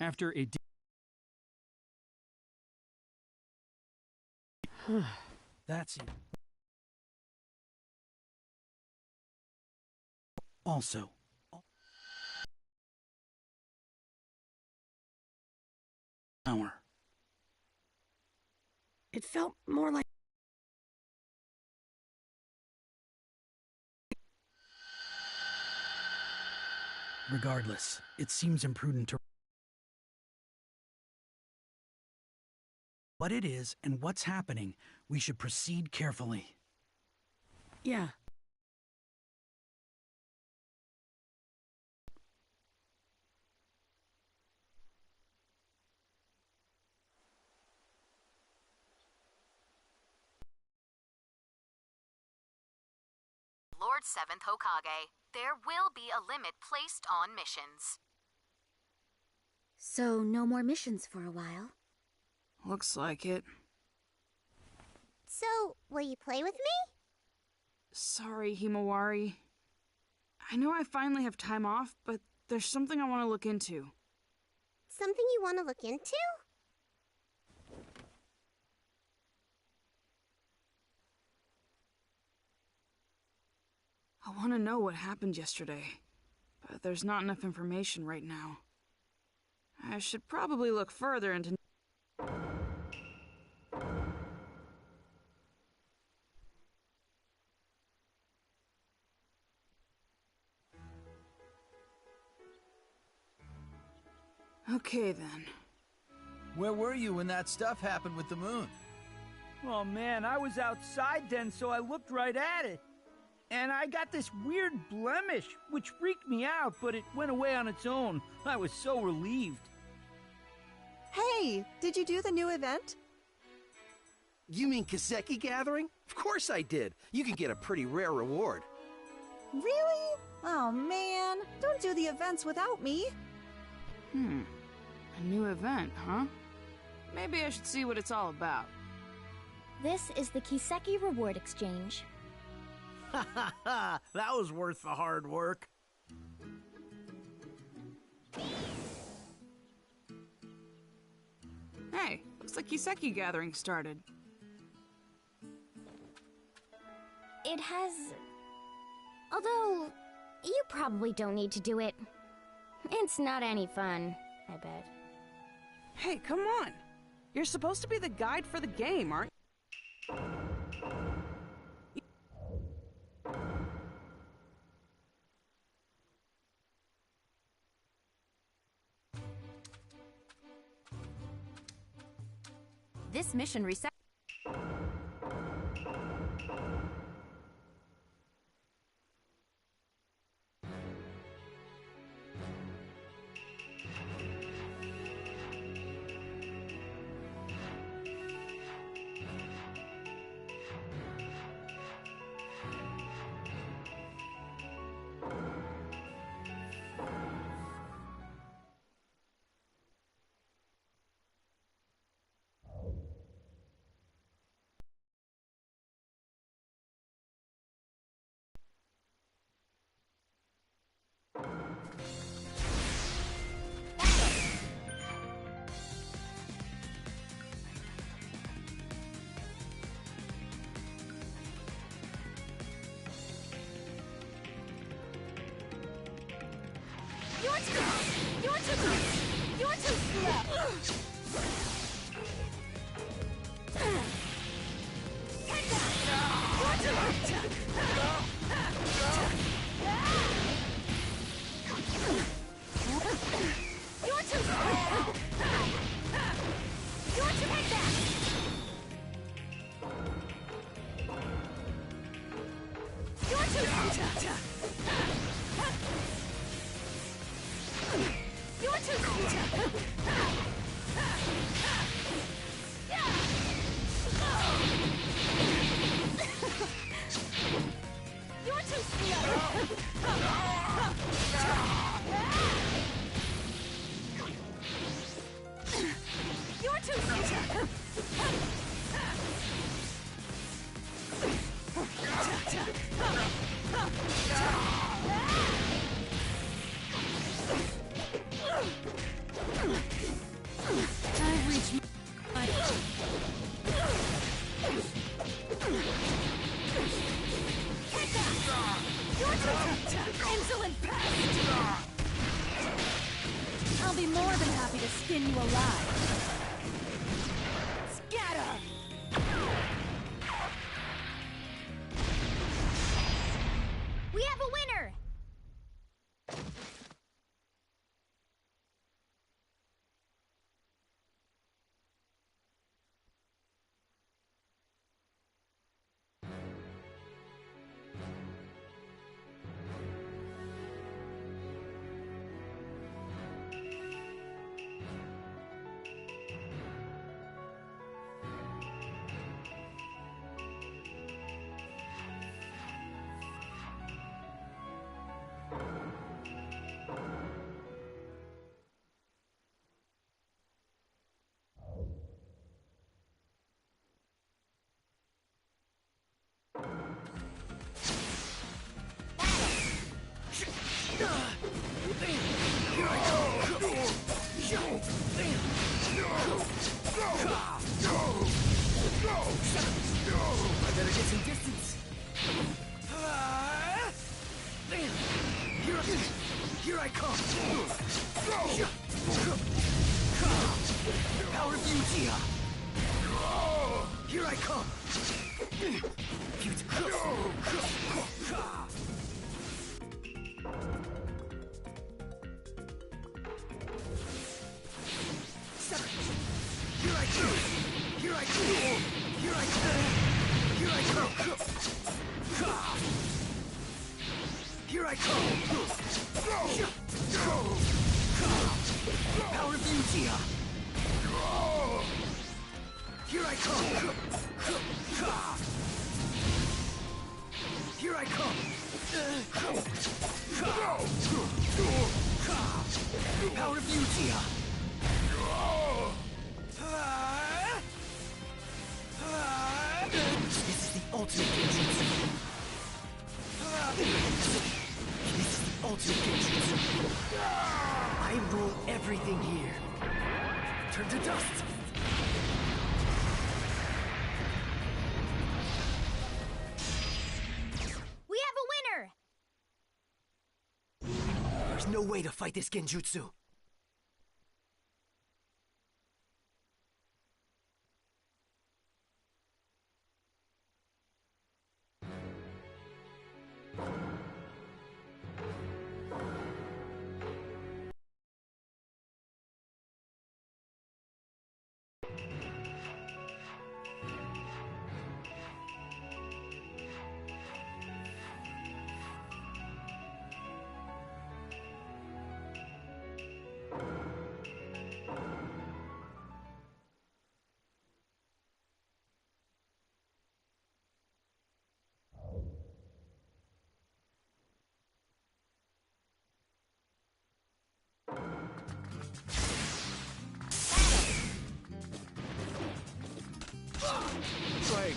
After a That's it. Also, hour. It felt more like... Regardless, it seems imprudent to... What it is and what's happening, we should proceed carefully. Yeah. Lord 7th Hokage, there will be a limit placed on missions. So, no more missions for a while. Looks like it. So, will you play with me? Sorry, Himawari. I know I finally have time off, but there's something I want to look into. Something you want to look into? I want to know what happened yesterday, but there's not enough information right now. I should probably look further into... Okay, then. Where were you when that stuff happened with the moon? Oh man, I was outside then, so I looked right at it. And I got this weird blemish, which freaked me out, but it went away on its own. I was so relieved. Hey, did you do the new event? You mean Kiseki Gathering? Of course I did. You can get a pretty rare reward. Really? Oh man, don't do the events without me. A new event, huh? Maybe I should see what it's all about. This is the Kiseki Reward Exchange. Ha ha ha! That was worth the hard work. Hey, looks like Kiseki Gathering started. It has... Although, you probably don't need to do it. It's not any fun, I bet. Hey, come on! You're supposed to be the guide for the game, aren't you? This mission reset. You're too slow. Insolent pest! I'll be more than happy to skin you alive. Scatter! We have a winner! I better get some distance. Here I come. Power of Uchiha. Here I come. Here I come. Here I come. Here I come. Here I come. Here I come. Power of Uchiha. Here I come. Here I come. Power of Uchiha. This is the ultimate genjutsu. This is the ultimate genjutsu. I rule everything here. Turn to dust. We have a winner! There's no way to fight this genjutsu. Like,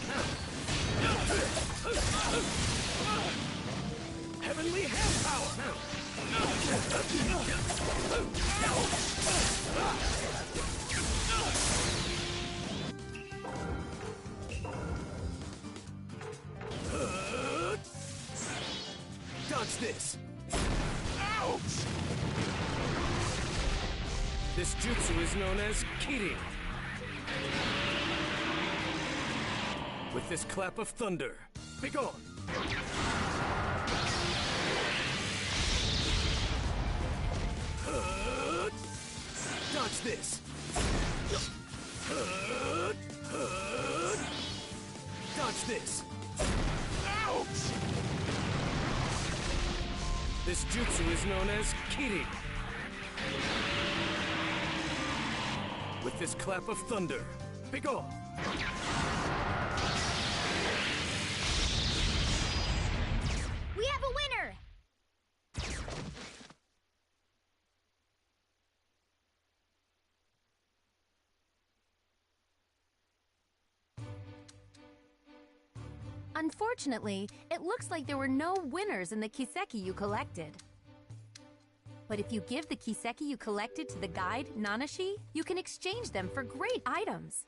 heavenly hand power. Dodge this. Ouch! This jutsu is known as Kirin. With this clap of thunder, begone! Dodge this! Dodge this! Ouch! This jutsu is known as Kirin. With this clap of thunder, begone! We have a winner! Unfortunately, it looks like there were no winners in the Kiseki you collected. But if you give the Kiseki you collected to the guide, Nanashi, you can exchange them for great items.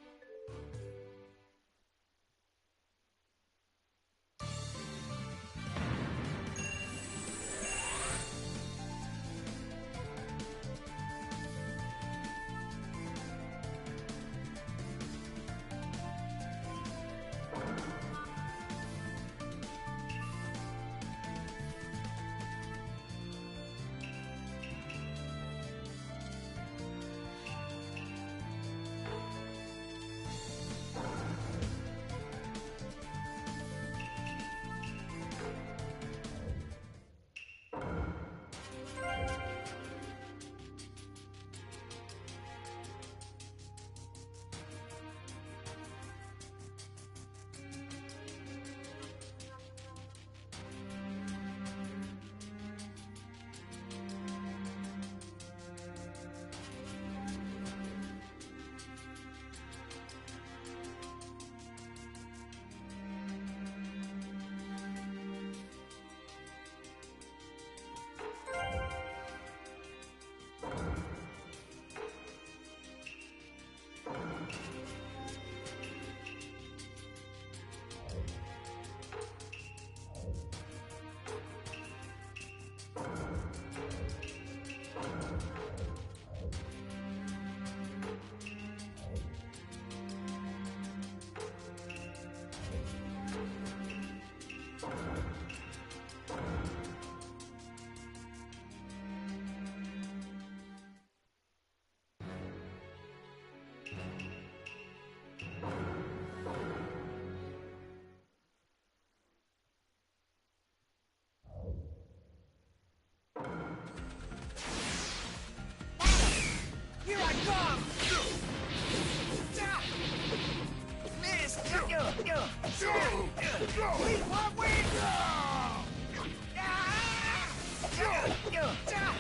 I come!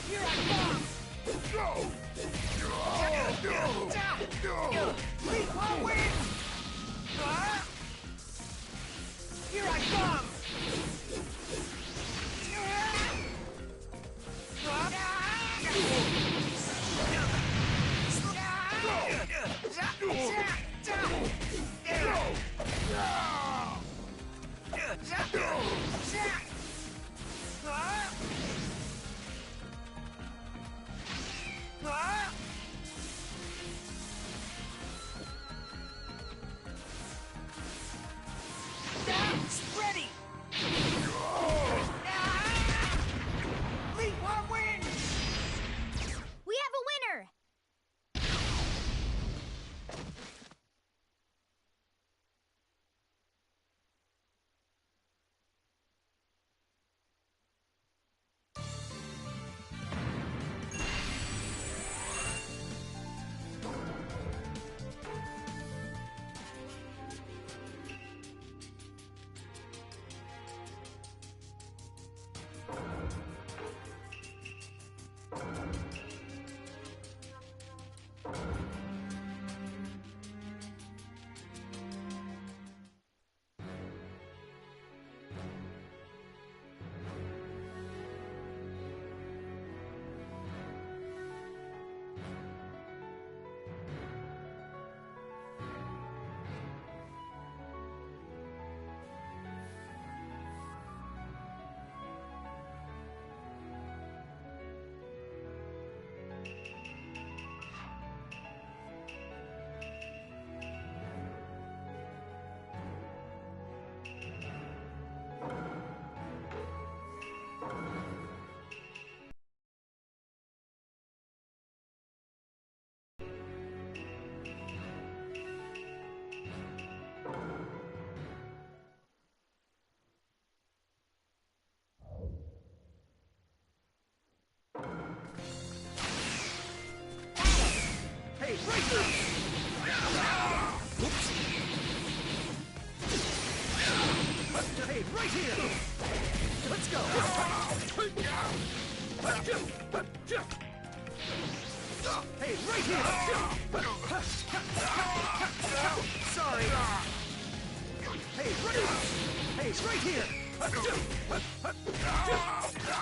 Here I come! Leap on wind! Here I come! Ready! Leap on wind! We have a winner! Hey, right here! Oops. Hey, right here! Let's go! Hey, right here! Sorry! Hey, right here!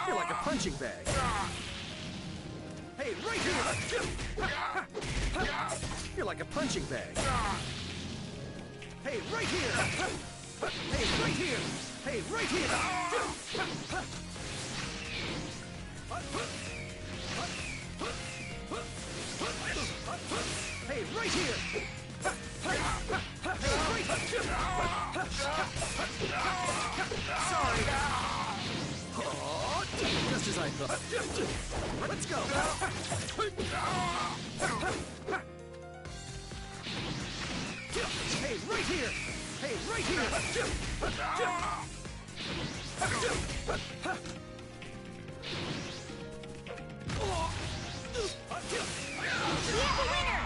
You're like a punching bag. Hey, right here! You're like a punching bag. Hey, right here! Hey, right here! Hey, right here! Hey, right here! Sorry! Oh, just as I thought. Let's go! Hey, right here! Hey, right here! We have a winner!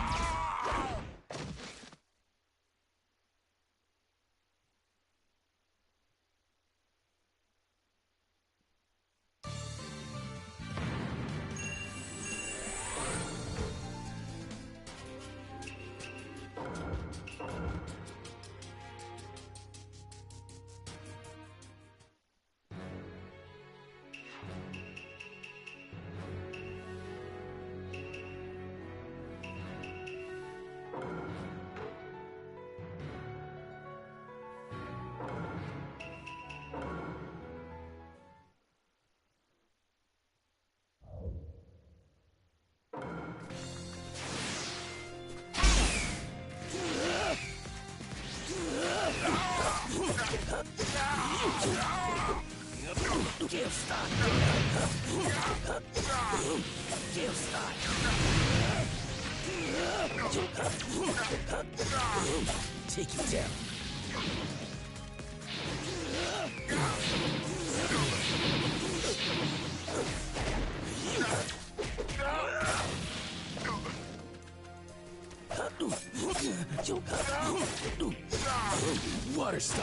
Take you down. Water style.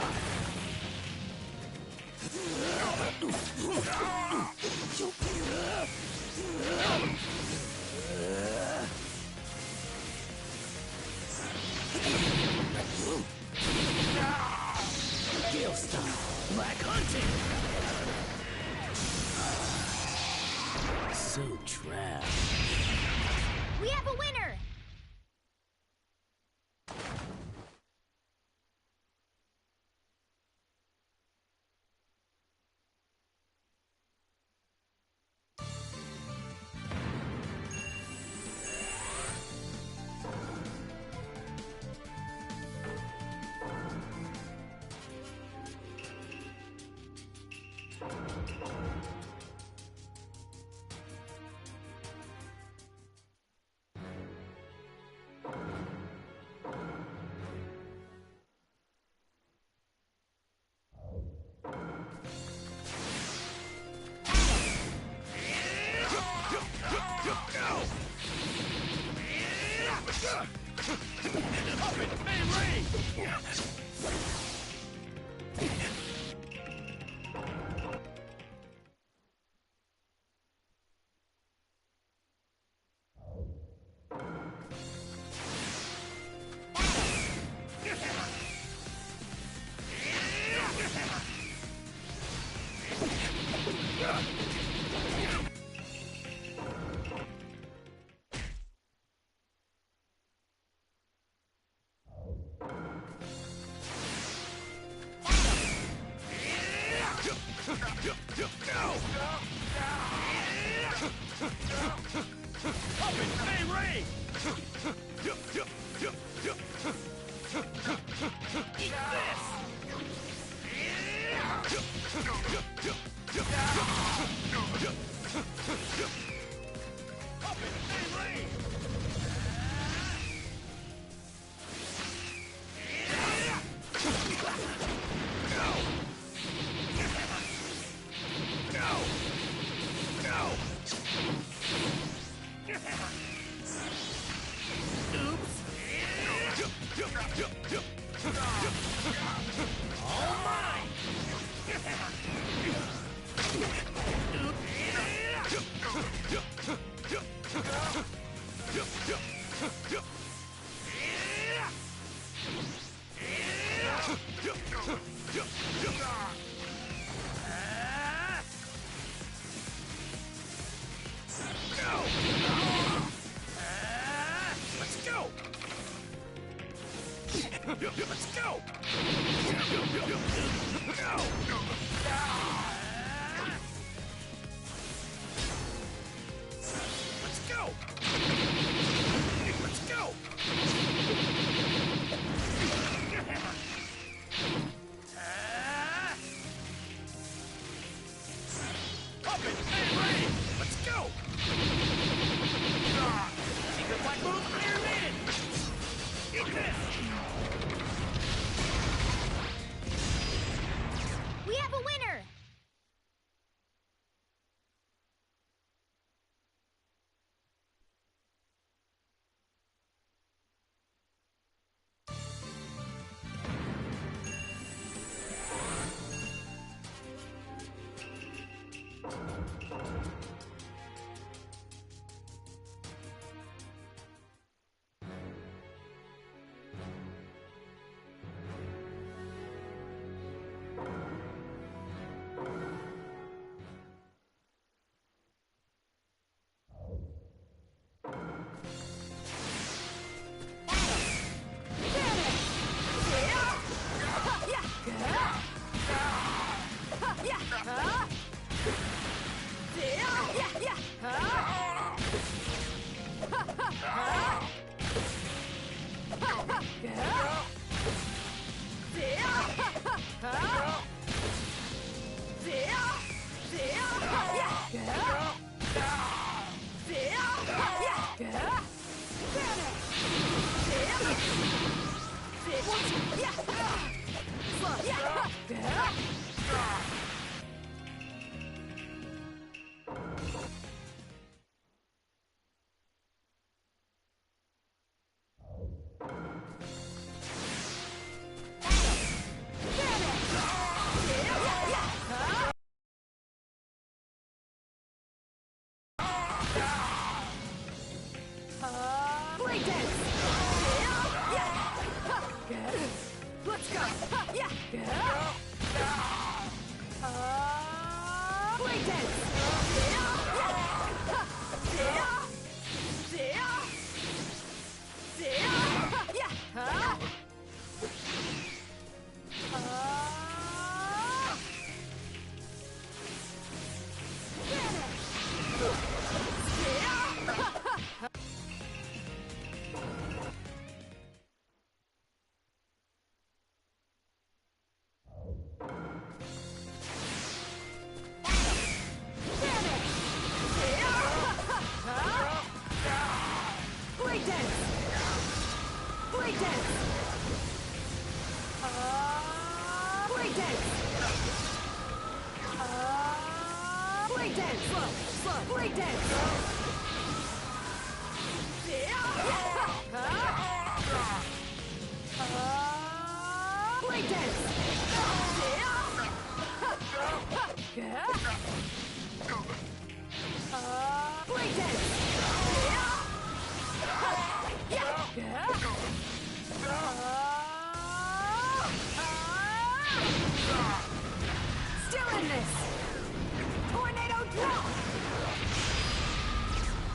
Gale style. Black hunting. So trash. We have a winner! We have a winner!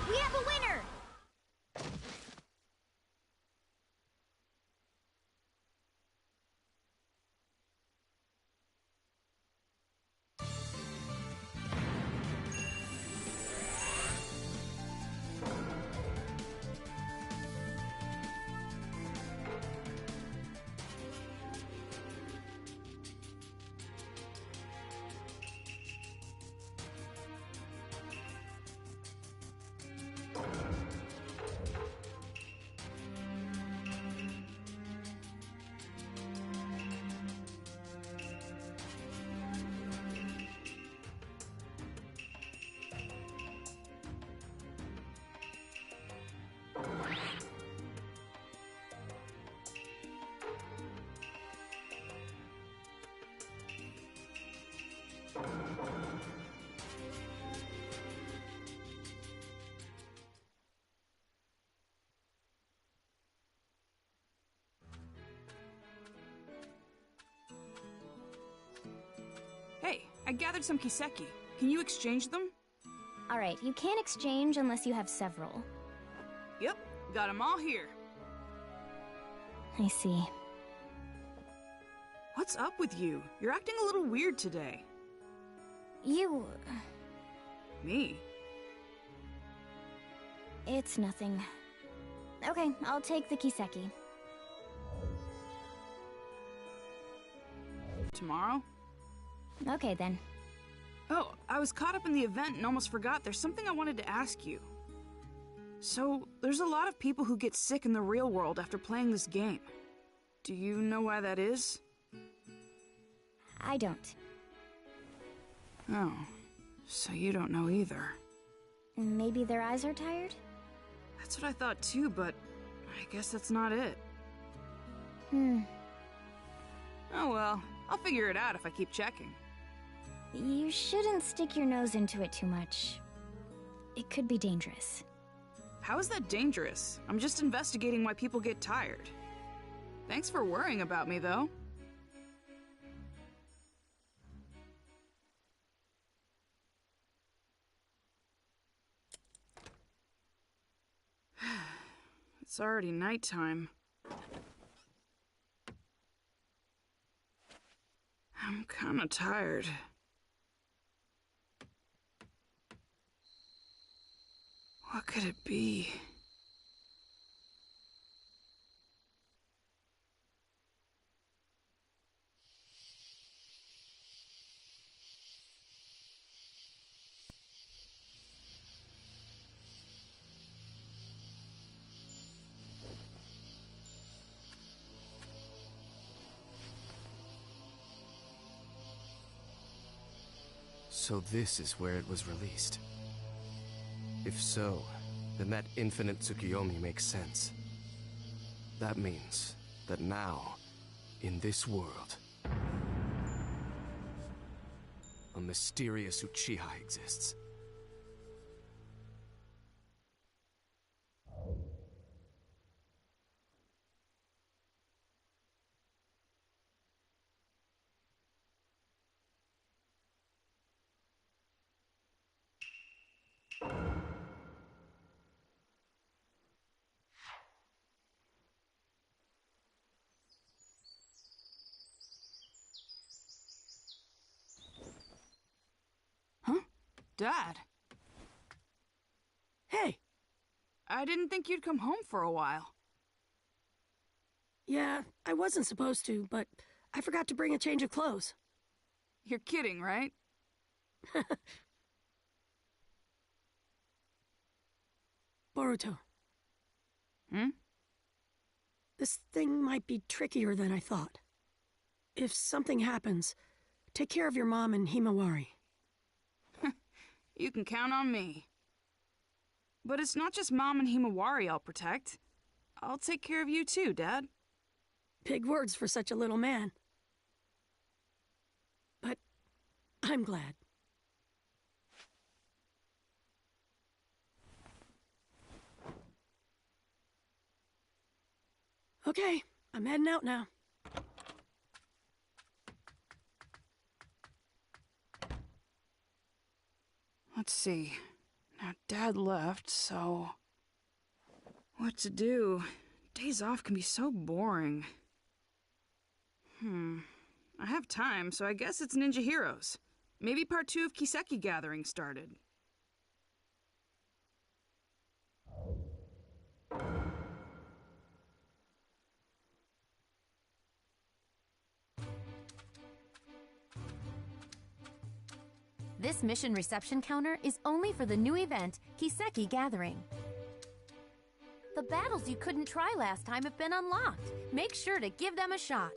We have a winner! Hey, I gathered some kiseki. Can you exchange them? Alright, you can't exchange unless you have several. Yep, got them all here. I see. What's up with you? You're acting a little weird today. You... Me? It's nothing. Okay, I'll take the kiseki. Tomorrow? Okay, then. Oh, I was caught up in the event and almost forgot there's something I wanted to ask you. So, there's a lot of people who get sick in the real world after playing this game. Do you know why that is? I don't. Oh, so you don't know either. Maybe their eyes are tired? That's what I thought too, but I guess that's not it. Oh well, I'll figure it out if I keep checking. You shouldn't stick your nose into it too much. It could be dangerous. How is that dangerous? I'm just investigating why people get tired. Thanks for worrying about me, though. It's already nighttime. I'm kinda tired. What could it be? So this is where it was released. If so, then that infinite Tsukiyomi makes sense. That means that now, in this world, a mysterious Uchiha exists. Dad. Hey! I didn't think you'd come home for a while. Yeah, I wasn't supposed to, but I forgot to bring a change of clothes. You're kidding, right? Boruto. Hmm? This thing might be trickier than I thought. If something happens, take care of your mom and Himawari. You can count on me. But it's not just Mom and Himawari I'll protect. I'll take care of you too, Dad. Big words for such a little man. But I'm glad. Okay, I'm heading out now. Let's see. Now, Dad left, so... what to do? Days off can be so boring. I have time, so I guess it's Ninja Heroes. Maybe part 2 of Kiseki Gathering started. This mission reception counter is only for the new event, Kiseki Gathering. The battles you couldn't try last time have been unlocked. Make sure to give them a shot.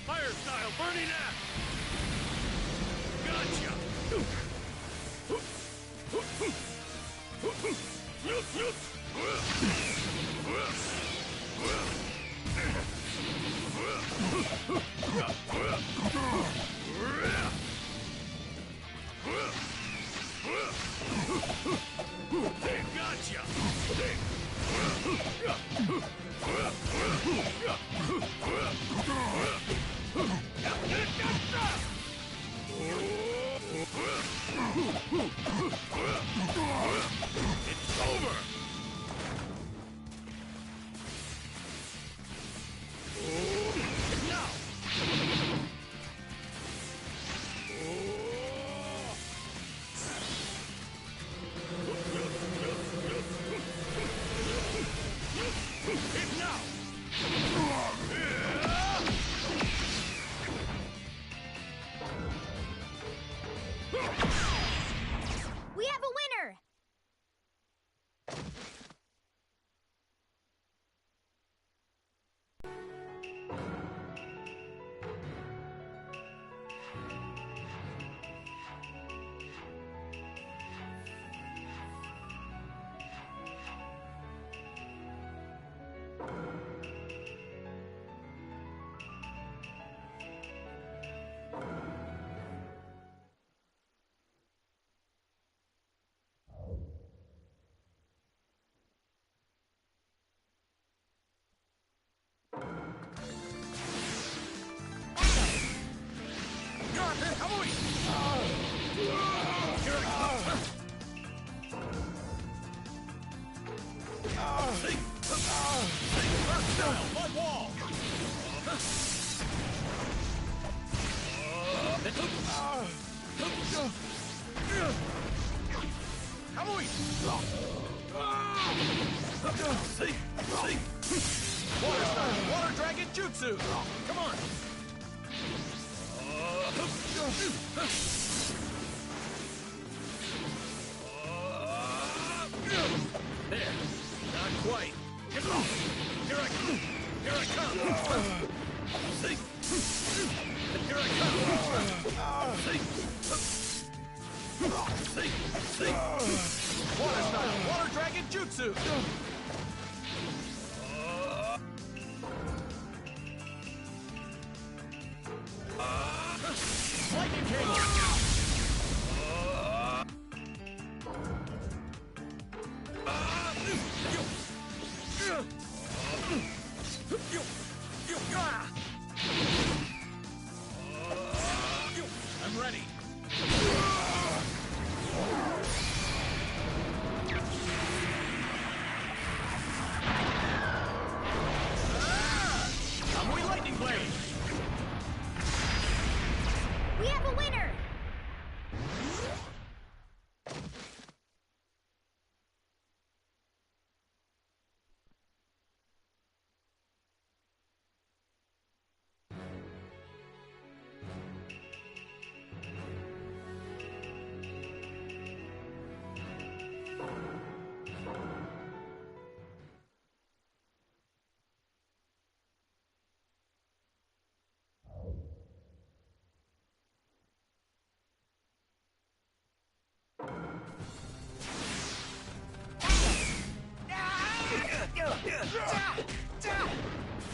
Fire style, burning axe! Gotcha! It's over! Now! Hit now! Water Dragon Jutsu! Come on! There! Not quite! Here I come! Here I come! Here I come! Water style! Water Dragon Jutsu! Lightning King! I'm ready. Kamui Lightning Blade! We have a winner!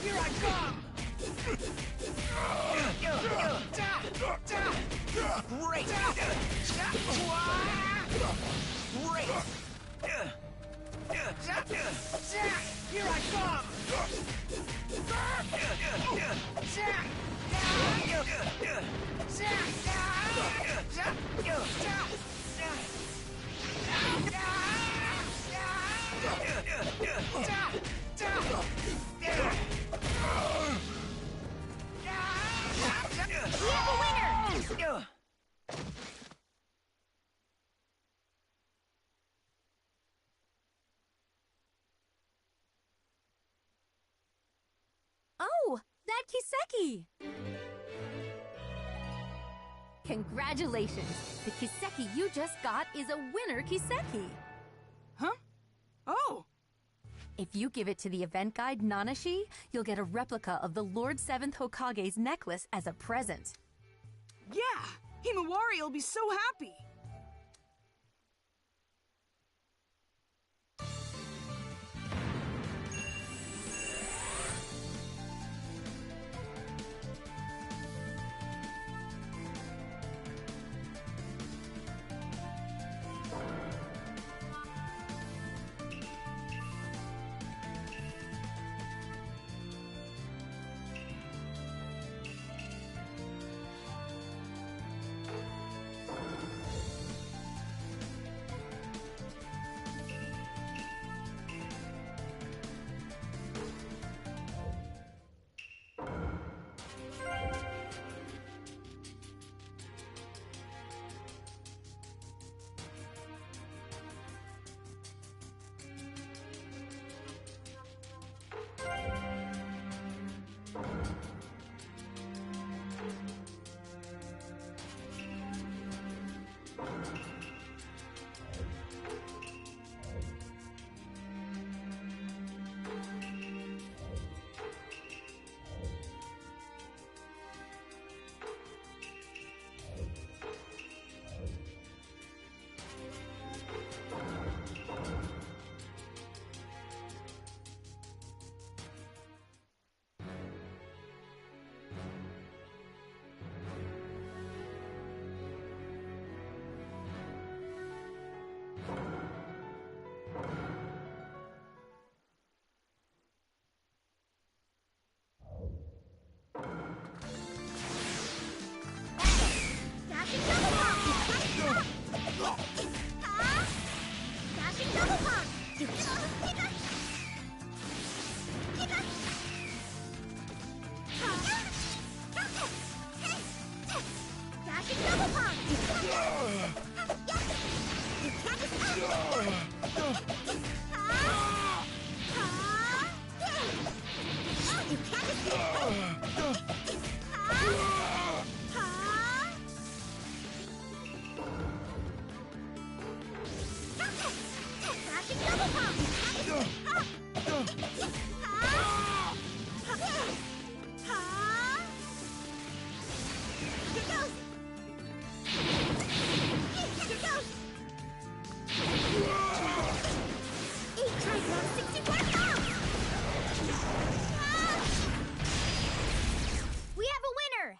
Here I come! Great! Great! Here I come! We have a winner! Oh, that Kiseki! Congratulations! The Kiseki you just got is a winner Kiseki! Huh? Oh! If you give it to the event guide Nanashi, you'll get a replica of the Lord 7th Hokage's necklace as a present. Yeah! Himawari will be so happy! You can't escape! Flashing double pump! Here goes! Here goes! 8 tries on 64 pounds! We have a winner!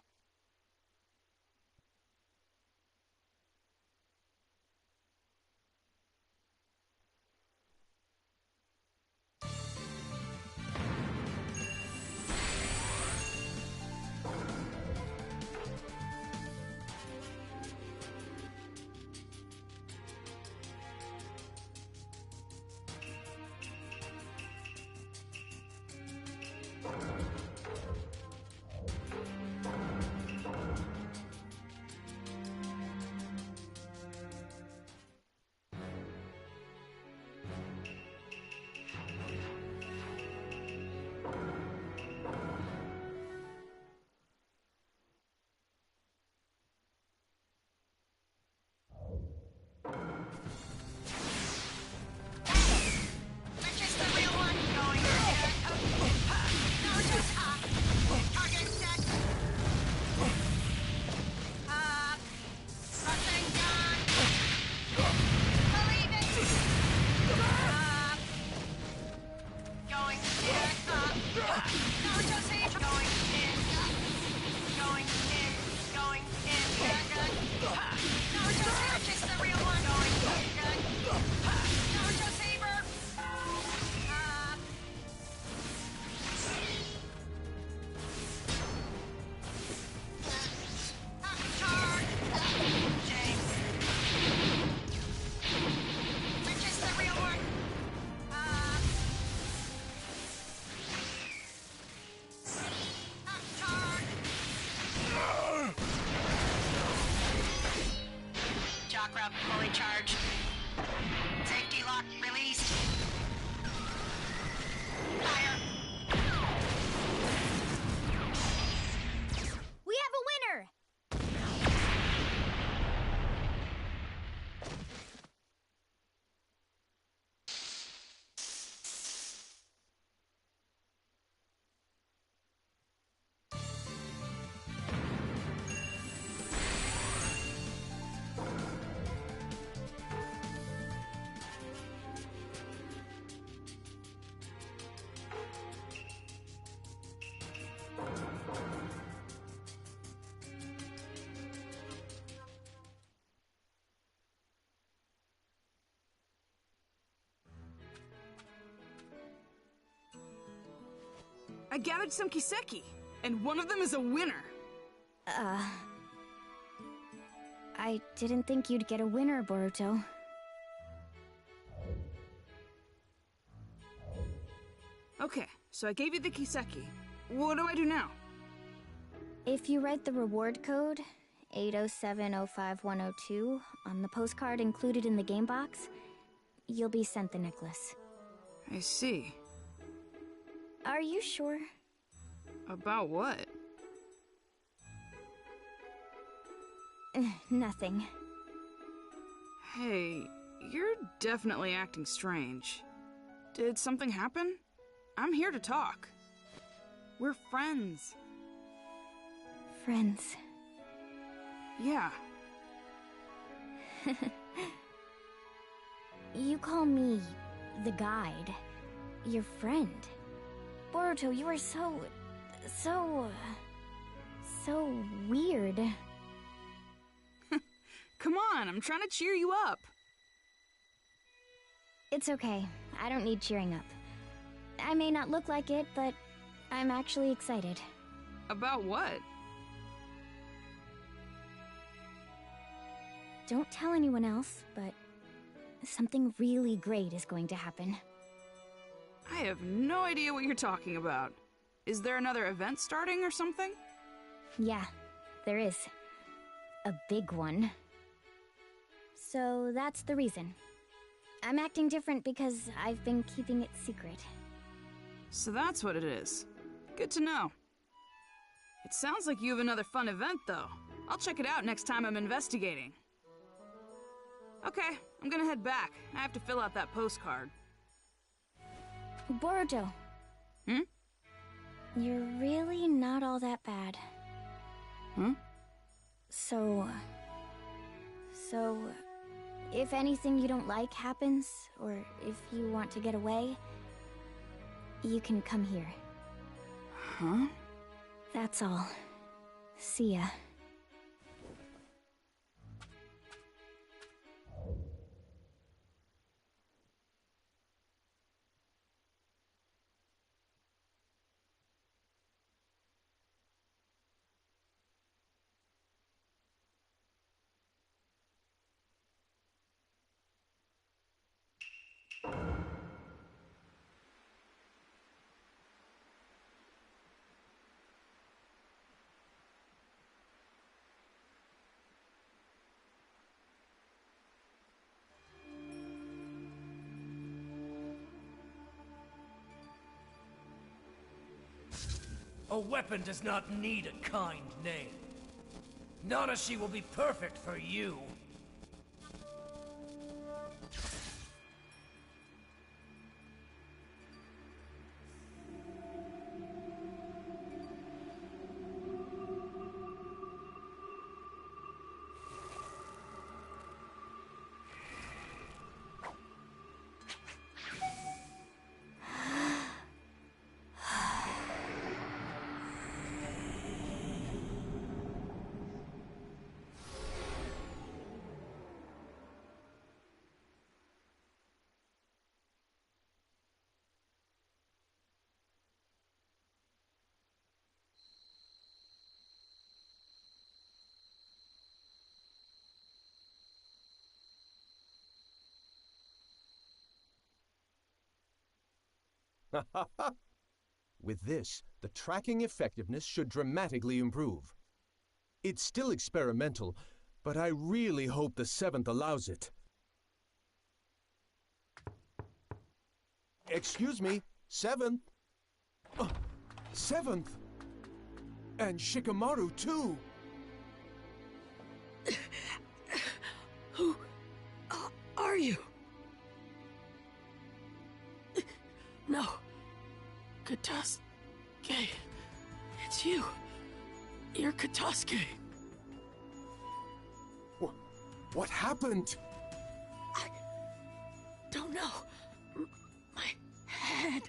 Fully charged. Safety lock released. Fire. We have a winner! I gathered some Kiseki, and one of them is a winner. I didn't think you'd get a winner, Boruto. Okay, so I gave you the Kiseki. What do I do now? If you write the reward code, 807-05102, on the postcard included in the game box, you'll be sent the necklace. I see. Are you sure? About what? Nothing. Hey, you're definitely acting strange. Did something happen? I'm here to talk. We're friends. Friends. Yeah. You call me the guide, your friend. Boruto, you are so weird. Come on, I'm trying to cheer you up. It's okay. I don't need cheering up. I may not look like it, but I'm actually excited. About what? Don't tell anyone else, but something really great is going to happen. I have no idea what you're talking about. Is there another event starting or something? Yeah, there is. A big one. So that's the reason. I'm acting different because I've been keeping it secret. So that's what it is. Good to know. It sounds like you have another fun event, though. I'll check it out next time I'm investigating. Okay, I'm gonna head back. I have to fill out that postcard. Boruto. Hmm? You're really not all that bad. Huh? So, if anything you don't like happens, or if you want to get away, you can come here. Huh? That's all. See ya. A weapon does not need a kind name. Nanashi will be perfect for you. With this, the tracking effectiveness should dramatically improve. It's still experimental, but I really hope the 7th allows it. Excuse me, 7th? 7th? And Shikamaru, too! Who are you? No. Katasuke. It's you. You're Katasuke. What happened? I don't know. My head.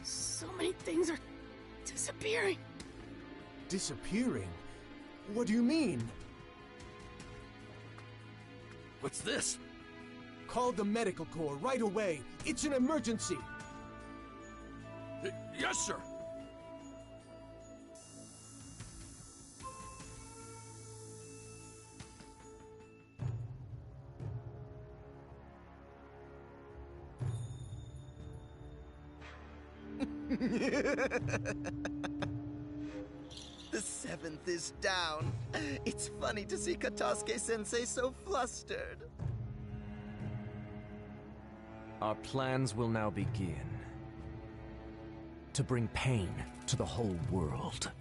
So many things are disappearing. Disappearing? What do you mean? What's this? Call the medical corps right away. It's an emergency. Yes, sir. The 7th is down. It's funny to see Katasuke-sensei so flustered. Our plans will now begin. To bring pain to the whole world.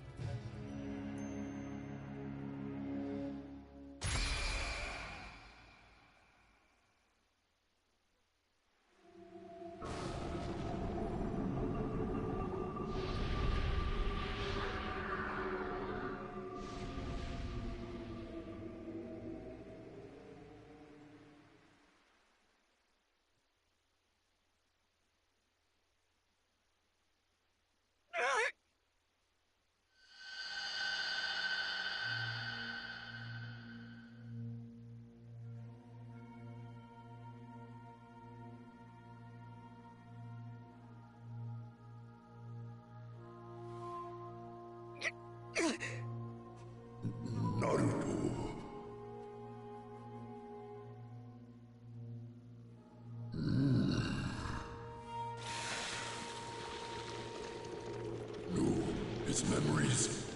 Naruto. No, his memories.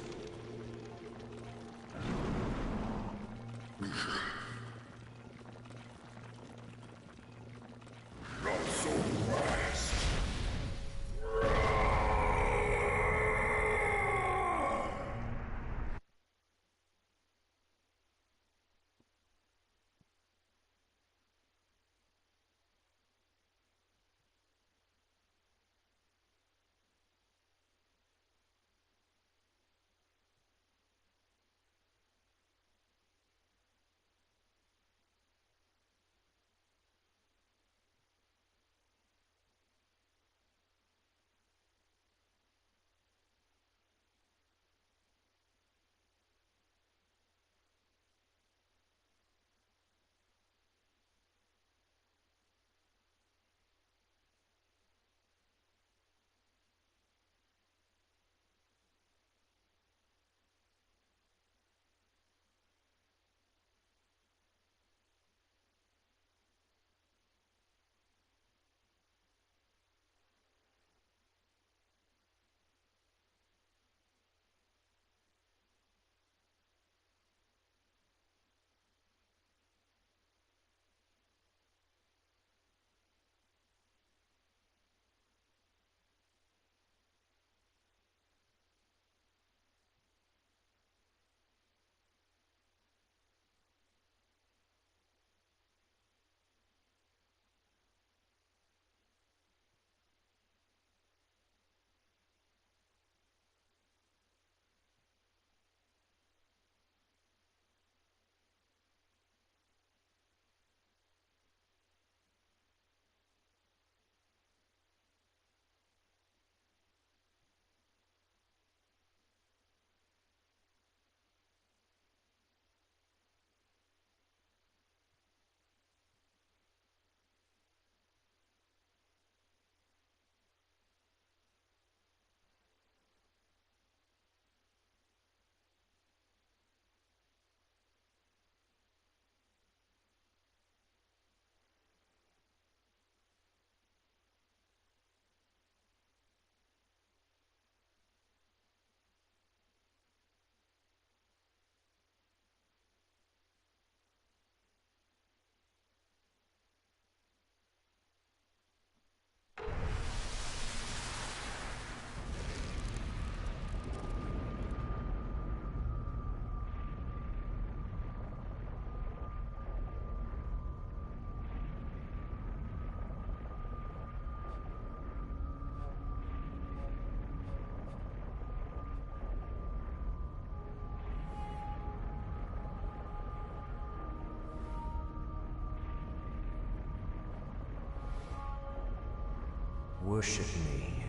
Worship me.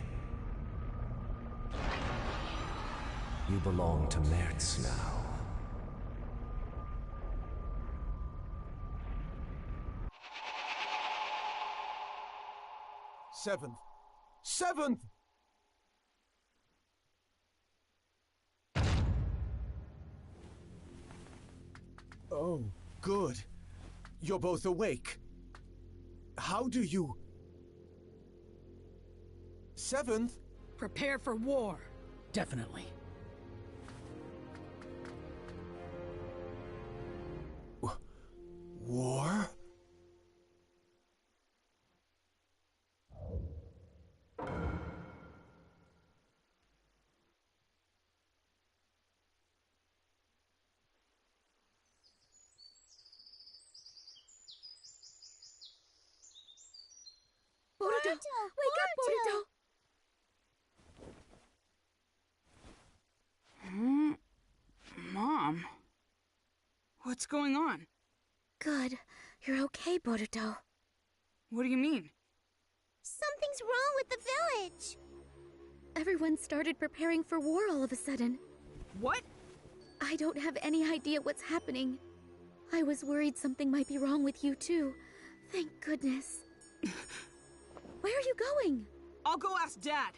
You belong to Mertz now. Seventh! Oh, good. You're both awake. How do you... Seventh? Prepare for war. Definitely. War? Boruto! Wake up, Boruto! Mom? What's going on? Good. You're okay, Boruto. What do you mean? Something's wrong with the village. Everyone started preparing for war all of a sudden. What? I don't have any idea what's happening. I was worried something might be wrong with you, too. Thank goodness. Where are you going? I'll go ask Dad.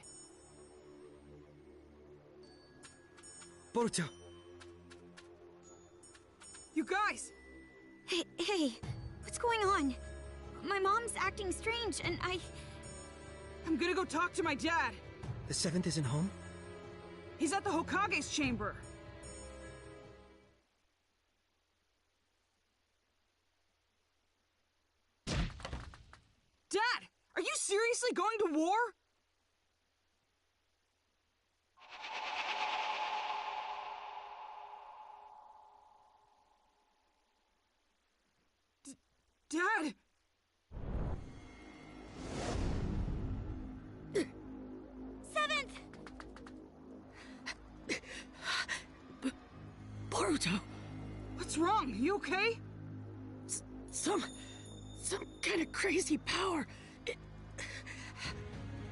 Boruto! You guys! Hey, what's going on? My mom's acting strange, and I'm gonna go talk to my dad. The 7th isn't home? He's at the Hokage's chamber. Dad! Are you seriously going to war? Dad! Seventh! Boruto! What's wrong? You okay? Some kind of crazy power.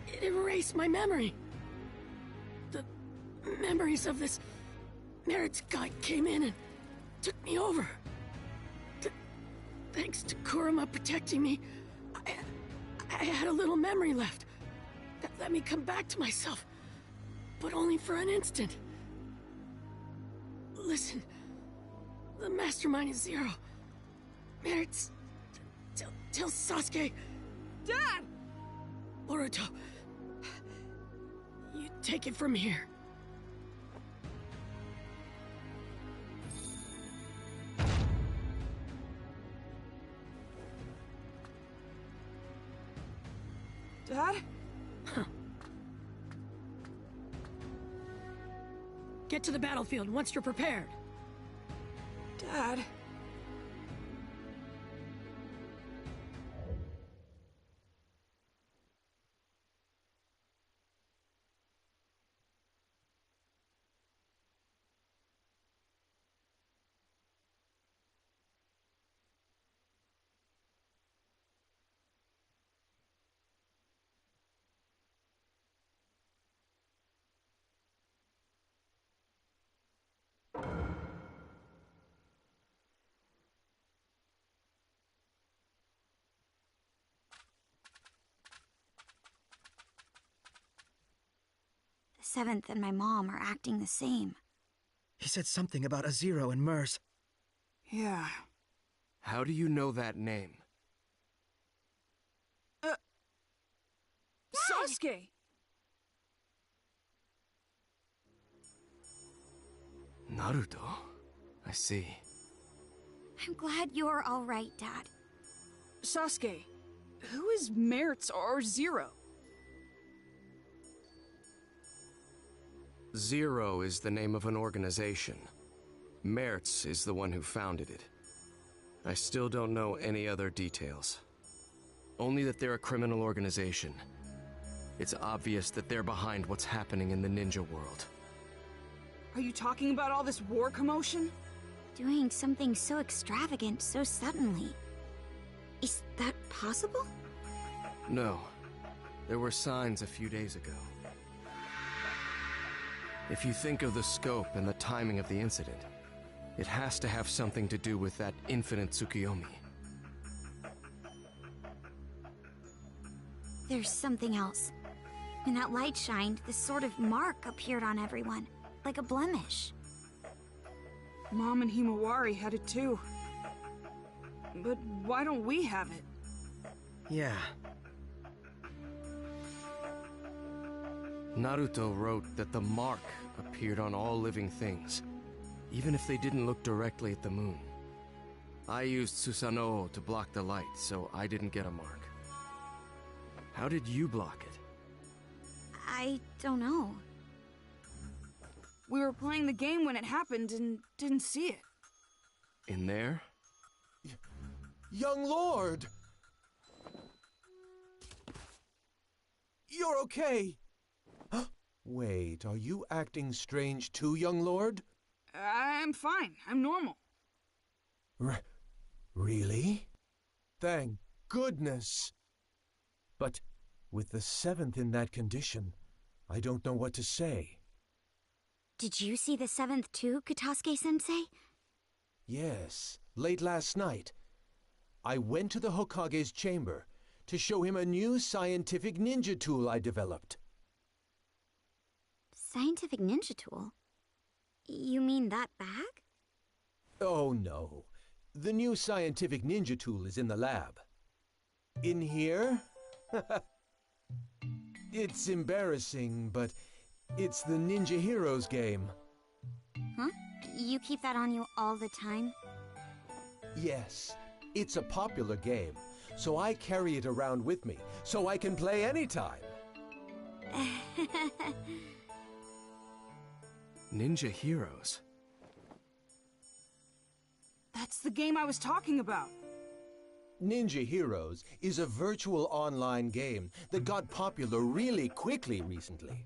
It erased my memory. The memories of this Mertz guy came in and took me over. Thanks to Kurama protecting me, I had a little memory left that let me come back to myself, but only for an instant. Listen, the mastermind is Zero. Mertz, tell Sasuke. Dad! Boruto, you take it from here. Dad? Get to the battlefield once you're prepared. Dad? The 7th and my mom are acting the same. He said something about a Zero and Mers. Yeah. How do you know that name? Sasuke! Naruto? I see. I'm glad you're all right, Dad. Sasuke, who is Mertz or Zero? Zero is the name of an organization. Mertz is the one who founded it. I still don't know any other details. Only that they're a criminal organization. It's obvious that they're behind what's happening in the ninja world. Are you talking about all this war commotion? Doing something so extravagant so suddenly. Is that possible? No. There were signs a few days ago. If you think of the scope and the timing of the incident, it has to have something to do with that infinite Tsukuyomi. There's something else. When that light shined, this sort of mark appeared on everyone, like a blemish. Mom and Himawari had it too. But why don't we have it? Yeah. Naruto wrote that the mark appeared on all living things, even if they didn't look directly at the moon. I used Susanoo to block the light, so I didn't get a mark. How did you block it? I don't know. We were playing the game when it happened and didn't see it. In there? Young Lord! You're okay! Wait, are you acting strange too, young lord? I'm fine. I'm normal. Really? Thank goodness! But with the 7th in that condition, I don't know what to say. Did you see the 7th too, Katasuke-sensei? Yes, late last night. I went to the Hokage's chamber to show him a new scientific ninja tool I developed. Scientific ninja tool? You mean that bag? Oh no. The new scientific ninja tool is in the lab. In here? It's embarrassing, but it's the Ninja Heroes game. Huh? You keep that on you all the time? Yes, it's a popular game, so I carry it around with me, so I can play anytime. Ninja Heroes? That's the game I was talking about. Ninja Heroes is a virtual online game that got popular really quickly recently.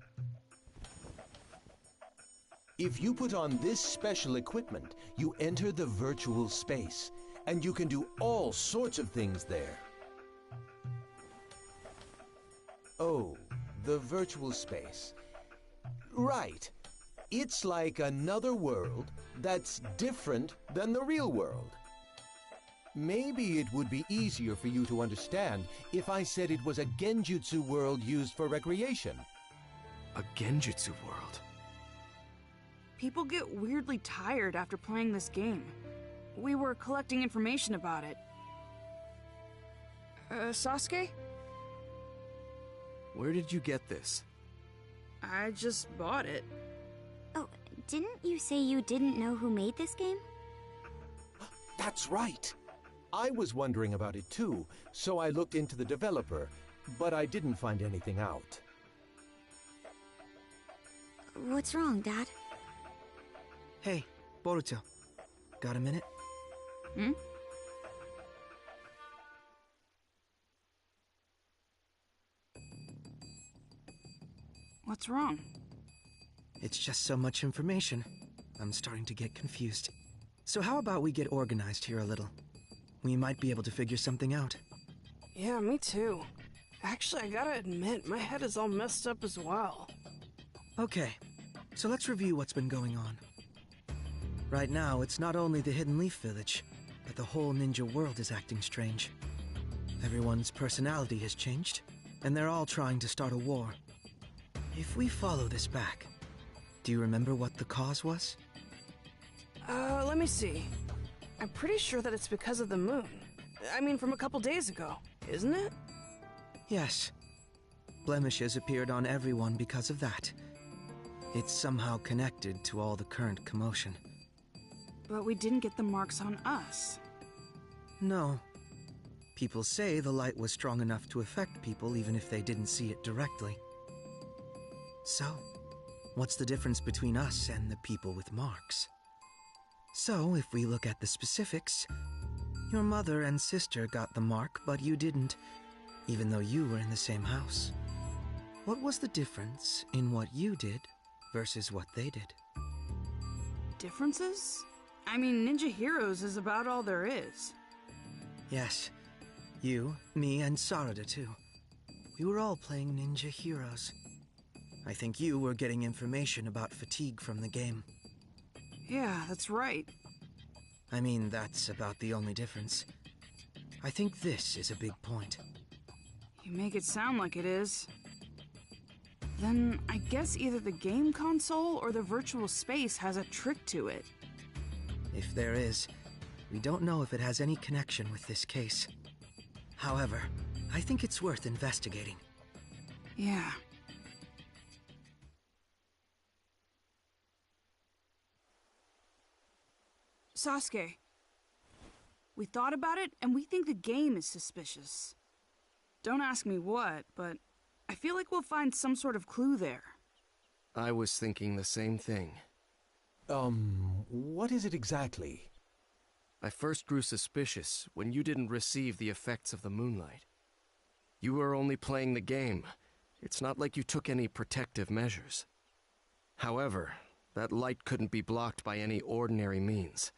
If you put on this special equipment, you enter the virtual space, and you can do all sorts of things there. Oh, the virtual space. Right. It's like another world that's different than the real world. Maybe it would be easier for you to understand if I said it was a genjutsu world used for recreation. A genjutsu world? People get weirdly tired after playing this game. We were collecting information about it. Sasuke? Where did you get this? I just bought it. Oh, didn't you say you didn't know who made this game? That's right. I was wondering about it too, so I looked into the developer, but I didn't find anything out. What's wrong, Dad? Hey, Boruto. Got a minute? Hmm? What's wrong? It's just so much information. I'm starting to get confused. So how about we get organized here a little? We might be able to figure something out. Yeah, me too. Actually, I gotta admit, my head is all messed up as well. Okay, so let's review what's been going on. Right now, it's not only the Hidden Leaf Village, but the whole ninja world is acting strange. Everyone's personality has changed, and they're all trying to start a war. If we follow this back, do you remember what the cause was? Let me see. I'm pretty sure that it's because of the moon. I mean, from a couple days ago, isn't it? Yes. Blemishes appeared on everyone because of that. It's somehow connected to all the current commotion. But we didn't get the marks on us. No. People say the light was strong enough to affect people even if they didn't see it directly. So, what's the difference between us and the people with marks? So, if we look at the specifics, your mother and sister got the mark, but you didn't, even though you were in the same house. What was the difference in what you did versus what they did? Differences? I mean, Ninja Heroes is about all there is. Yes. You, me, and Sarada too. We were all playing ninja heroes. I think you were getting information about fatigue from the game. Yeah, that's right. I mean, that's about the only difference. I think this is a big point. You make it sound like it is. Then I guess either the game console or the virtual space has a trick to it. If there is, we don't know if it has any connection with this case. However, I think it's worth investigating. Yeah. Sasuke, we thought about it and we think the game is suspicious. Don't ask me what, but I feel like we'll find some sort of clue there. I was thinking the same thing. What is it exactly? I first grew suspicious when you didn't receive the effects of the moonlight. You were only playing the game. It's not like you took any protective measures. However, that light couldn't be blocked by any ordinary means.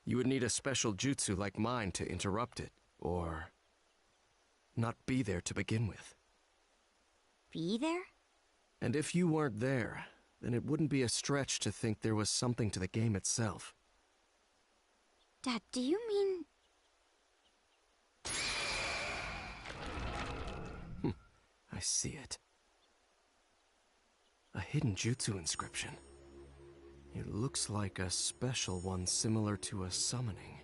You would need a special jutsu like mine to interrupt it, or not be there to begin with. Be there? And if you weren't there, then it wouldn't be a stretch to think there was something to the game itself. Dad, do you mean... I see it. A hidden jutsu inscription. It looks like a special one similar to a summoning.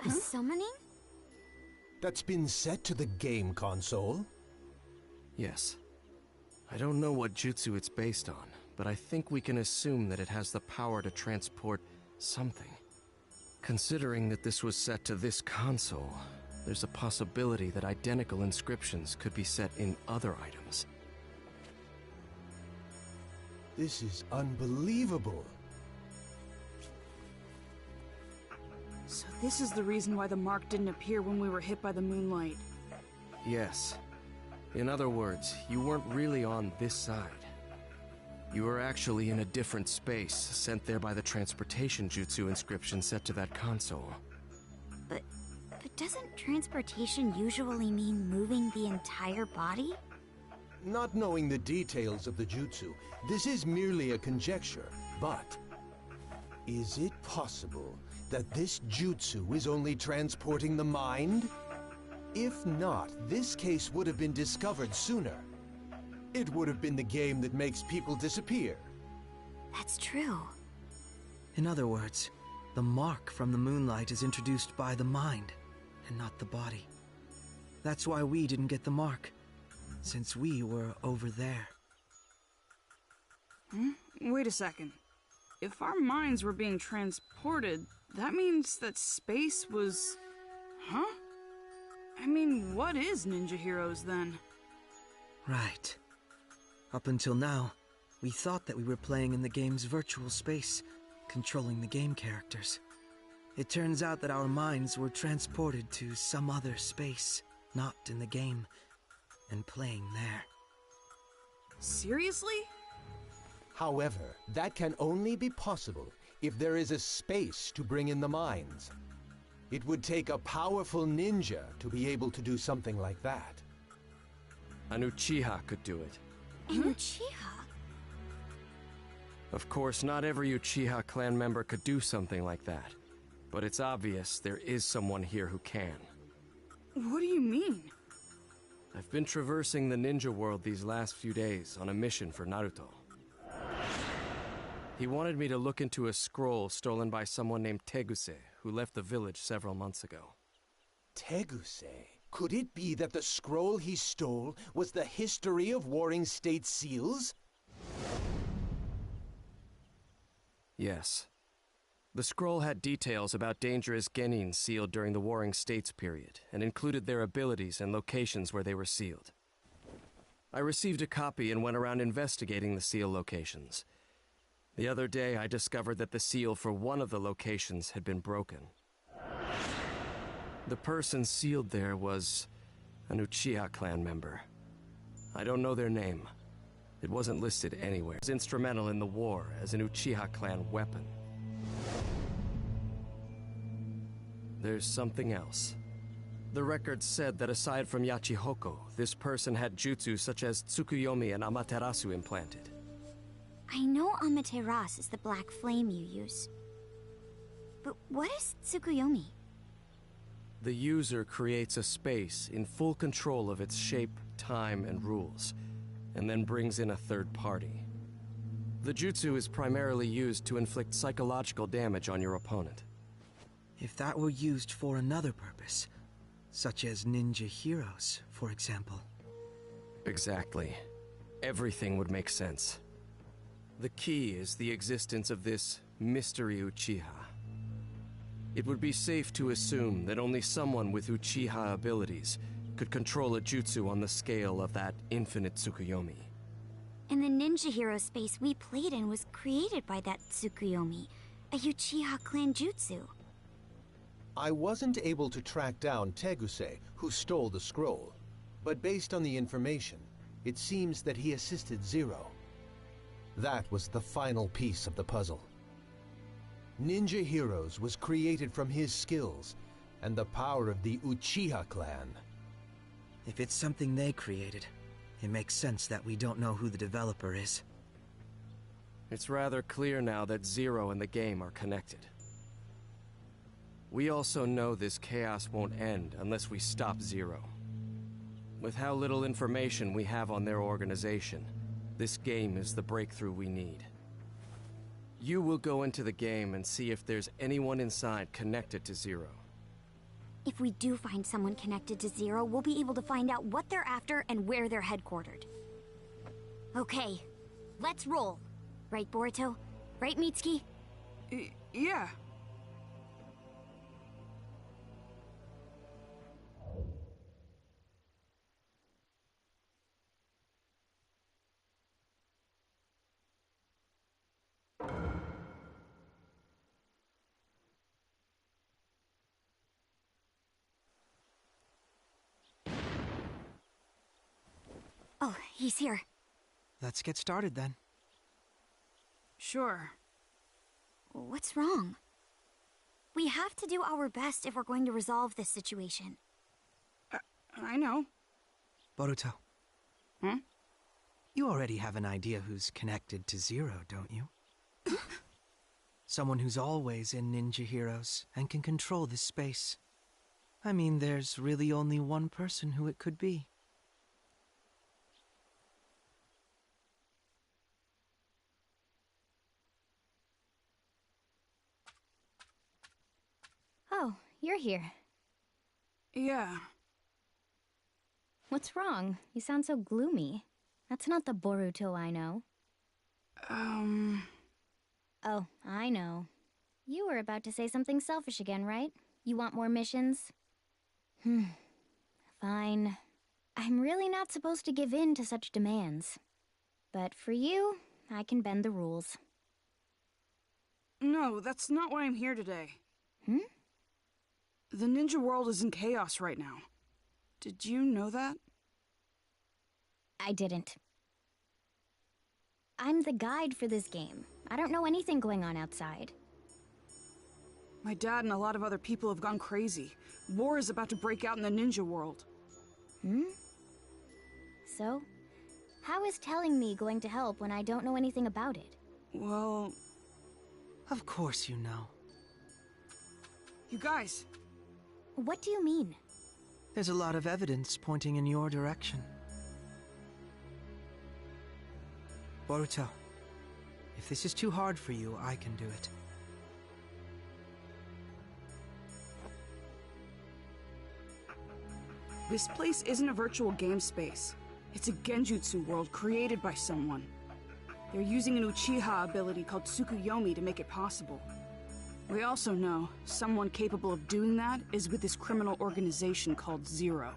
A summoning? That's been set to the game console? Yes. I don't know what jutsu it's based on, but I think we can assume that it has the power to transport something. Considering that this was set to this console, there's a possibility that identical inscriptions could be set in other items. This is unbelievable. So this is the reason why the mark didn't appear when we were hit by the moonlight. Yes. In other words, you weren't really on this side. You were actually in a different space, sent there by the transportation jutsu inscription set to that console. But doesn't transportation usually mean moving the entire body? Not knowing the details of the jutsu, this is merely a conjecture, but is it possible that this jutsu is only transporting the mind? If not, this case would have been discovered sooner. It would have been the game that makes people disappear. That's true. In other words, the mark from the moonlight is introduced by the mind, and not the body. That's why we didn't get the mark, since we were over there. Wait a second. If our minds were being transported, that means that space was... Huh? I mean, what is Ninja Heroes then? Right. Up until now, we thought that we were playing in the game's virtual space, controlling the game characters. It turns out that our minds were transported to some other space, not in the game, and playing there. Seriously? However, that can only be possible if there is a space to bring in the minds. It would take a powerful ninja to be able to do something like that. An Uchiha could do it. An Uchiha? Of course, not every Uchiha clan member could do something like that. But it's obvious there is someone here who can. What do you mean? I've been traversing the ninja world these last few days on a mission for Naruto. He wanted me to look into a scroll stolen by someone named Teguse, who left the village several months ago. Teguse? Could it be that the scroll he stole was the history of Warring State seals? Yes. The scroll had details about dangerous genin sealed during the Warring States period, and included their abilities and locations where they were sealed. I received a copy and went around investigating the seal locations. The other day, I discovered that the seal for one of the locations had been broken. The person sealed there was an Uchiha clan member. I don't know their name. It wasn't listed anywhere. It was instrumental in the war as an Uchiha clan weapon. There's something else. The record said that aside from Yachihoko, this person had jutsu such as Tsukuyomi and Amaterasu implanted. I know Amaterasu is the black flame you use. But what is Tsukuyomi? The user creates a space in full control of its shape, time, and rules, and then brings in a third party. The jutsu is primarily used to inflict psychological damage on your opponent. If that were used for another purpose, such as ninja heroes, for example. Exactly. Everything would make sense. The key is the existence of this mystery Uchiha. It would be safe to assume that only someone with Uchiha abilities could control a jutsu on the scale of that infinite Tsukuyomi. And the ninja hero space we played in was created by that Tsukuyomi, a Uchiha clan jutsu. I wasn't able to track down Teguse, who stole the scroll, but based on the information, it seems that he assisted Zero. That was the final piece of the puzzle. Ninja Heroes was created from his skills and the power of the Uchiha clan. If it's something they created, it makes sense that we don't know who the developer is. It's rather clear now that Zero and the game are connected. We also know this chaos won't end unless we stop Zero. With how little information we have on their organization, this game is the breakthrough we need. You will go into the game and see if there's anyone inside connected to Zero. If we do find someone connected to Zero, we'll be able to find out what they're after and where they're headquartered. Okay, let's roll. Right, Boruto? Right, Mitsuki? Yeah. Oh, he's here. Let's get started then. Sure. What's wrong? We have to do our best if we're going to resolve this situation. I know. Boruto. Hmm? You already have an idea who's connected to Zero, don't you? Someone who's always in Ninja Heroes and can control this space. I mean, there's really only one person who it could be. Oh, you're here. Yeah. What's wrong? You sound so gloomy. That's not the Boruto I know. Oh, I know. You were about to say something selfish again, right? You want more missions? Fine. I'm really not supposed to give in to such demands. But for you, I can bend the rules. No, that's not why I'm here today. The ninja world is in chaos right now. Did you know that? I didn't. I'm the guide for this game. I don't know anything going on outside. My dad and a lot of other people have gone crazy. War is about to break out in the ninja world. So, how is telling me going to help when I don't know anything about it? Well... Of course you know. You guys... What do you mean? There's a lot of evidence pointing in your direction. Boruto, if this is too hard for you, I can do it. This place isn't a virtual game space. It's a genjutsu world created by someone. They're using an Uchiha ability called Tsukuyomi to make it possible. We also know someone capable of doing that is with this criminal organization called Zero.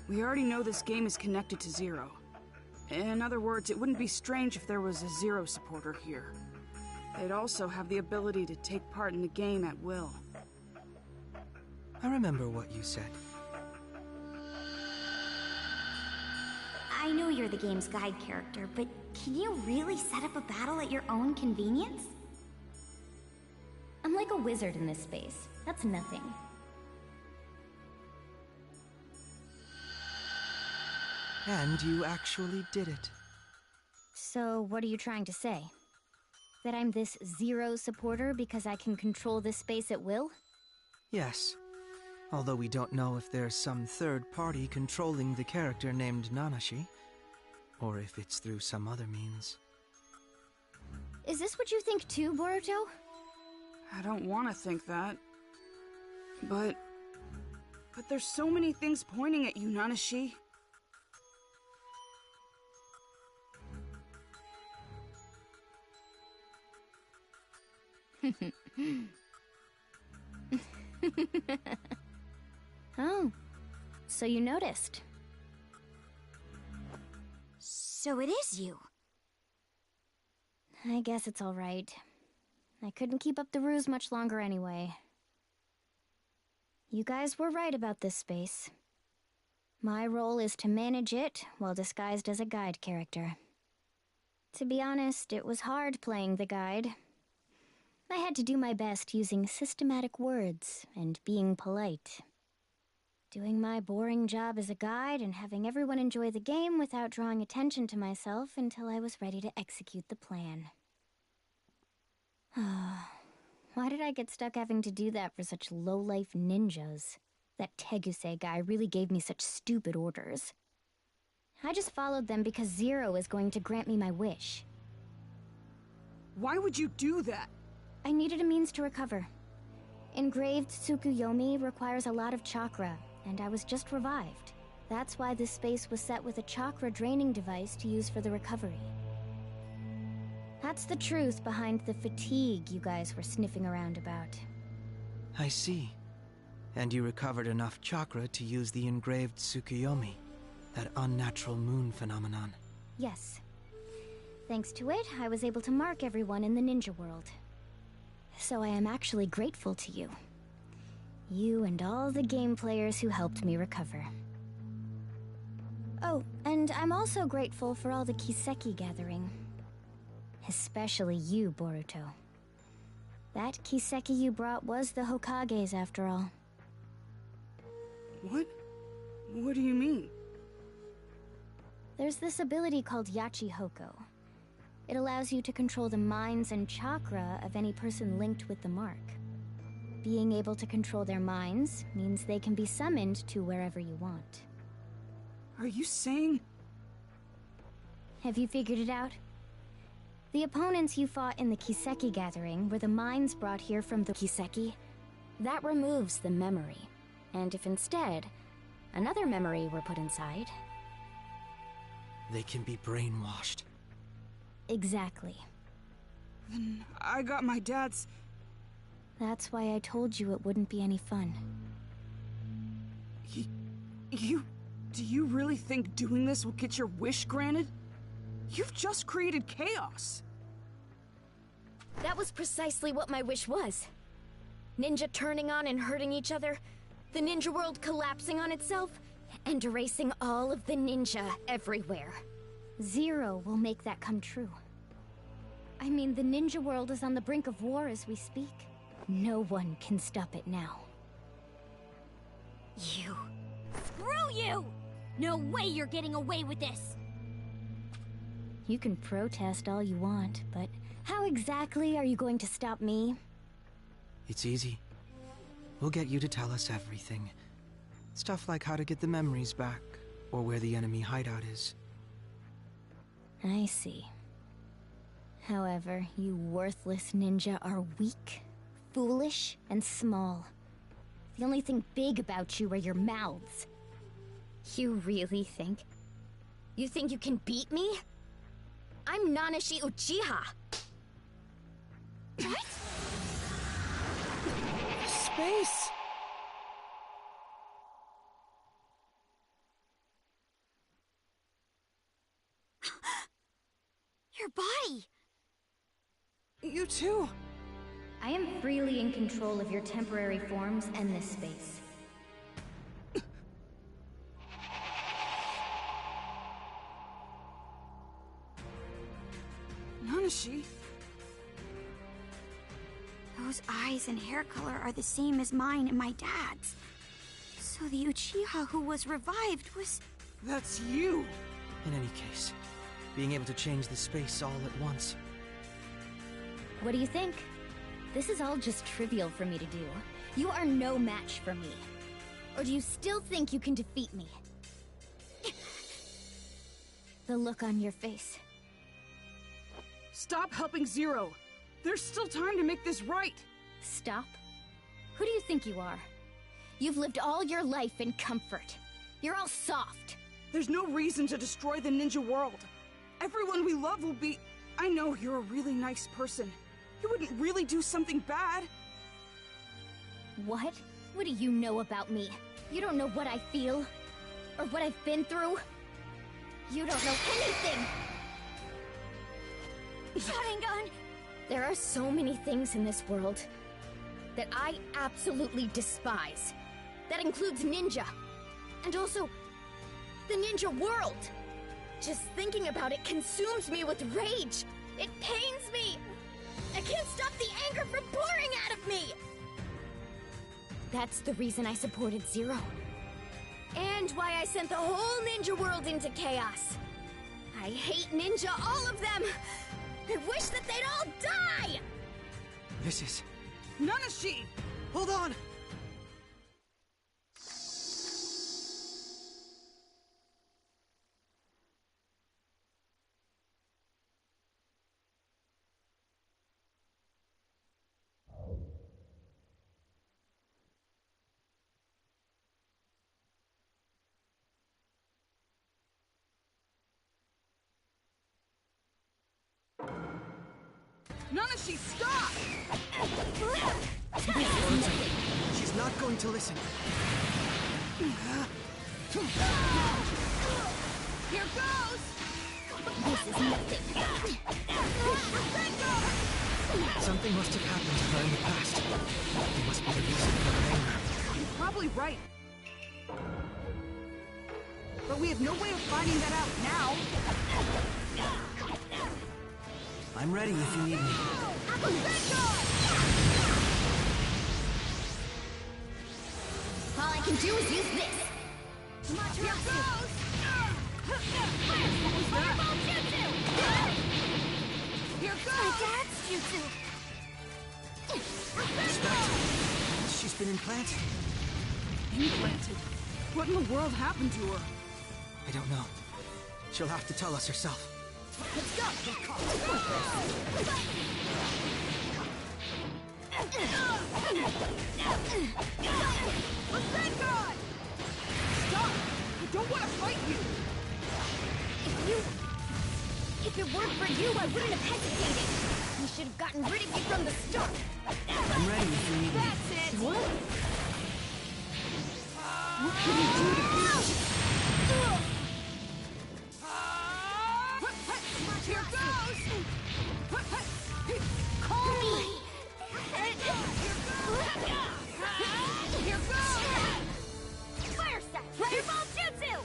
We already know this game is connected to Zero. In other words, it wouldn't be strange if there was a Zero supporter here. They'd also have the ability to take part in the game at will. I remember what you said. I know you're the game's guide character, but can you really set up a battle at your own convenience? I'm like like a wizard in this space. That's nothing. And you actually did it. So, what are you trying to say? That I'm this Zero supporter because I can control this space at will? Yes. Although we don't know if there's some third party controlling the character named Nanashi, or if it's through some other means. Is this what you think too, Boruto? I don't want to think that. But there's so many things pointing at you, Nanashi. Oh, so you noticed. So it is you. I guess it's all right. I couldn't keep up the ruse much longer anyway. You guys were right about this space. My role is to manage it while disguised as a guide character. To be honest, it was hard playing the guide. I had to do my best using systematic words and being polite. Doing my boring job as a guide and having everyone enjoy the game without drawing attention to myself until I was ready to execute the plan. Why did I get stuck having to do that for such low-life ninjas? That Teguse guy really gave me such stupid orders. I just followed them because Zero is going to grant me my wish. Why would you do that? I needed a means to recover. Engraved Tsukuyomi requires a lot of chakra, and I was just revived. That's why this space was set with a chakra draining device to use for the recovery. That's the truth behind the fatigue you guys were sniffing around about. I see. And you recovered enough chakra to use the engraved Tsukuyomi, that unnatural moon phenomenon. Yes. Thanks to it, I was able to mark everyone in the ninja world. So I am actually grateful to you. You and all the game players who helped me recover. Oh, and I'm also grateful for all the Kiseki gathering. Especially you, Boruto. That Kiseki you brought was the Hokage's after all. What? What do you mean? There's this ability called Yachi Hoko. It allows you to control the minds and chakra of any person linked with the mark. Being able to control their minds means they can be summoned to wherever you want. Are you saying... Have you figured it out? The opponents you fought in the Kiseki gathering were the minds brought here from the Kiseki. That removes the memory. And if instead, another memory were put inside... They can be brainwashed. Exactly. Then I got my dad's... That's why I told you it wouldn't be any fun. Do you really think doing this will get your wish granted? You've just created chaos. That was precisely what my wish was. Ninja turning on and hurting each other, the ninja world collapsing on itself, and erasing all of the ninja everywhere. Zero will make that come true. I mean, the ninja world is on the brink of war as we speak. No one can stop it now. You. Screw you! No way you're getting away with this! You can protest all you want, but how exactly are you going to stop me? It's easy. We'll get you to tell us everything. Stuff like how to get the memories back, or where the enemy hideout is. I see. However, you worthless ninja are weak, foolish, and small. The only thing big about you are your mouths. You really think? You think you can beat me? I'm Nanashi Uchiha! What? Space! Your body! You too! I am freely in control of your temporary forms and this space. Nanashi? Those eyes and hair color are the same as mine and my dad's. So the Uchiha who was revived was... That's you! In any case, being able to change the space all at once. What do you think? This is all just trivial for me to do. You are no match for me. Or do you still think you can defeat me? The look on your face. Stop helping Zero! There's still time to make this right! Stop? Who do you think you are? You've lived all your life in comfort. You're all soft. There's no reason to destroy the ninja world. Everyone we love will be... I know you're a really nice person. You wouldn't really do something bad. What? What do you know about me? You don't know what I feel. Or what I've been through. You don't know anything! Sharingan! There are so many things in this world that I absolutely despise. That includes ninja. And also, the ninja world. Just thinking about it consumes me with rage. It pains me. I can't stop the anger from pouring out of me. That's the reason I supported Zero. And why I sent the whole ninja world into chaos. I hate ninja, all of them. I wish that they'd all die. This is... Nanashi! Hold on! Nanashi, stop! She's not going to listen. Here goes! This is nothing. Something must have happened to her in the past. It must be the reason for her anger. You're probably right. But we have no way of finding that out now. I'm ready if you need me. All I can do is use this. Here goes! Fireball jutsu! Here My goes! dad's jutsu. Respect. She's been implanted. Implanted? What in the world happened to her? I don't know. She'll have to tell us herself. Let's go! Rasengan! Stop! I don't want to fight you! If it weren't for you, I wouldn't have hesitated. We should have gotten rid of you from the start. I'm ready if you need me. That's it! What? What can you do to beat you? Here goes! Call me! Here goes! Fire set! Fireball jutsu!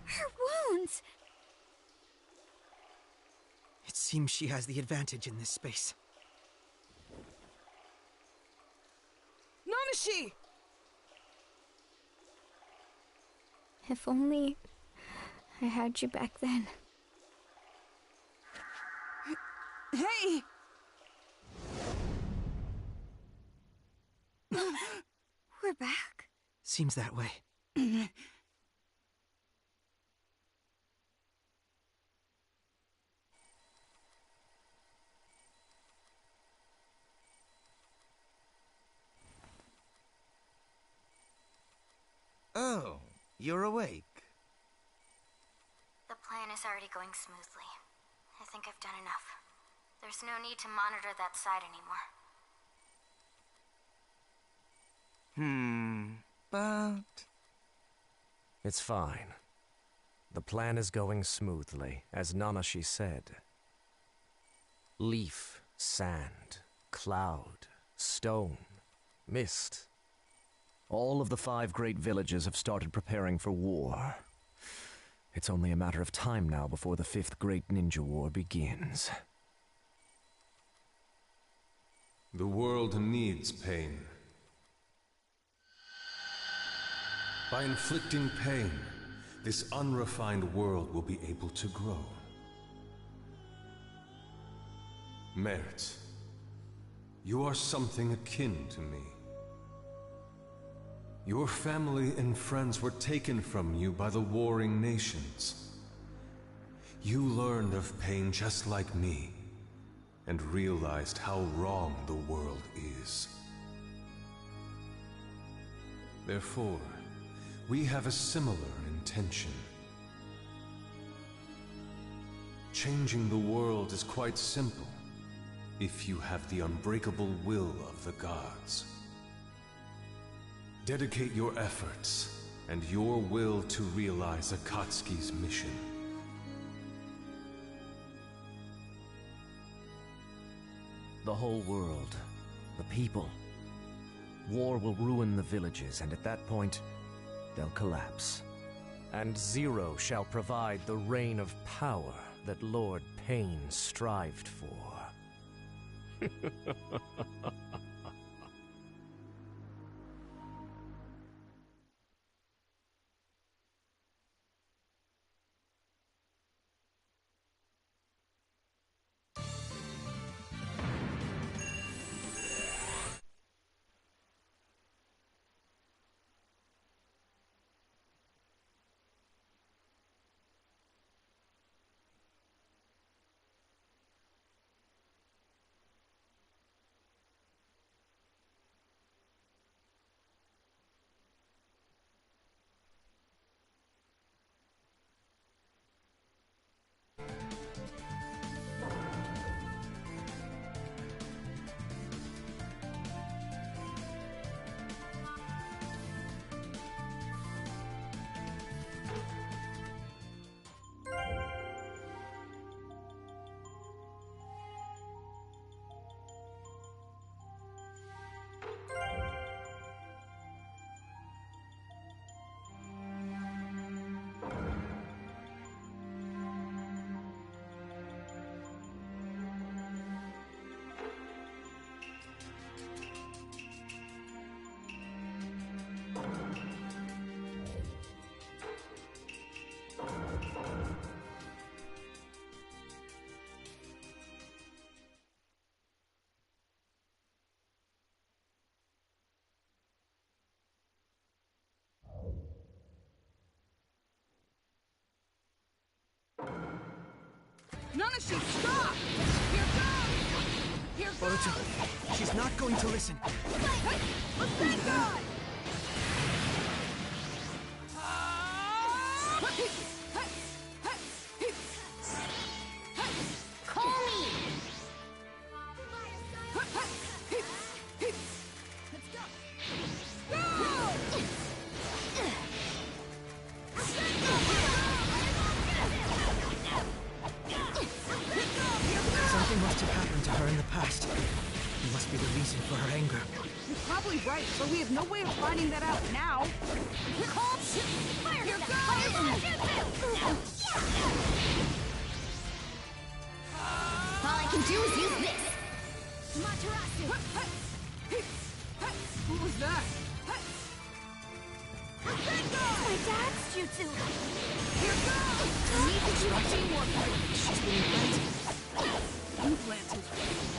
Her wounds! It seems she has the advantage in this space. Nanashi! If only I had you back then. Hey! We're back. Seems that way. Oh, you're awake. The plan is already going smoothly. I think I've done enough. There's no need to monitor that side anymore. But... It's fine. The plan is going smoothly, as Nanashi said. Leaf, sand, cloud, stone, mist. All of the 5 great villages have started preparing for war. It's only a matter of time now before the 5th Great Ninja War begins. The world needs pain. By inflicting pain, this unrefined world will be able to grow. Mert, you are something akin to me. Your family and friends were taken from you by the warring nations. You learned of pain just like me, and realized how wrong the world is. Therefore, we have a similar intention. Changing the world is quite simple, if you have the unbreakable will of the gods. Dedicate your efforts and your will to realize Akatsuki's mission. The whole world, the people. War will ruin the villages, and at that point, they'll collapse. And Zero shall provide the reign of power that Lord Pain strived for. Nanashi, stop! Here goes! Here goes! Boruto, she's not going to listen. Let's thank God! Call me! Something must have happened to her in the past. It must be the reason for her anger. You're probably right, but we have no way of finding that out now. Fire! Here goes! All I can do is use this! What was that? My dad's jutsu! Here goes! Need to do a few more. She's been implanted. Implanted?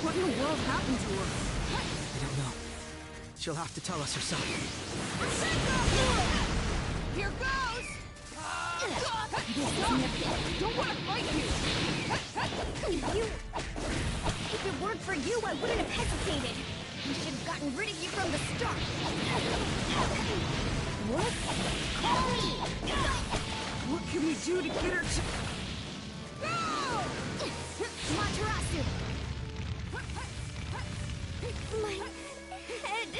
What in the world happened to her? I don't know. She'll have to tell us herself. Here goes! Don't want to fight you! If it weren't for you, I wouldn't have hesitated. We should have gotten rid of you from the start. What? Call me! What can we do to get her to... No! Matarasu! My head!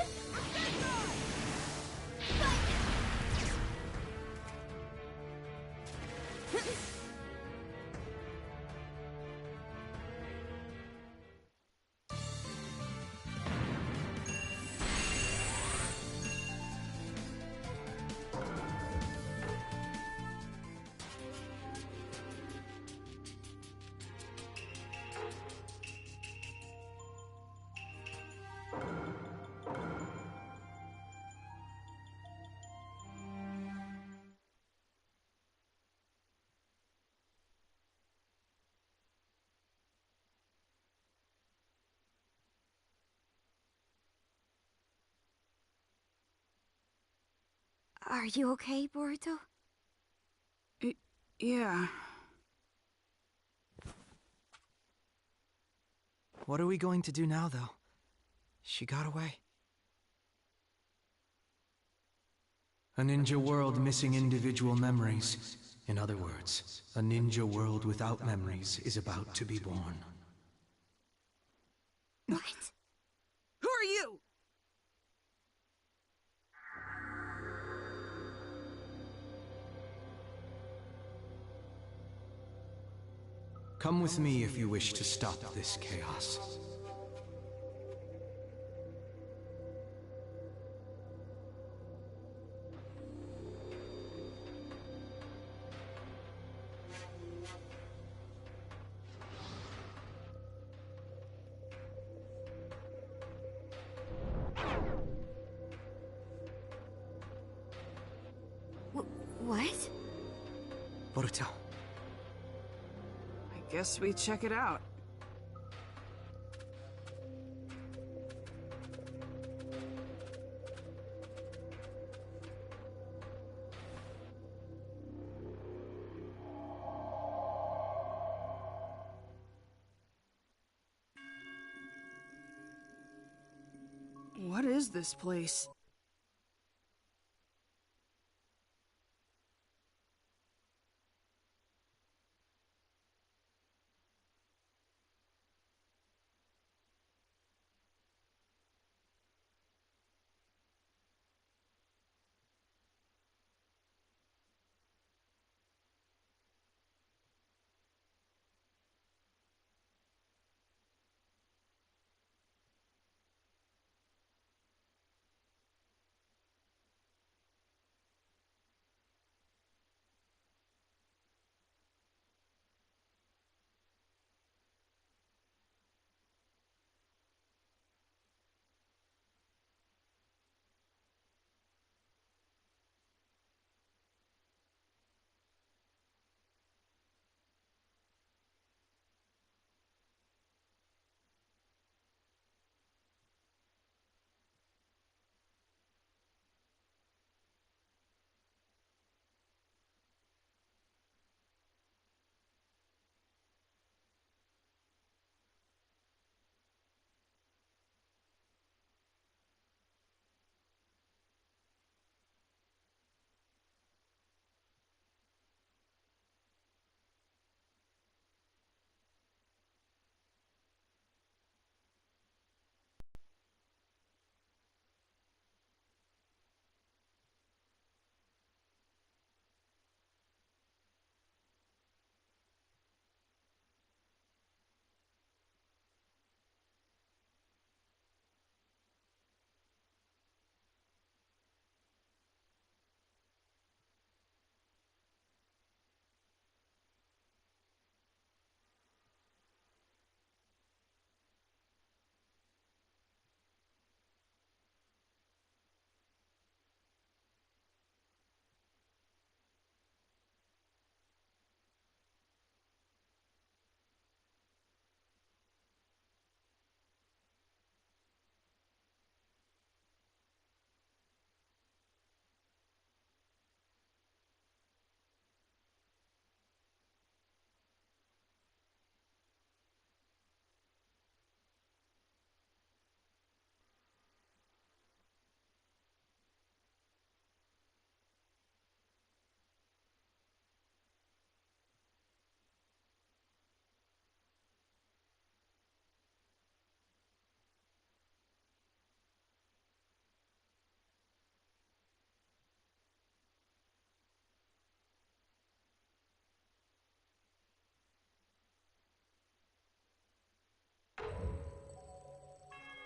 Are you okay, Boruto? Yeah. What are we going to do now, though? She got away. A ninja world missing individual memories. In other words, a ninja world without memories is about to be born. What? Who are you? Come with me if you wish to stop this chaos. What? Boruto. I guess we check it out. What is this place?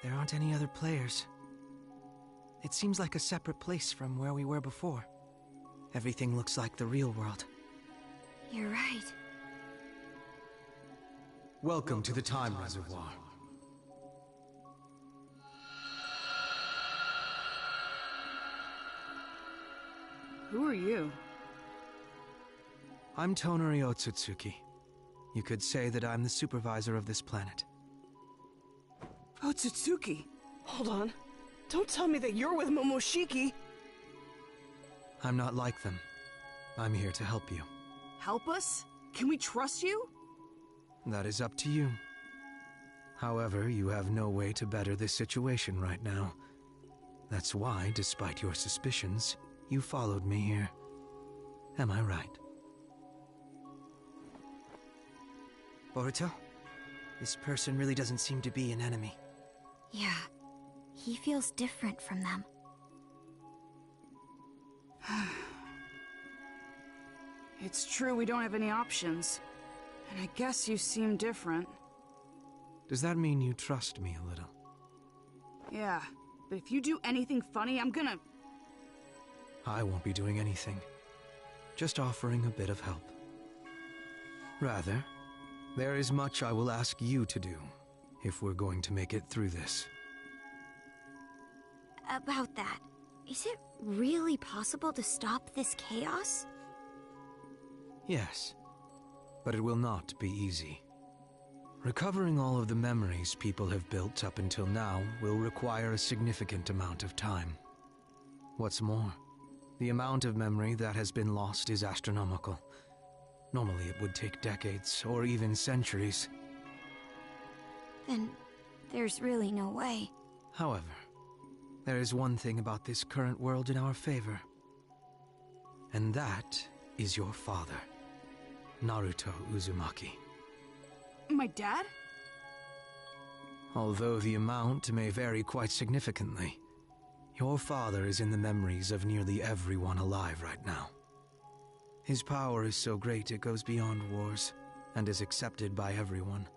There aren't any other players. It seems like a separate place from where we were before. Everything looks like the real world. You're right. Welcome to the Time Reservoir. Who are you? I'm Tonari Otsutsuki. You could say that I'm the supervisor of this planet. Otsutsuki? Hold on. Don't tell me that you're with Momoshiki! I'm not like them. I'm here to help you. Help us? Can we trust you? That is up to you. However, you have no way to better this situation right now. That's why, despite your suspicions, you followed me here. Am I right? Boruto, this person really doesn't seem to be an enemy. Yeah, he feels different from them. It's true we don't have any options. And I guess you seem different. Does that mean you trust me a little? Yeah, but if you do anything funny, I'm gonna... I won't be doing anything. Just offering a bit of help. Rather, there is much I will ask you to do, if we're going to make it through this. About that, is it really possible to stop this chaos? Yes, but it will not be easy. Recovering all of the memories people have built up until now will require a significant amount of time. What's more, the amount of memory that has been lost is astronomical. Normally it would take decades, or even centuries. Then there's really no way. However, there is one thing about this current world in our favor. And that is your father, Naruto Uzumaki. My dad? Although the amount may vary quite significantly, your father is in the memories of nearly everyone alive right now. His power is so great it goes beyond wars, and is accepted by everyone.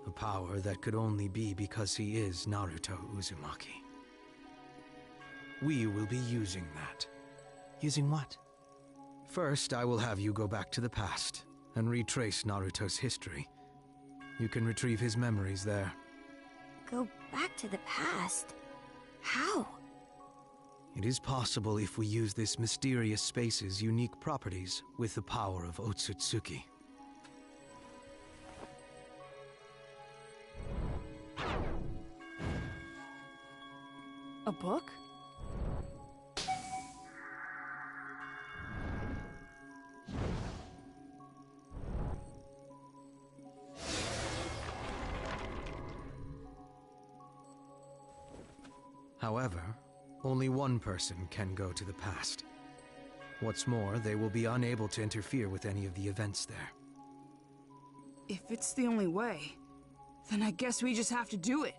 A power that could only be because he is Naruto Uzumaki. We will be using that. Using what? First, I will have you go back to the past, and retrace Naruto's history. You can retrieve his memories there. Go back to the past? How? It is possible if we use this mysterious space's unique properties with the power of Otsutsuki. A book? However, only one person can go to the past. What's more, they will be unable to interfere with any of the events there. If it's the only way, then I guess we just have to do it.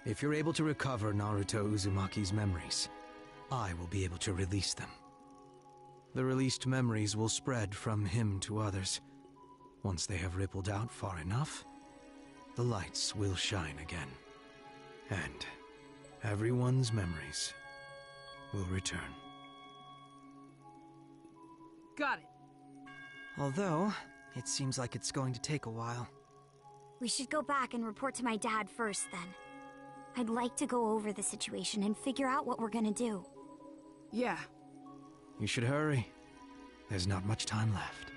If you're able to recover Naruto Uzumaki's memories, I will be able to release them. The released memories will spread from him to others. Once they have rippled out far enough, the lights will shine again. And everyone's memories will return. Got it. Although, it seems like it's going to take a while. We should go back and report to my dad first, then. I'd like to go over the situation and figure out what we're gonna do. Yeah. You should hurry. There's not much time left.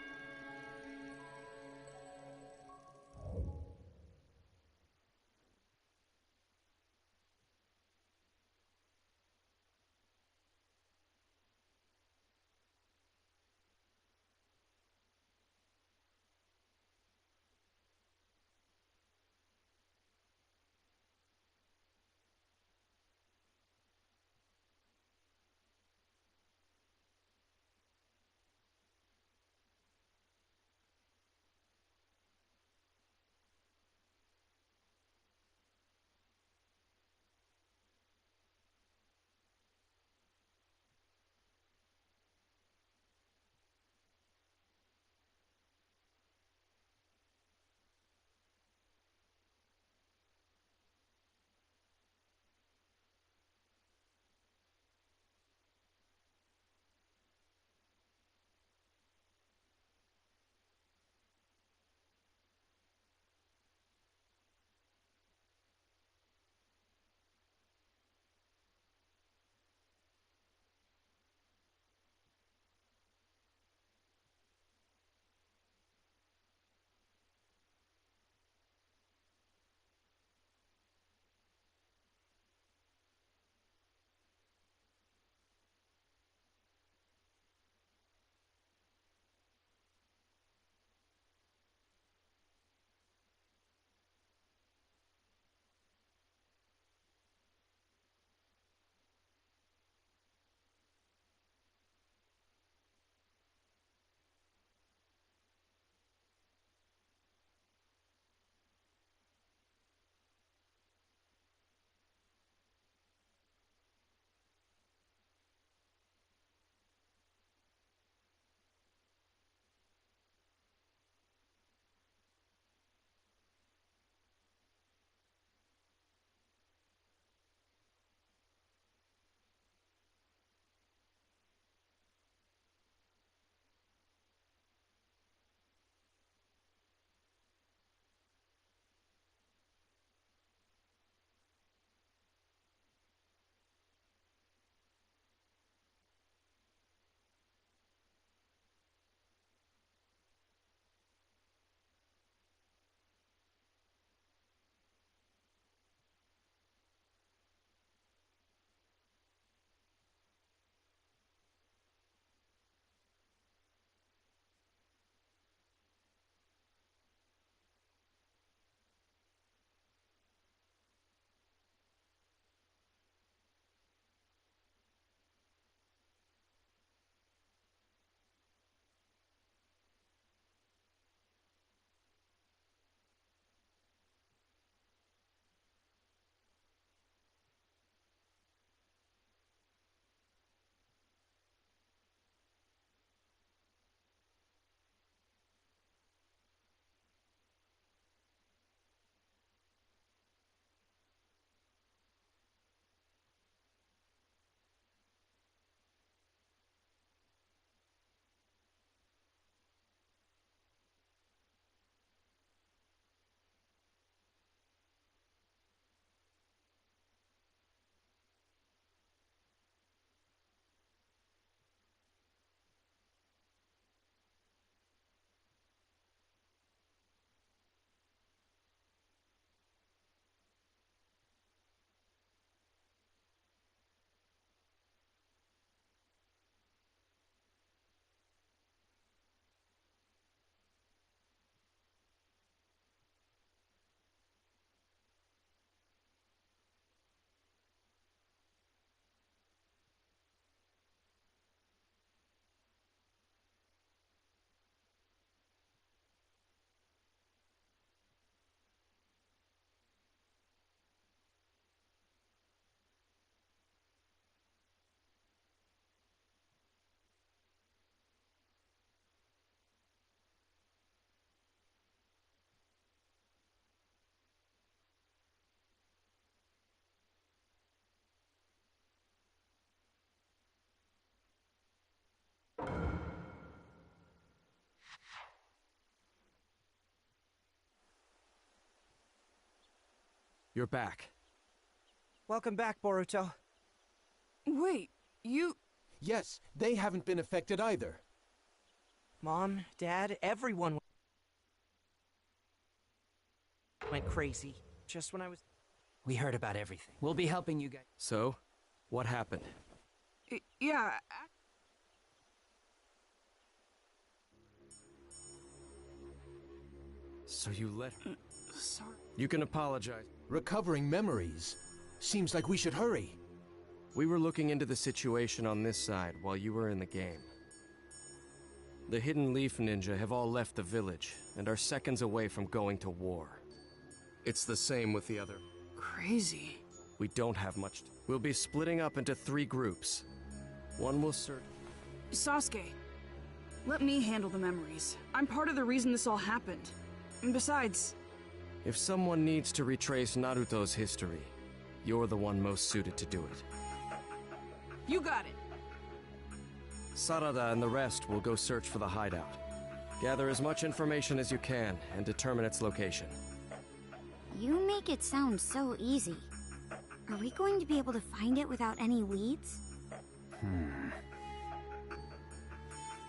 You're back. Welcome back, Boruto. Wait, you... Yes, they haven't been affected either. Mom, Dad, everyone went crazy. Just when I was... We heard about everything. We'll be helping you guys. So, what happened? Yeah... So you let her... Sorry. You can apologize. Recovering memories. Seems like we should hurry. We were looking into the situation on this side while you were in the game. The Hidden Leaf Ninja have all left the village and are seconds away from going to war. It's the same with the other. Crazy. We don't have much. We'll be splitting up into 3 groups. One will search... Sasuke, let me handle the memories. I'm part of the reason this all happened. And besides... If someone needs to retrace Naruto's history, you're the one most suited to do it. You got it. Sarada and the rest will go search for the hideout. Gather as much information as you can and determine its location. You make it sound so easy. Are we going to be able to find it without any leads?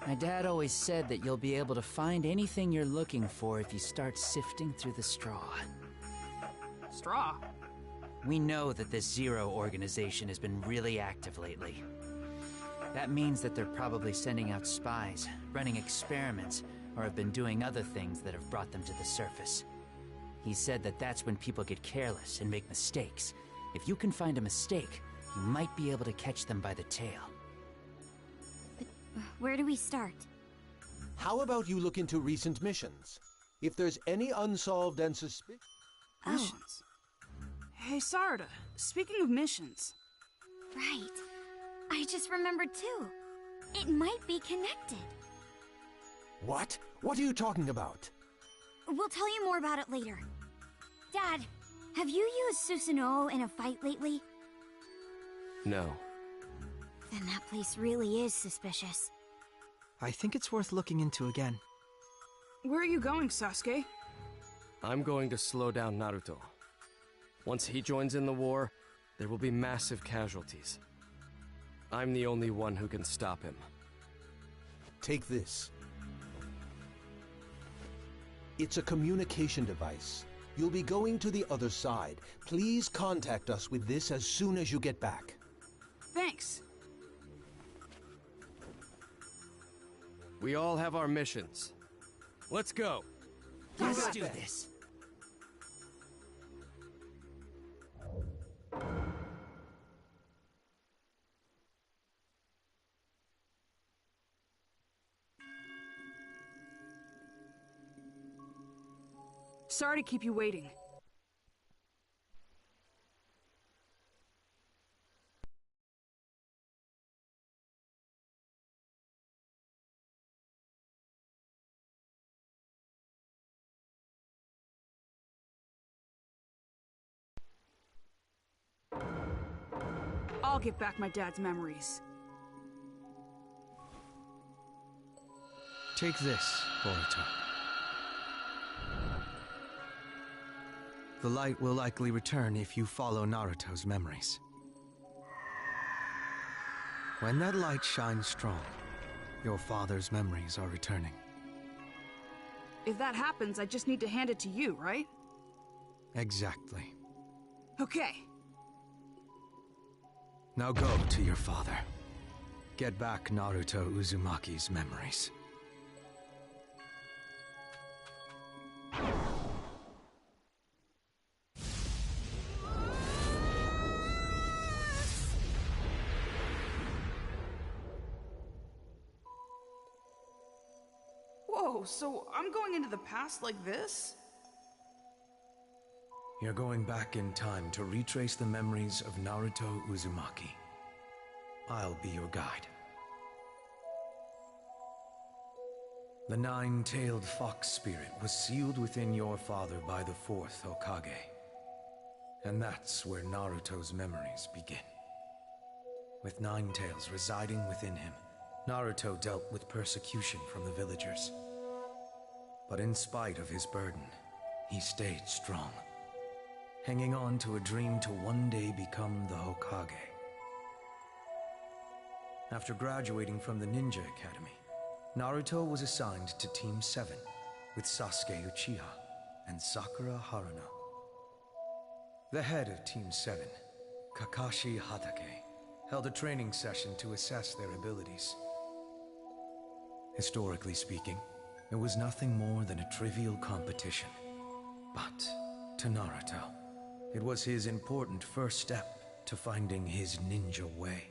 My dad always said that you'll be able to find anything you're looking for if you start sifting through the straw. Straw? We know that this Zero organization has been really active lately. That means that they're probably sending out spies, running experiments, or have been doing other things that have brought them to the surface. He said that that's when people get careless and make mistakes. If you can find a mistake, you might be able to catch them by the tail. Where do we start? How about you look into recent missions? If there's any unsolved and suspicious... Missions? Hey, Sarada, speaking of missions... Right. I just remembered too. It might be connected. What? What are you talking about? We'll tell you more about it later. Dad, have you used Susanoo in a fight lately? No. Then that place really is suspicious. I think it's worth looking into again. Where are you going, Sasuke? I'm going to slow down Naruto. Once he joins in the war, there will be massive casualties. I'm the only one who can stop him. Take this. It's a communication device. You'll be going to the other side. Please contact us with this as soon as you get back. Thanks. We all have our missions. Let's go. Let's do this. Sorry to keep you waiting. I'll get back my dad's memories. Take this, Boruto. The light will likely return if you follow Naruto's memories. When that light shines strong, your father's memories are returning. If that happens, I just need to hand it to you, right? Exactly. Okay. Now go to your father. Get back Naruto Uzumaki's memories. Whoa, so I'm going into the past like this? You're going back in time to retrace the memories of Naruto Uzumaki. I'll be your guide. The nine-tailed fox spirit was sealed within your father by the fourth Hokage. And that's where Naruto's memories begin. With Nine Tails residing within him, Naruto dealt with persecution from the villagers. But in spite of his burden, he stayed strong. hanging on to a dream to one day become the Hokage. After graduating from the Ninja Academy, Naruto was assigned to Team 7 with Sasuke Uchiha and Sakura Haruno. The head of Team 7, Kakashi Hatake, held a training session to assess their abilities. Historically speaking, it was nothing more than a trivial competition. But to Naruto, it was his important first step to finding his ninja way.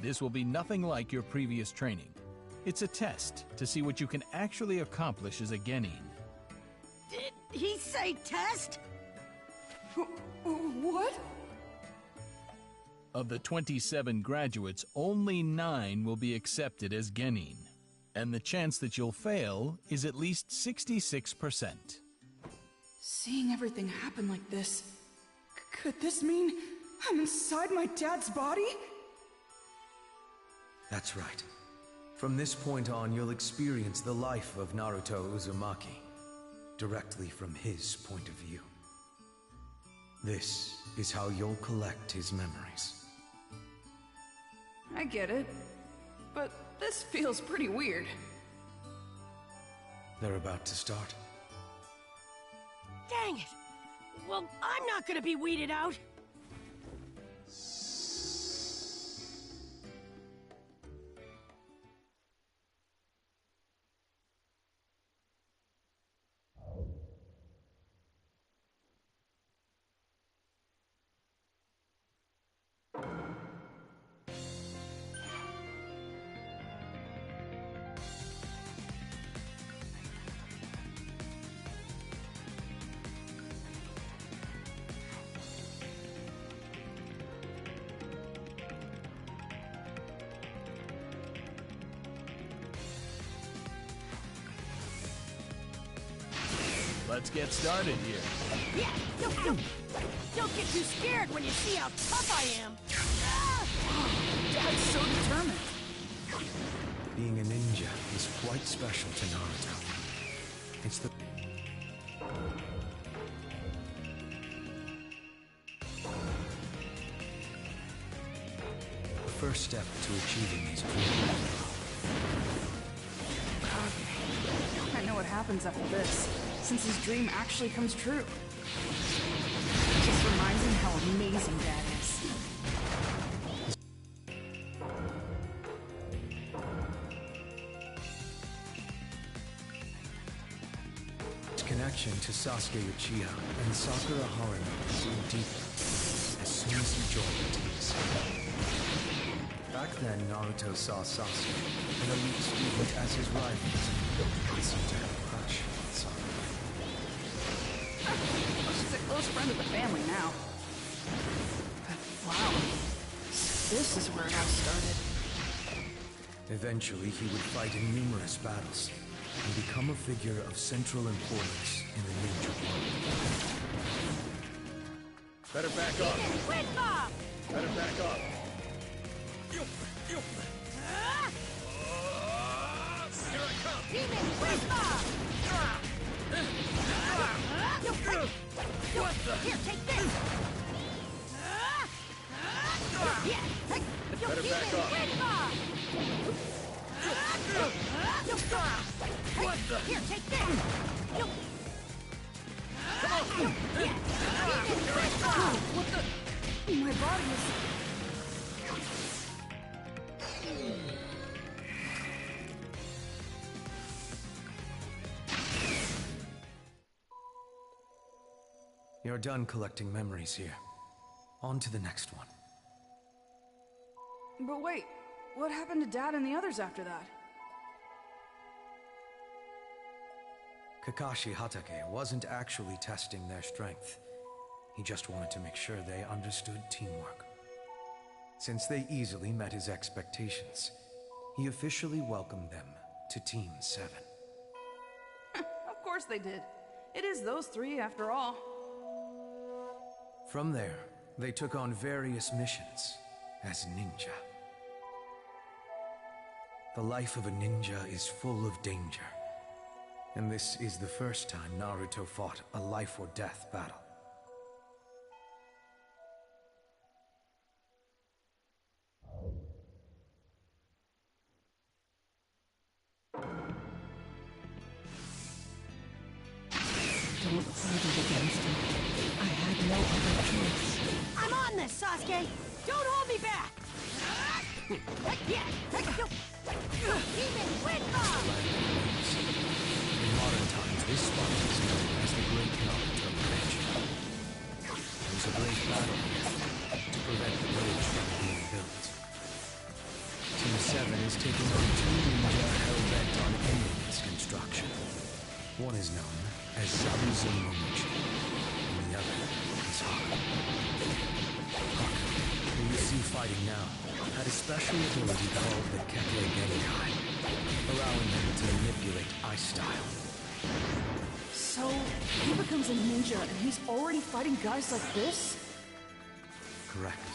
This will be nothing like your previous training. It's a test to see what you can actually accomplish as a Genin. Did he say test? What? Of the 27 graduates, only 9 will be accepted as Genin. And the chance that you'll fail is at least 66%. Seeing everything happen like this, could this mean I'm inside my dad's body? That's right. From this point on, you'll experience the life of Naruto Uzumaki, directly from his point of view. This is how you'll collect his memories. I get it, but this feels pretty weird. They're about to start. Dang it! Well, I'm not gonna be weeded out! Let's get started here. Yeah! Don't get too scared when you see how tough I am! Dad's so determined. Being a ninja is quite special to Naruto. It's the... first step to achieving his dream. I know what happens after this, since his dream actually comes true. It just reminds him how amazing Dad is. His connection to Sasuke Uchiha and Sakura Haruno grew deeper as soon as he joined the teams. Back then, Naruto saw Sasuke, an elite student, as his rival. He seemed to have a crush on Sakura. She's a close friend of the family now. But wow, this is where it all started. Eventually, he would fight in numerous battles and become a figure of central importance in the ninja world. Better back off. Better back off. Here I come! Demon Whisper! What the? Here, take this! Better back off. What the? Here, take this! Come on! What the? My body is... You're done collecting memories here. On to the next one. But wait, what happened to Dad and the others after that? Kakashi Hatake wasn't actually testing their strength. He just wanted to make sure they understood teamwork. Since they easily met his expectations, he officially welcomed them to Team 7. Of course they did. It is those three, after all. From there, they took on various missions as ninja. The life of a ninja is full of danger, and this is the first time Naruto fought a life-or-death battle. Don't hold it against him. I had no other choice. I'm on this, Sasuke! Don't hold me back! Even wind bomb! In modern times, this spot is known as the Great Naruto Bridge. It was a great battle to prevent the bridge from being built. Team 7 is taking on two ninja hell-bent on ending its construction. One is known as Zabuza Momochi, and the other is Haku. Haku, who you see fighting now, had a special ability called the Keke Genkai, allowing him to manipulate ice style. So, he becomes a ninja and he's already fighting guys like this? Correct.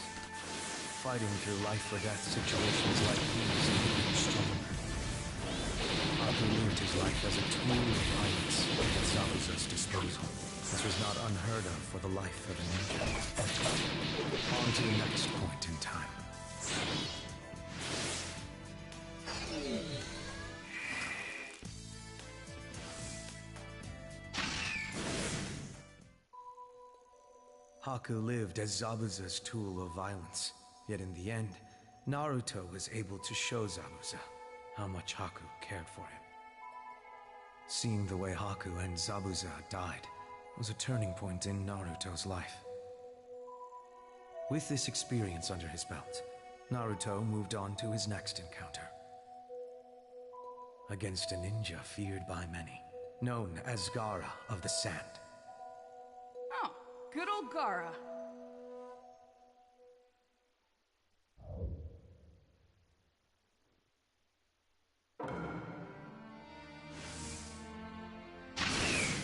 Fighting through life-or-death situations like these made him stronger. Haku lived his life as a tool of violence at Zabuza's disposal. This was not unheard of for the life of a ninja. On to the next point in time. Haku lived as Zabuza's tool of violence, yet in the end, Naruto was able to show Zabuza how much Haku cared for him. Seeing the way Haku and Zabuza died was a turning point in Naruto's life. With this experience under his belt, Naruto moved on to his next encounter. Against a ninja feared by many, known as Gaara of the Sand. Oh, good old Gaara.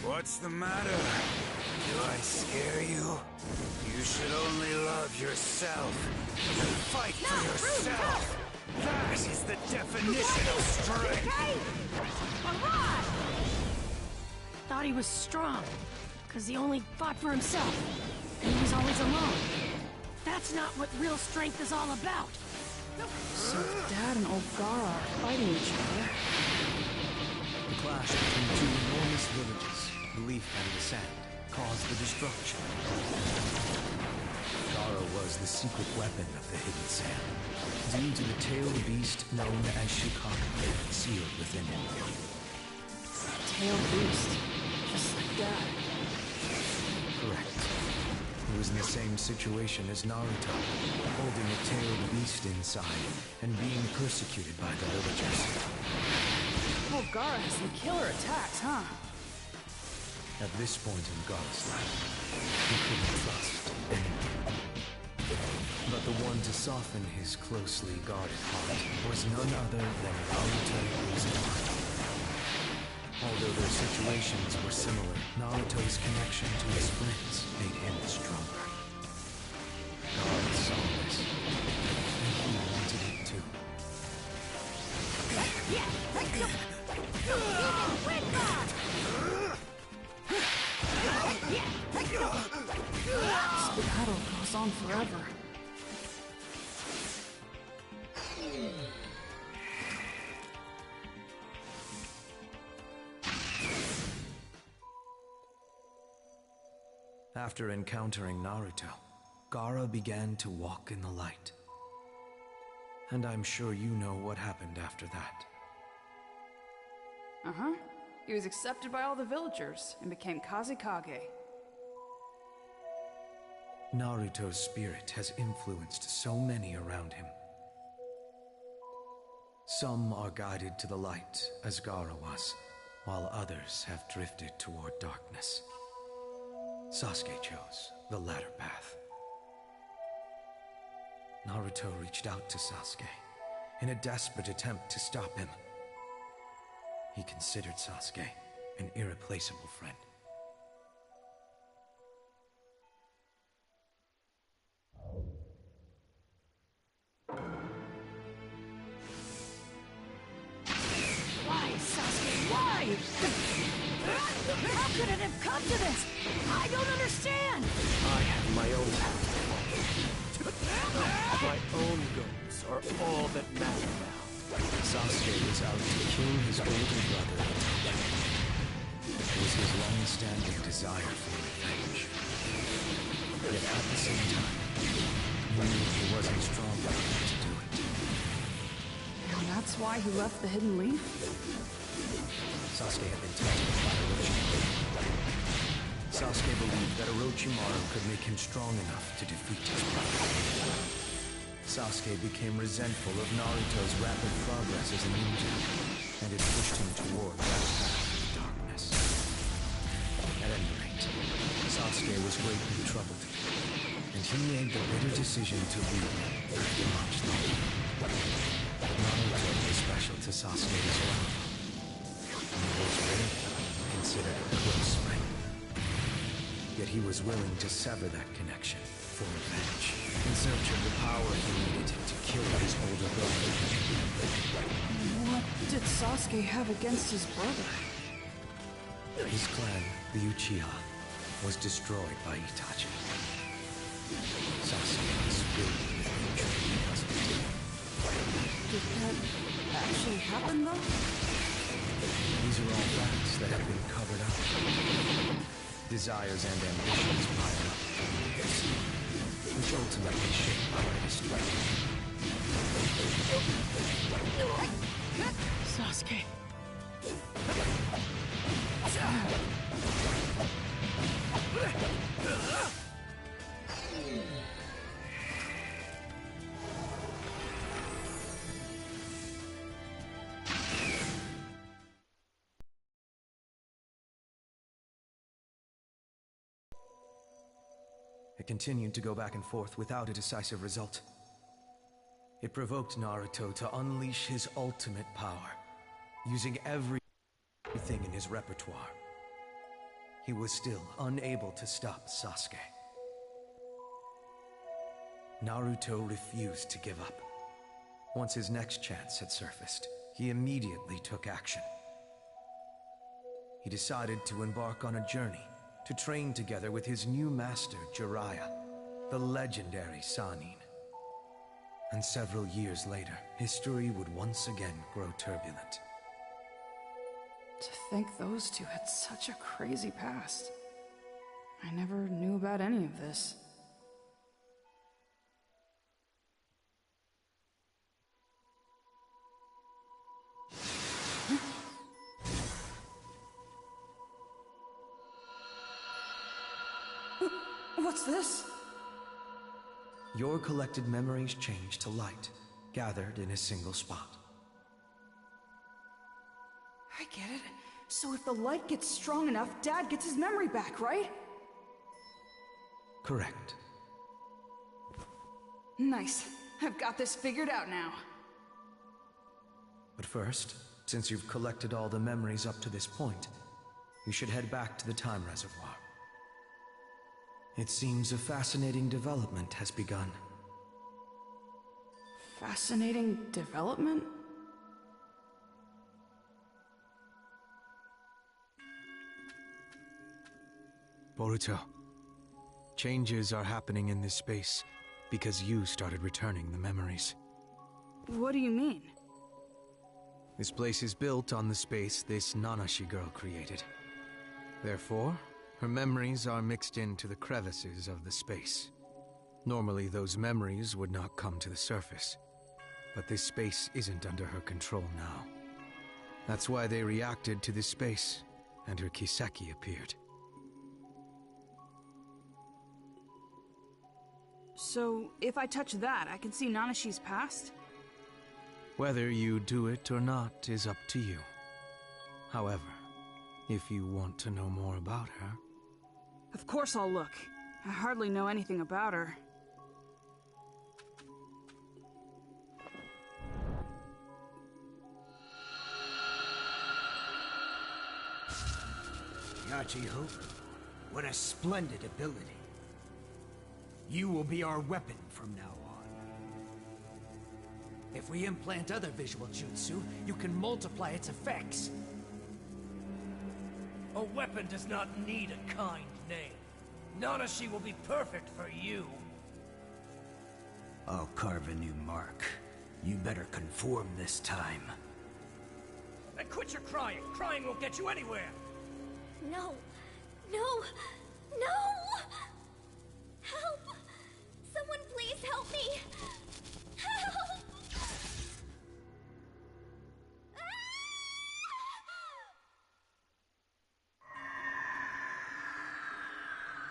What's the matter? Do I scare you? You should only love yourself. Fight for yourself. That is the definition of strength. Thought he was strong, because he only fought for himself, and he was always alone. That's not what real strength is all about. So Dad and old Gaara are fighting each other. The clash between two enormous villages, the Leaf and the Sand, caused the destruction. Gaara was the secret weapon of the Hidden Sand, due to the tailed beast known as Shikage sealed within him. Tailed beast, just like Dad. Correct. He was in the same situation as Naruto, holding a tailed beast inside and being persecuted by the villagers. Oh, Gaara has some killer attacks, huh? At this point in Gaara's life, he couldn't trust anyone. But the one to soften his closely guarded heart was none other than Naruto Uzumaki. Although their situations were similar, Naruto's connection to his friends made him stronger. Gaara saw this, and he wanted it too. This battle goes on forever. After encountering Naruto, Gaara began to walk in the light. And I'm sure you know what happened after that. Uh-huh. He was accepted by all the villagers and became Kazekage. Naruto's spirit has influenced so many around him. Some are guided to the light, as Gaara was, while others have drifted toward darkness. Sasuke chose the latter path. Naruto reached out to Sasuke, in a desperate attempt to stop him. He considered Sasuke an irreplaceable friend. Why, Sasuke, why? How could it have come to this? I don't understand! I have my own path. My own goals are all that matter now. Sasuke was out to kill his older brother Itachi. It was his long-standing desire for revenge. Yet at the same time, he knew he wasn't strong enough to do it. And that's why he left the Hidden Leaf? Sasuke had been tested by Orochimaru. Sasuke believed that Orochimaru could make him strong enough to defeat his brother. Sasuke became resentful of Naruto's rapid progress as a ninja, and it pushed him toward that path of darkness. At any rate, Sasuke was greatly troubled, and he made the bitter decision to leave after much thought. Naruto was special to Sasuke as well. He was really considered a close friend. Yet he was willing to sever that connection for revenge, in search of the power he needed to kill his older brother. What did Sasuke have against his brother? His clan, the Uchiha, was destroyed by Itachi. Sasuke was filled with hatred because of it. Did that actually happen, though? These are all facts that have been covered up. Desires and ambitions pile up for years, which ultimately shape our history. Sasuke. It continued to go back and forth without a decisive result. It provoked Naruto to unleash his ultimate power, using everything in his repertoire. He was still unable to stop Sasuke. Naruto refused to give up. Once his next chance had surfaced, he immediately took action. He decided to embark on a journey to train together with his new master, Jiraiya, the legendary Sannin. And several years later, history would once again grow turbulent. To think those two had such a crazy past. I never knew about any of this. What's this? Your collected memories change to light, gathered in a single spot. I get it. So if the light gets strong enough, Dad gets his memory back, right? Correct. Nice. I've got this figured out now. But first, since you've collected all the memories up to this point, you should head back to the time reservoir. It seems a fascinating development has begun. Fascinating development? Boruto, changes are happening in this space because you started returning the memories. What do you mean? This place is built on the space this Nanashi girl created. Therefore, her memories are mixed into the crevices of the space. Normally, those memories would not come to the surface, but this space isn't under her control now. That's why they reacted to this space, and her Kiseki appeared. So, if I touch that, I can see Nanashi's past? Whether you do it or not is up to you. However, if you want to know more about her... Of course I'll look. I hardly know anything about her. Hachiho. What a splendid ability. You will be our weapon from now on. If we implant other visual jutsu, you can multiply its effects. A weapon does not need a kind name. Nanashi will be perfect for you. I'll carve a new mark. You better conform this time. And quit your crying. Crying won't get you anywhere. No. No. No! Help! Someone please help me! Help!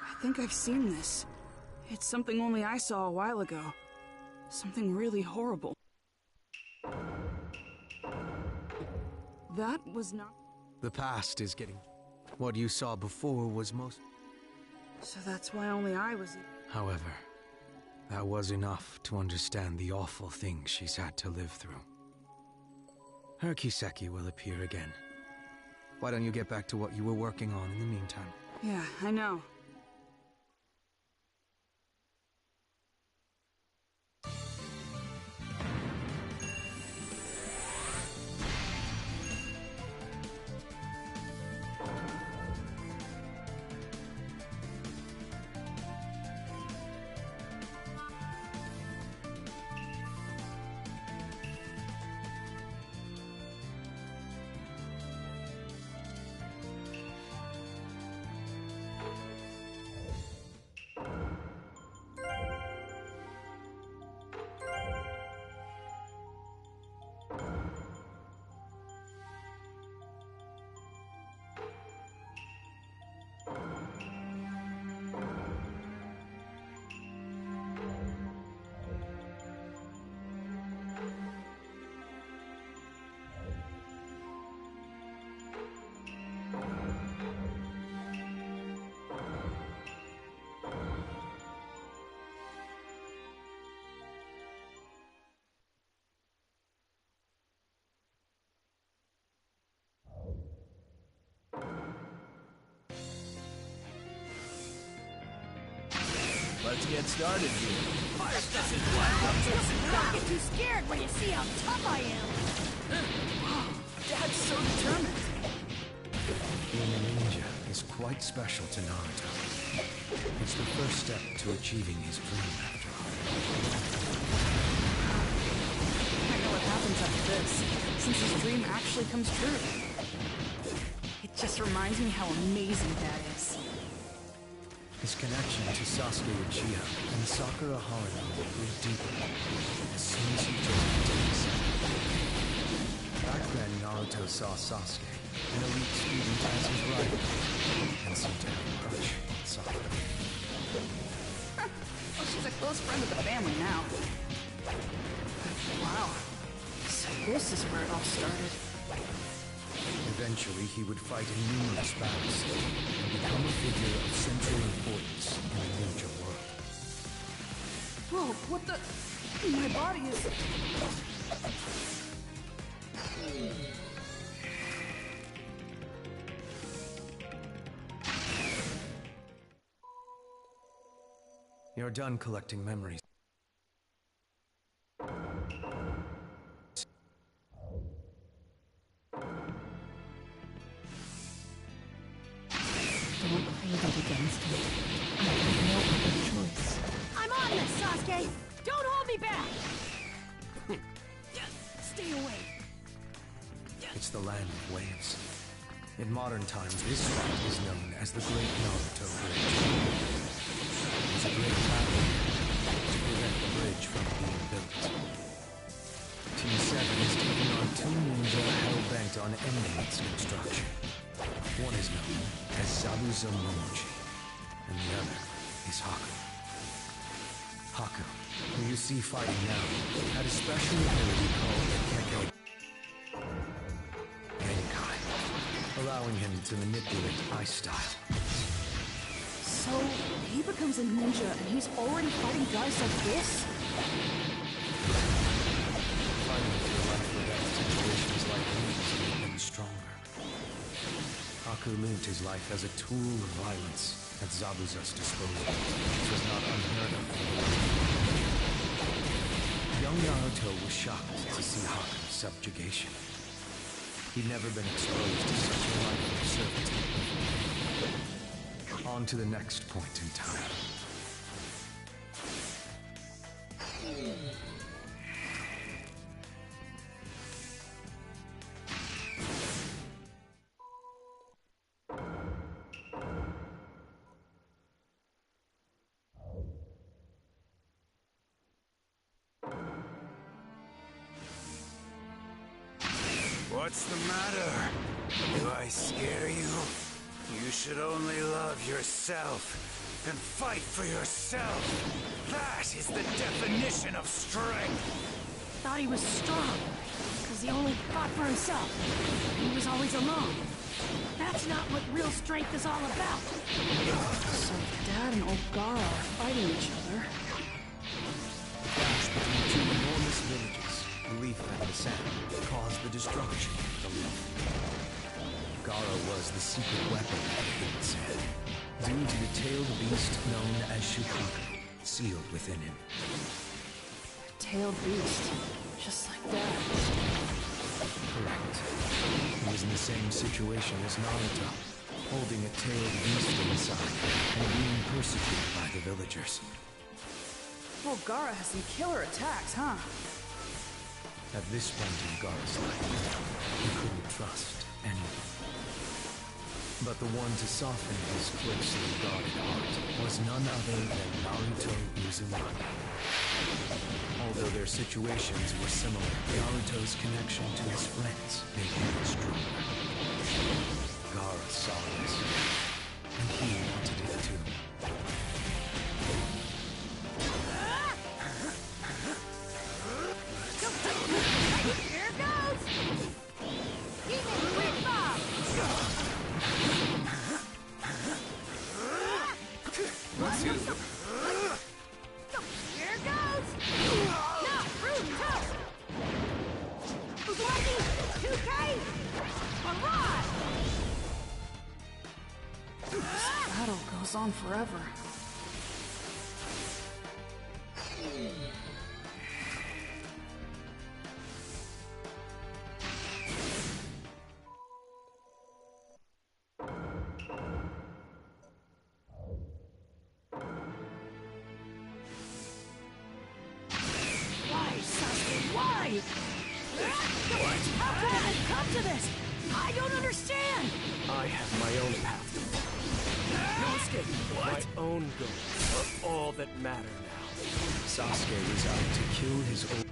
I think I've seen this. It's something only I saw a while ago. Something really horrible. That was not... The past is getting... What you saw before was most... So that's why only I was... However, that was enough to understand the awful things she's had to live through. Her Kiseki will appear again. Why don't you get back to what you were working on in the meantime? Yeah, I know. Let's get started here. Fire stuff is black. Don't get too scared when you see how tough I am. Dad's so determined. Being a ninja is quite special to Naruto. It's the first step to achieving his dream, after all. I know what happens after this, since his dream actually comes true. It just reminds me how amazing Dad is. His connection to Sasuke Uchiha and Sakura Haruno grew deeper as soon as he joined the team. Back then, Naruto saw Sasuke, an elite student, as his rival, and seemed to have a crush on Sakura. Well, she's a close friend of the family now. Wow. So this is where it all started. Eventually, he would fight in numerous battles and become a figure of central importance in the ninja world. Whoa, what the... My body is... You're done collecting memories. Don't hold it against me. I have no other choice. I'm on this, Sasuke! Don't hold me back! Stay away. It's the land of waves. In modern times, this spot is known as the Great Naruto Bridge. It's a great battle to prevent the bridge from being built. Team 7 is taking on two ninja hell-bent on ending its construction. One is known as Zabuza Momochi, and the other is Haku. Haku, who you see fighting now, had a special ability called the Kekkei Genkai, allowing him to manipulate ice style. So, he becomes a ninja and he's already fighting guys like this? Fighting through life or death situations like these make him stronger. Haku Haku lived his life as a tool of violence at Zabuza's disposal, which was not unheard of. Young Naruto was shocked to see Haku's subjugation. He'd never been exposed to such a life of servitude. On to the next point in time. What's the matter? Do I scare you? You should only love yourself and fight for yourself. That is the definition of strength. Thought he was strong, because he only fought for himself. And he was always alone. That's not what real strength is all about. So Dad and old Gara are fighting each other. The clash between two enormous villages, Leaf and the Sand, caused the destruction of the Leaf. Gara was the secret weapon of the Hidden Sand, due to the tailed beast known as Shukaku, sealed within him. Tailed beast, just like Dad. Correct. He was in the same situation as Naruto, holding a tailed beast inside and being persecuted by the villagers. Well, Gara has some killer attacks, huh? At this point in Gara's life, he couldn't trust anyone. But the one to soften his closely guarded heart was none other than Naruto Uzumaki. Although their situations were similar, Naruto's connection to his friends made him stronger. Gara saw this, and he wanted it too. Here goes! Demon Wind Bomb! Here goes! Naruto! Uzumaki! 2K! Barrage! This battle goes on forever. How could it have come to this? I don't understand! I have my own path to follow. No escape. What? My own goals are all that matter now. Sasuke was out to kill his old...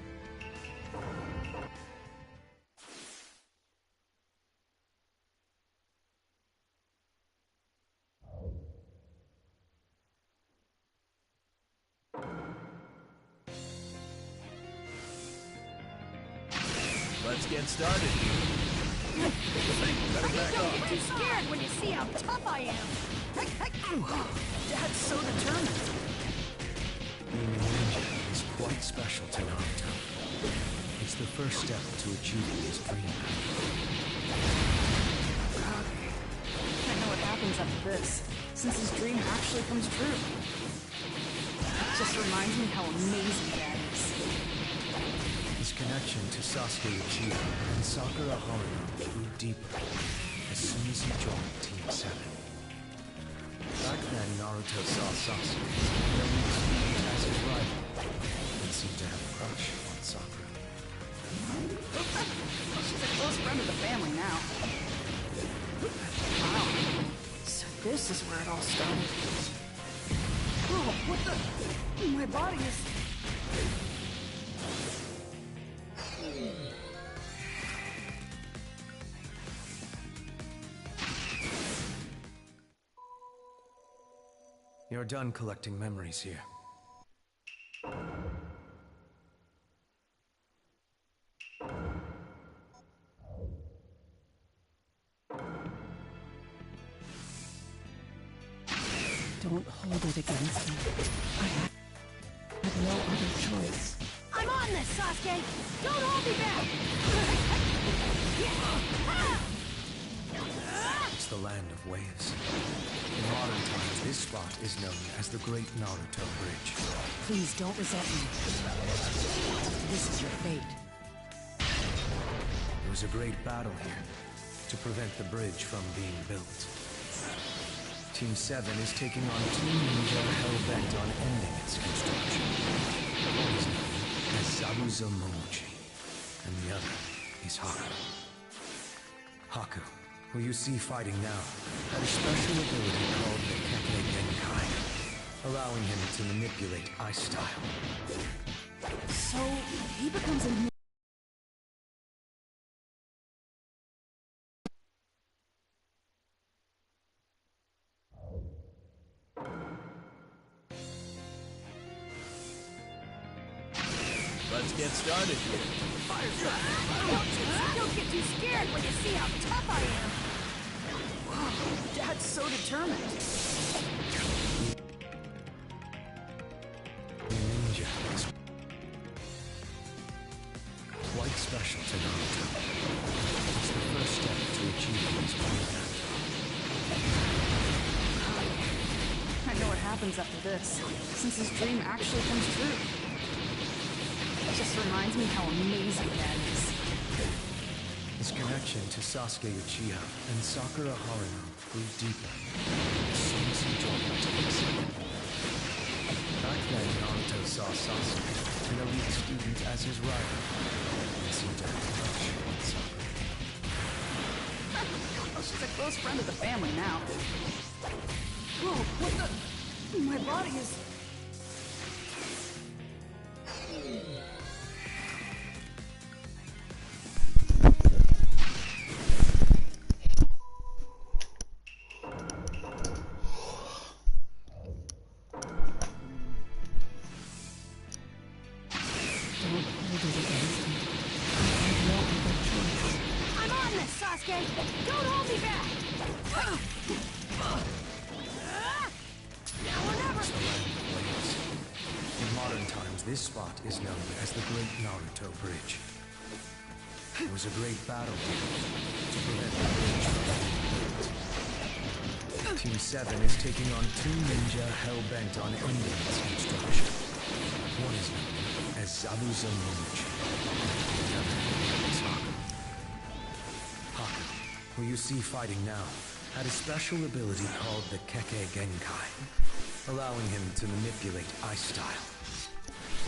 Let's get started. Better back off. Don't get too scared when you see how tough I am. Dad's so determined. Being a ninja is quite special to Naruto. It's the first step to achieving his dream. God, I know what happens after this, since his dream actually comes true. It just reminds me how amazing Dad is. His connection to Sasuke Uchiha and Sakura Haruno grew deeper as soon as he joined Team 7. Back then, Naruto saw Sasuke as his rival and seemed to have a crush on Sakura. She's a close friend of the family now. Wow. So this is where it all started. Oh, what the? My body is... You're done collecting memories here. Don't hold it against me. I have no other choice. I'm on this, Sasuke! Don't hold me back! It's the land waves. In modern times, this spot is known as the Great Naruto Bridge. Please don't resent me. This is your fate. There was a great battle here to prevent the bridge from being built. Team 7 is taking on Team Ninja hell-bent on ending its construction. One is known as Zabuza Momochi, and the other is Haku. Haku, who you see fighting now, had a special ability called the Keke Genkai, allowing him to manipulate ice style. So, he becomes a... Let's get started here. Don't get too scared when you see how tough I am! Wow, Dad's so determined. Ninja is quite special to Naruto. It's the first step to achieving his plan. I know what happens after this, since his dream actually comes true. It just reminds me how amazing Dad is. His connection to Sasuke Uchiha and Sakura Haruno grew deeper as soon as he joined the team. Back then, Naruto saw Sasuke, an elite student, as his rival, and seemed to have a crush on Sakura. She's a close friend of the family now. Whoa, what the... My body is... Don't hold me back! Now or never! In modern times, this spot is known as the Great Naruto Bridge. There was a great battle here to prevent the bridge from being built. Team 7 is taking on two ninja hell-bent on ending its construction. One is known as Zabuza Momochi. The other is Haku. Haku, who you see fighting now, had a special ability called the Keke Genkai, allowing him to manipulate ice style.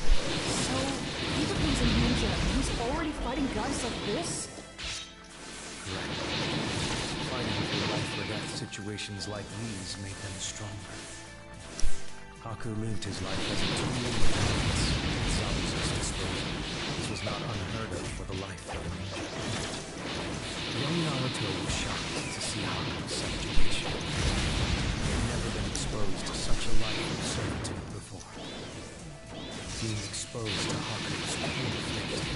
So, he becomes a ninja and he's already fighting guys like this? Correct. Fighting for life or death situations like these made them stronger. Haku lived his life as a two-year-old at Zabuza's disposal. This was not unheard of for the life of a ninja. Young Naruto was shocked to see Haku's subjugation. He had never been exposed to such a life of servitude before. Being exposed to Haku's cruel fate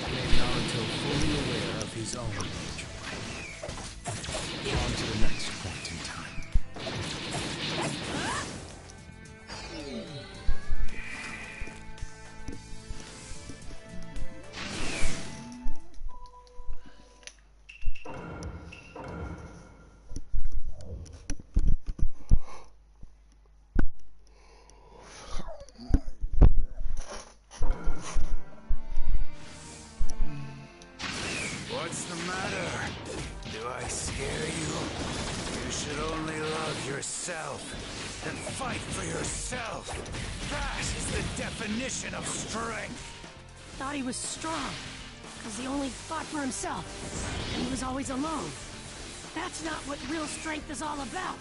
made Naruto fully aware of his own danger. On to the next point in time. What's the matter? Do I scare you? You should only love yourself and fight for yourself. That is the definition of strength. Thought he was strong, because he only fought for himself, and he was always alone. That's not what real strength is all about.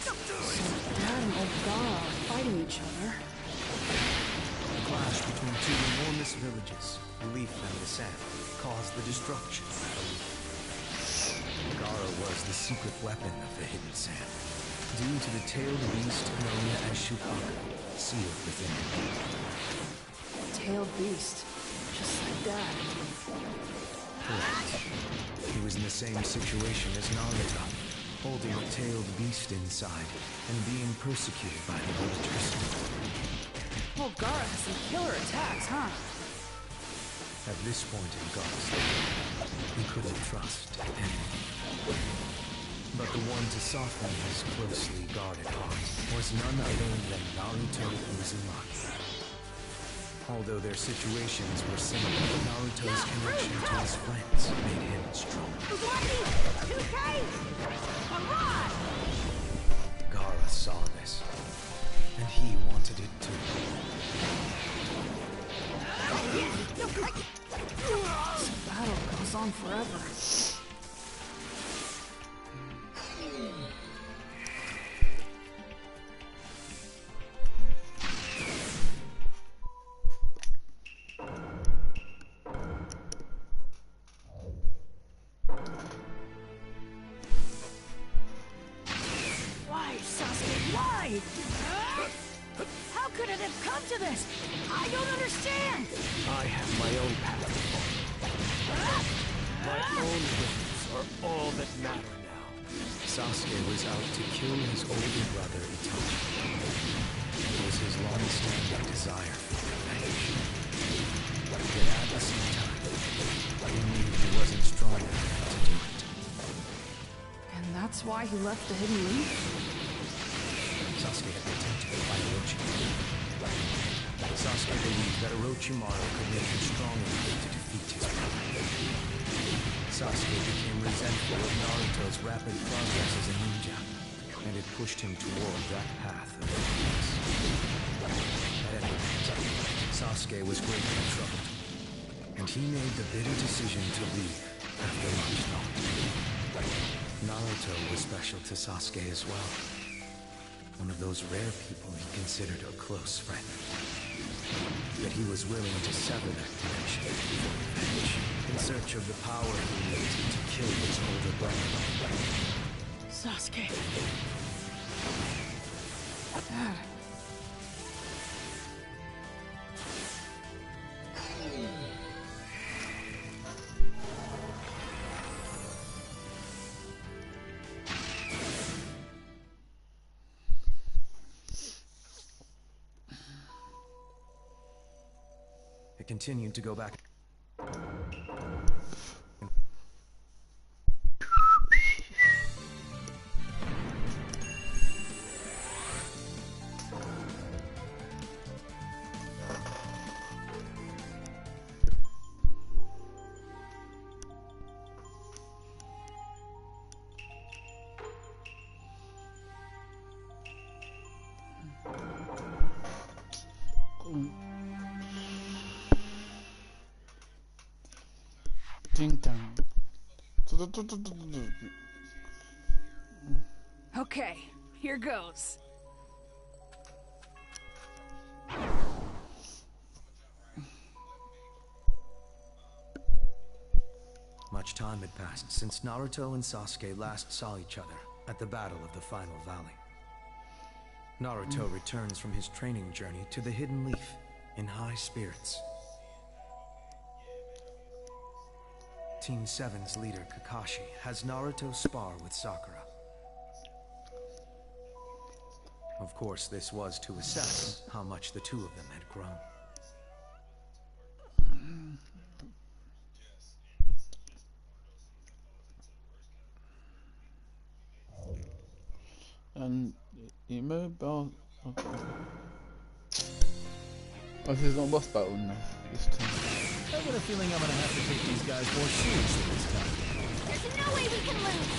So Dad and Ogara are fighting each other. The clash between two enormous villages, the Leaf and the Sand, caused the destruction of the Leaf. Ogara was the secret weapon of the Hidden Sand, due to the tailed beast known as Shukaku, sealed within him. Tailed beast, just like Dad. Correct. He was in the same situation as Naruto, holding a tailed beast inside and being persecuted by the villagers. Ogara has some killer attacks, huh? At this point in Gara's life, he couldn't trust anyone. But the one to soften his closely guarded heart was none other than Naruto Uzumaki. Although their situations were similar, Naruto's connection to his friends made him strong. Gaara saw this, and he wanted it too. This battle goes on forever. Why, Sasuke, why? How could it have come to this? I don't understand! I have my own path to follow. My own wishes are all that matter now. Sasuke was out to kill his older brother Itachi. It was his long-standing desire for revenge. Yet at the same time, he knew he wasn't strong enough to do it. And that's why he left the Hidden Leaf? Sasuke had been tempted to fight Orochimaru. Sasuke believed that Orochimaru could make him strong enough to defeat his brother. Sasuke became resentful of Naruto's rapid progress as a ninja, and it pushed him toward that path of weakness. At any rate, Sasuke was greatly troubled, and he made the bitter decision to leave after much thought. Naruto was special to Sasuke as well. One of those rare people he considered a close friend. Yet he was willing to sever that connection for revenge, in search of the power he needed to kill his older brother. Sasuke. Dad. It continued to go back. Okay, here goes. Much time had passed since Naruto and Sasuke last saw each other at the Battle of the Final Valley. Naruto returns from his training journey to the Hidden Leaf in high spirits. Team 7's leader, Kakashi, has Naruto spar with Sakura. Of course, this was to assess how much the two of them had grown. And immobile. Okay. Oh, this is not boss battle now. This time. I got a feeling I'm gonna have to take these guys more seriously this time. There's no way we can lose!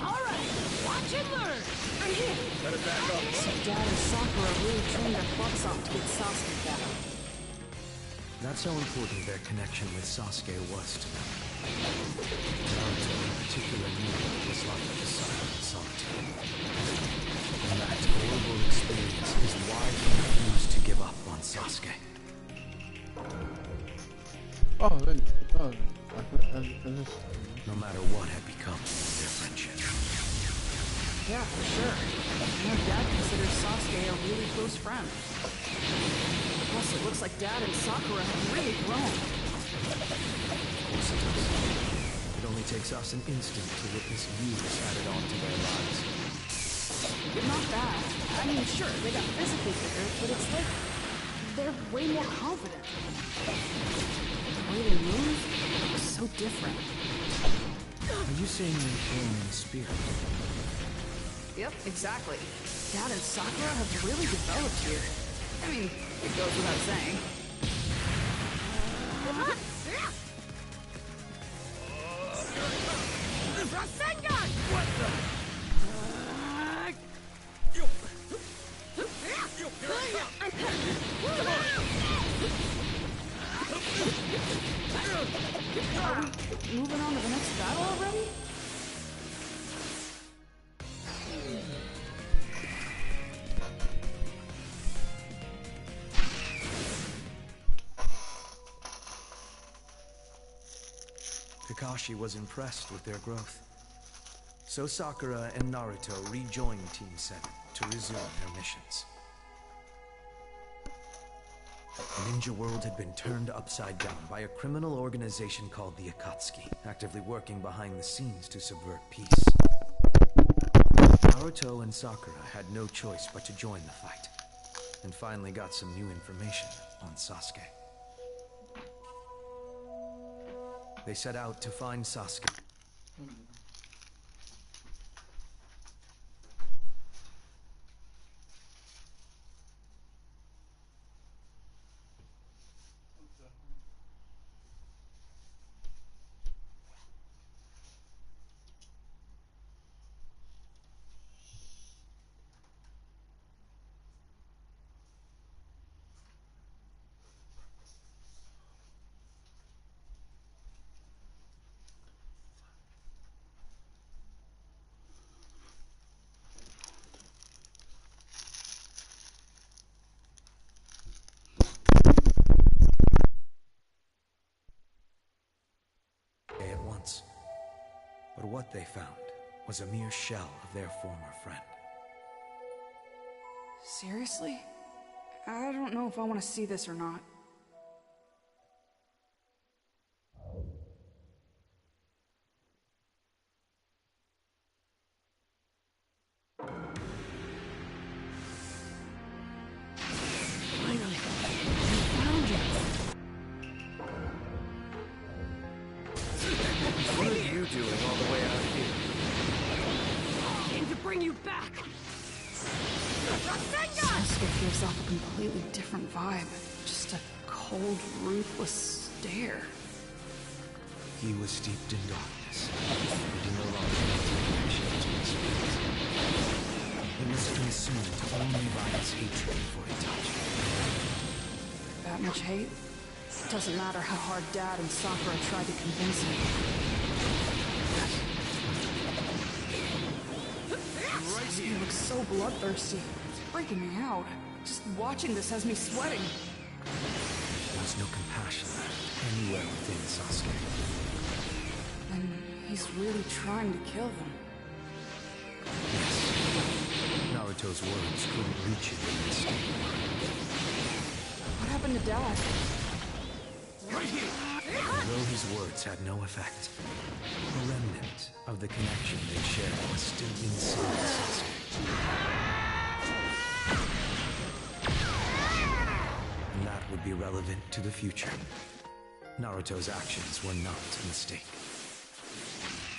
Alright, watch and learn! I'm here! Better back up. So Dad and Sakura really trained their butts off to get Sasuke back. That's how important their connection with Sasuke was to them. Naruto in particular knew what it was like to suffer in solitude. And that horrible experience is why he refused to give up on Sasuke. Oh, then. Oh, no matter what had become their friendship. Yeah, for sure. And Dad considers Sasuke a really close friend. Plus, it looks like Dad and Sakura have really grown. Of course it does. It only takes us an instant to witness years added on to their lives. But not that. I mean, sure, they got physically bigger, but it's like they're way more confident. The way they move is so different. I Did you say you're born in spirit? Yep, exactly. Dad and Sakura have really developed here. I mean, it goes without saying. Rasengan! What the? Moving on to the next battle already? Kakashi was impressed with their growth. So Sakura and Naruto rejoined Team 7 to resume their missions. The ninja world had been turned upside down by a criminal organization called the Akatsuki, actively working behind the scenes to subvert peace. Naruto and Sakura had no choice but to join the fight, and finally got some new information on Sasuke. They set out to find Sasuke. At once. But what they found was a mere shell of their former friend. Seriously? I don't know if I want to see this or not. Finally, we found you. What are you doing all the way out here? Came to bring you back. Sasuke gives off a completely different vibe. Just a cold, ruthless stare. He was steeped in darkness, and he no longer had the connection to his spirit. He was consumed only by his hatred for Itachi. That much hate? Doesn't matter how hard Dad and Sakura tried to convince him. He looks so bloodthirsty. It's freaking me out. Just watching this has me sweating. There was no compassion anywhere within Sasuke. And he's really trying to kill them. Yes. Naruto's words couldn't reach him in this state. What happened to Dad? Right here! Although his words had no effect, a remnant of the connection they shared was still inside Sasuke. And that would be relevant to the future. Naruto's actions were not a mistake.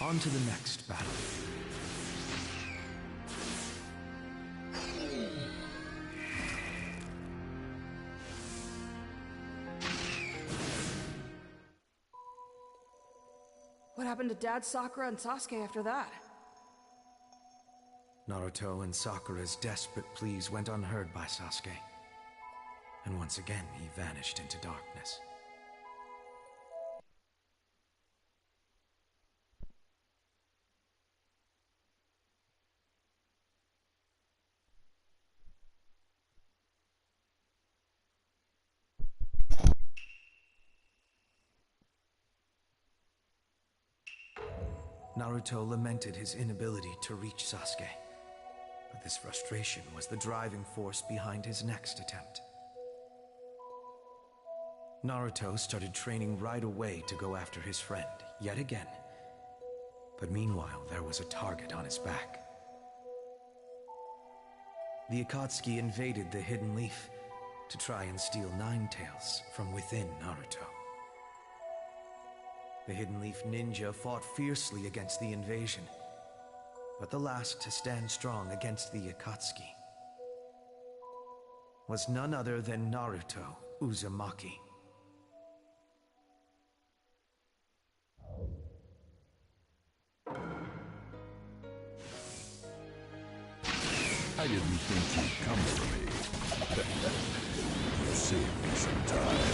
On to the next battle. What happened to Dad, Sakura, and Sasuke after that? Naruto and Sakura's desperate pleas went unheard by Sasuke. And once again, he vanished into darkness. Naruto lamented his inability to reach Sasuke, but this frustration was the driving force behind his next attempt. Naruto started training right away to go after his friend, yet again. But meanwhile, there was a target on his back. The Akatsuki invaded the Hidden Leaf to try and steal Nine Tails from within Naruto. The Hidden Leaf Ninja fought fiercely against the invasion, but the last to stand strong against the Akatsuki was none other than Naruto Uzumaki. I didn't think you'd come for me. You saved me some time.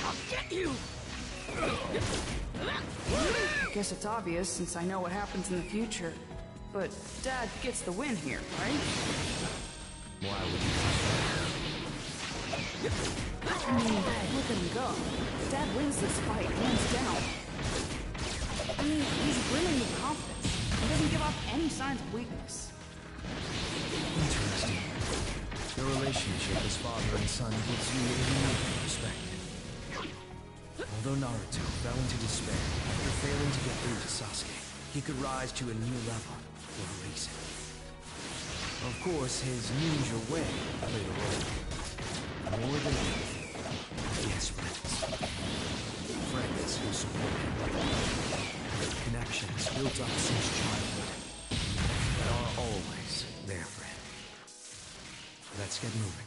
I'll get you! I guess it's obvious since I know what happens in the future. But Dad gets the win here, right? Why would you? I mean, look at him go. Dad wins this fight, hands down. I mean, he's brimming with confidence. He doesn't give off any signs of weakness. Interesting. The relationship as father and son gives you a unique perspective. Although Naruto fell into despair after failing to get through to Sasuke, he could rise to a new level for a reason. Of course, his ninja way played a role. More than anything, he has friends. Friends who support him. Connections built up since childhood that are always there for him. Let's get moving.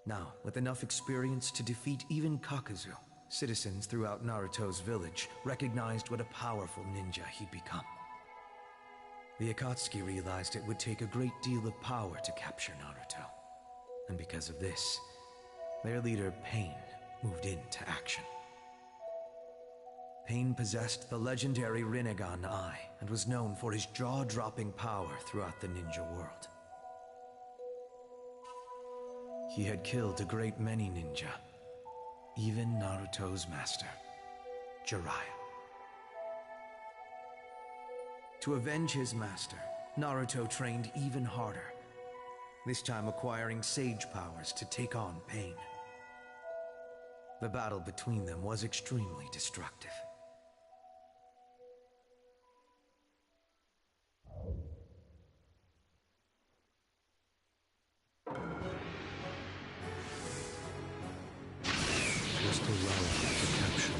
Now, with enough experience to defeat even Kakuzu, citizens throughout Naruto's village recognized what a powerful ninja he'd become. The Akatsuki realized it would take a great deal of power to capture Naruto. And because of this, their leader, Pain, moved into action. Pain possessed the legendary Rinnegan Eye and was known for his jaw-dropping power throughout the ninja world. He had killed a great many ninja, even Naruto's master, Jiraiya. To avenge his master, Naruto trained even harder, this time acquiring sage powers to take on Pain. The battle between them was extremely destructive. Just allow me to capture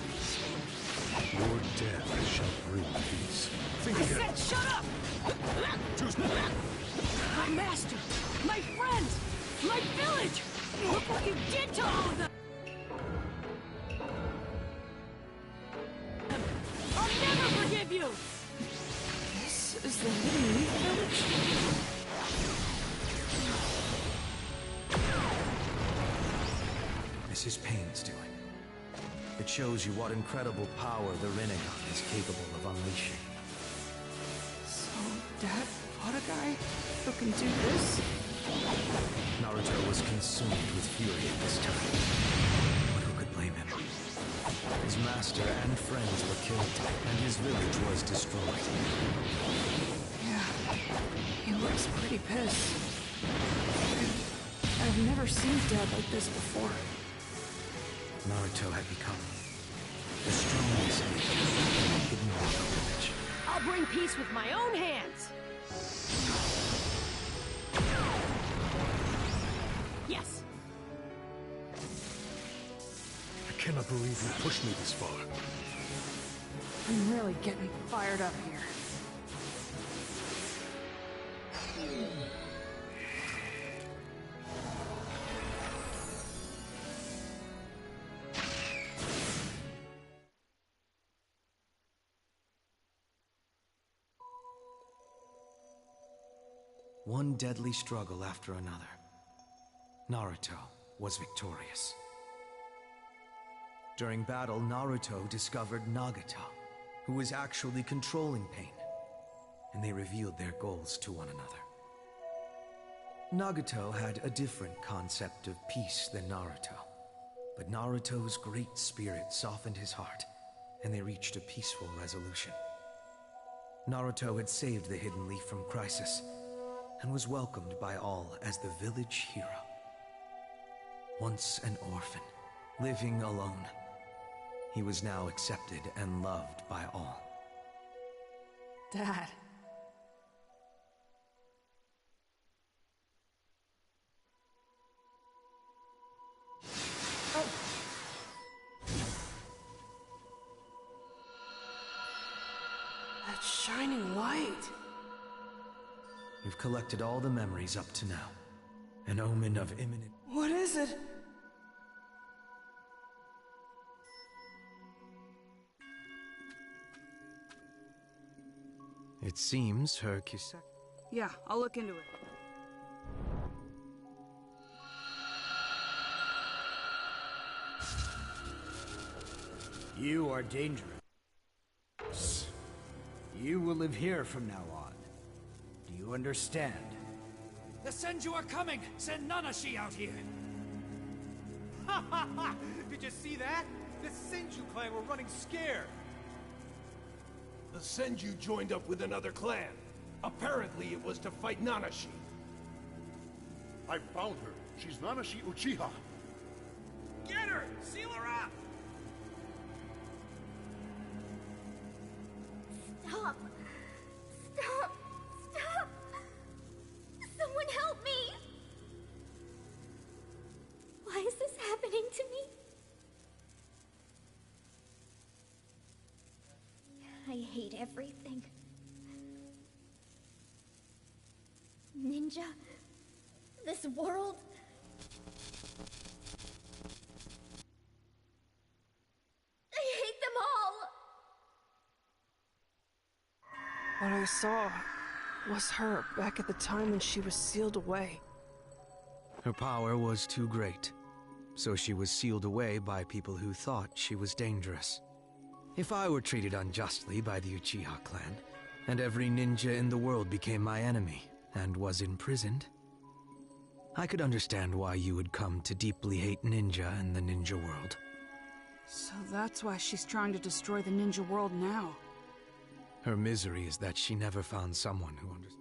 you. Your death shall bring peace. Think again. I said shut up! Choose My master! My friends! My village! Look what you did to all of them! I'll never forgive you! This is the Hidden Leaf Village? This is Pain's doing. It shows you what incredible power the Rinnegan is capable of unleashing. So, Dad fought a guy who can do this? Naruto was consumed with fury at this time. But who could blame him? His master and friends were killed, and his village was destroyed. Yeah, he looks pretty pissed. I've never seen Dad like this before. Naruto had become the strongest ninja in the Hidden Leaf village. I'll bring peace with my own hands! Yes! I cannot believe you pushed me this far. I'm really getting fired up here. One deadly struggle after another. Naruto was victorious. During battle, Naruto discovered Nagata, who was actually controlling Pain, and they revealed their goals to one another. Nagato had a different concept of peace than Naruto, but Naruto's great spirit softened his heart, and they reached a peaceful resolution. Naruto had saved the Hidden Leaf from crisis, and was welcomed by all as the village hero. Once an orphan, living alone, he was now accepted and loved by all. Dad. Oh. That shining light. You've collected all the memories up to now. An omen of imminent... What is it? It seems her Kisek... Yeah, I'll look into it. You are dangerous. You will live here from now on. Do you understand? The Senju are coming! Send Nanashi out here! Ha ha ha! Did you see that? The Senju clan were running scared. The Senju joined up with another clan. Apparently it was to fight Nanashi. I found her. She's Nanashi Uchiha. Get her! Seal her up! Stop! Stop! Stop! Someone help me! Why is this happening to me? I hate everything. Ninja? This world? I hate them all! What I saw was her back at the time when she was sealed away. Her power was too great, so she was sealed away by people who thought she was dangerous. If I were treated unjustly by the Uchiha clan, and every ninja in the world became my enemy and was imprisoned, I could understand why you would come to deeply hate ninja and the ninja world. So that's why she's trying to destroy the ninja world now. Her misery is that she never found someone who understood.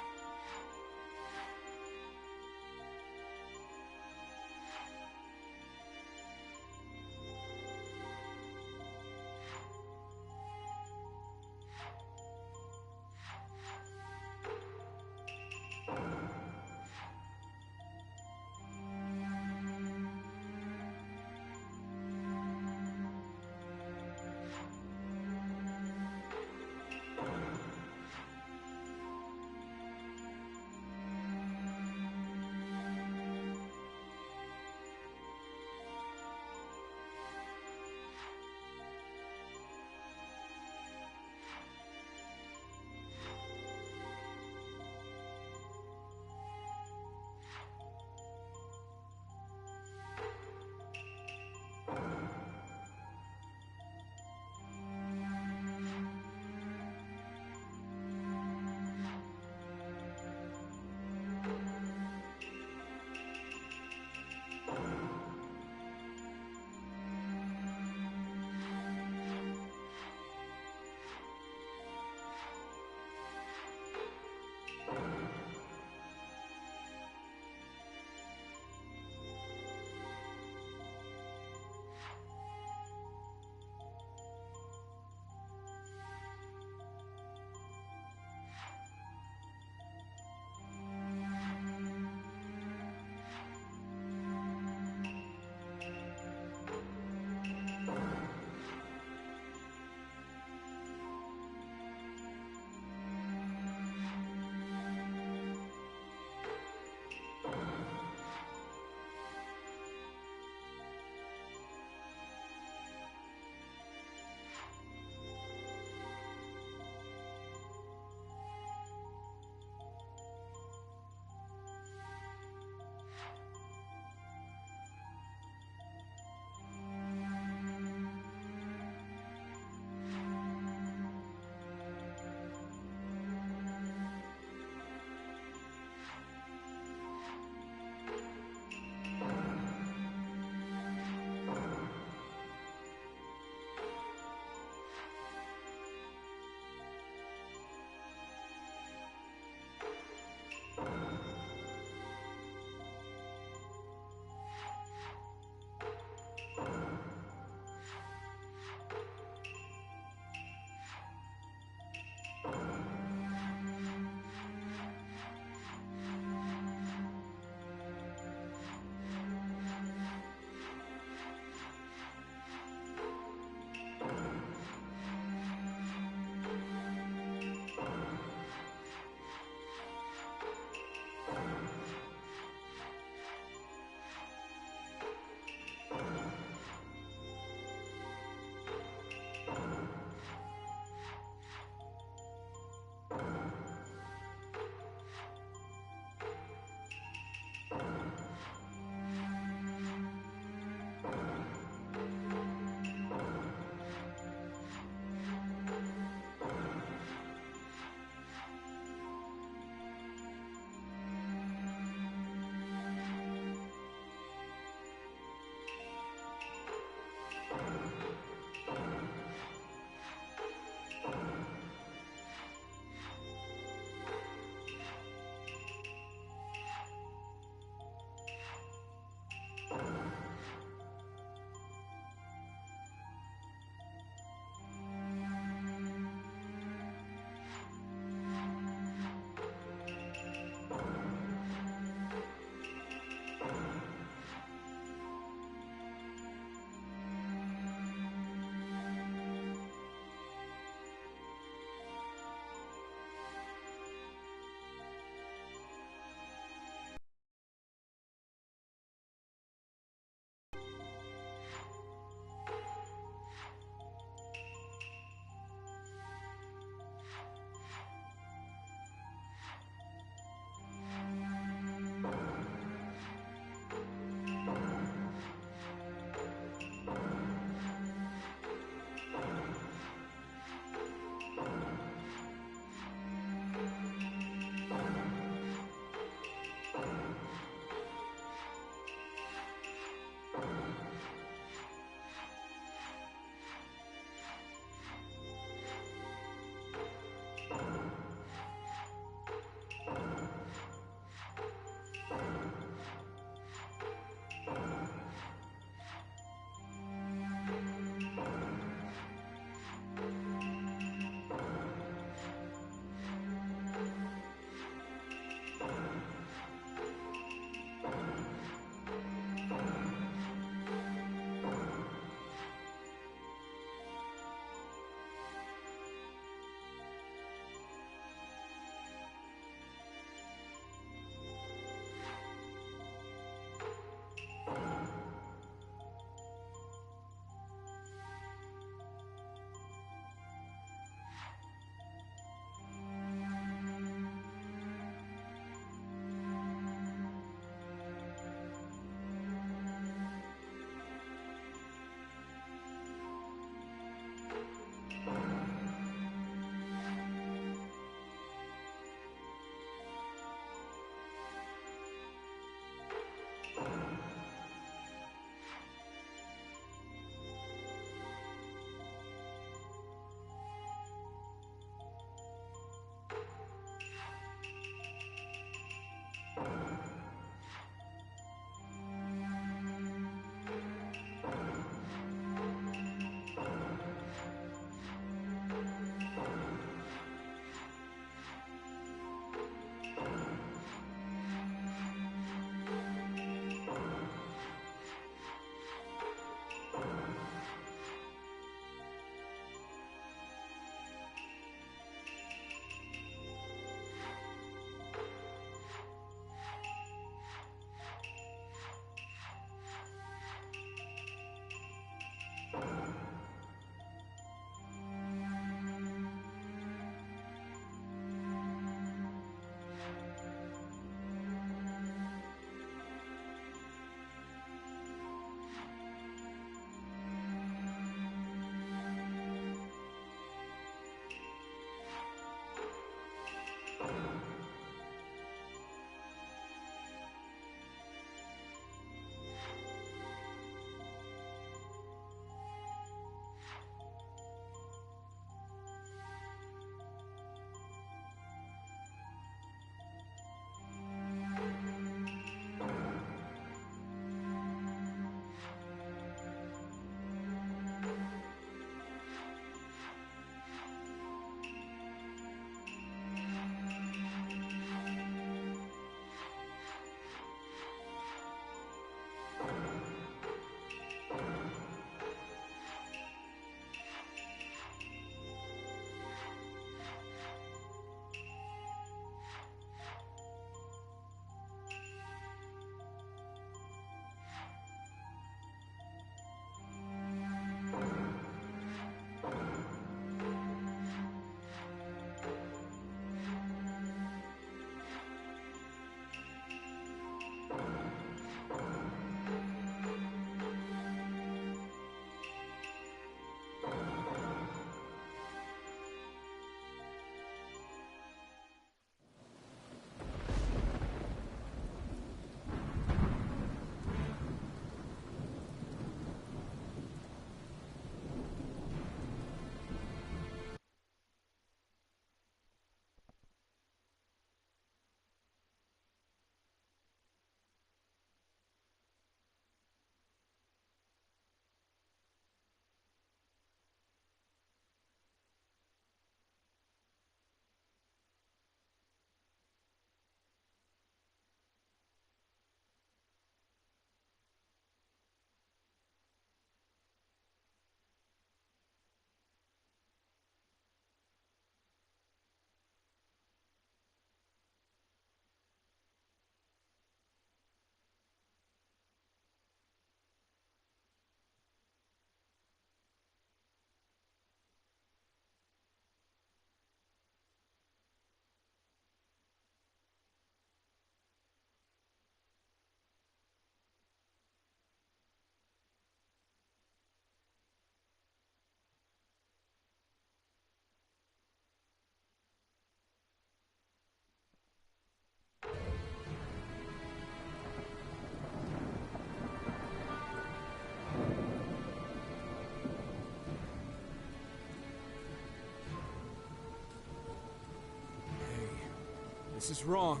This is wrong.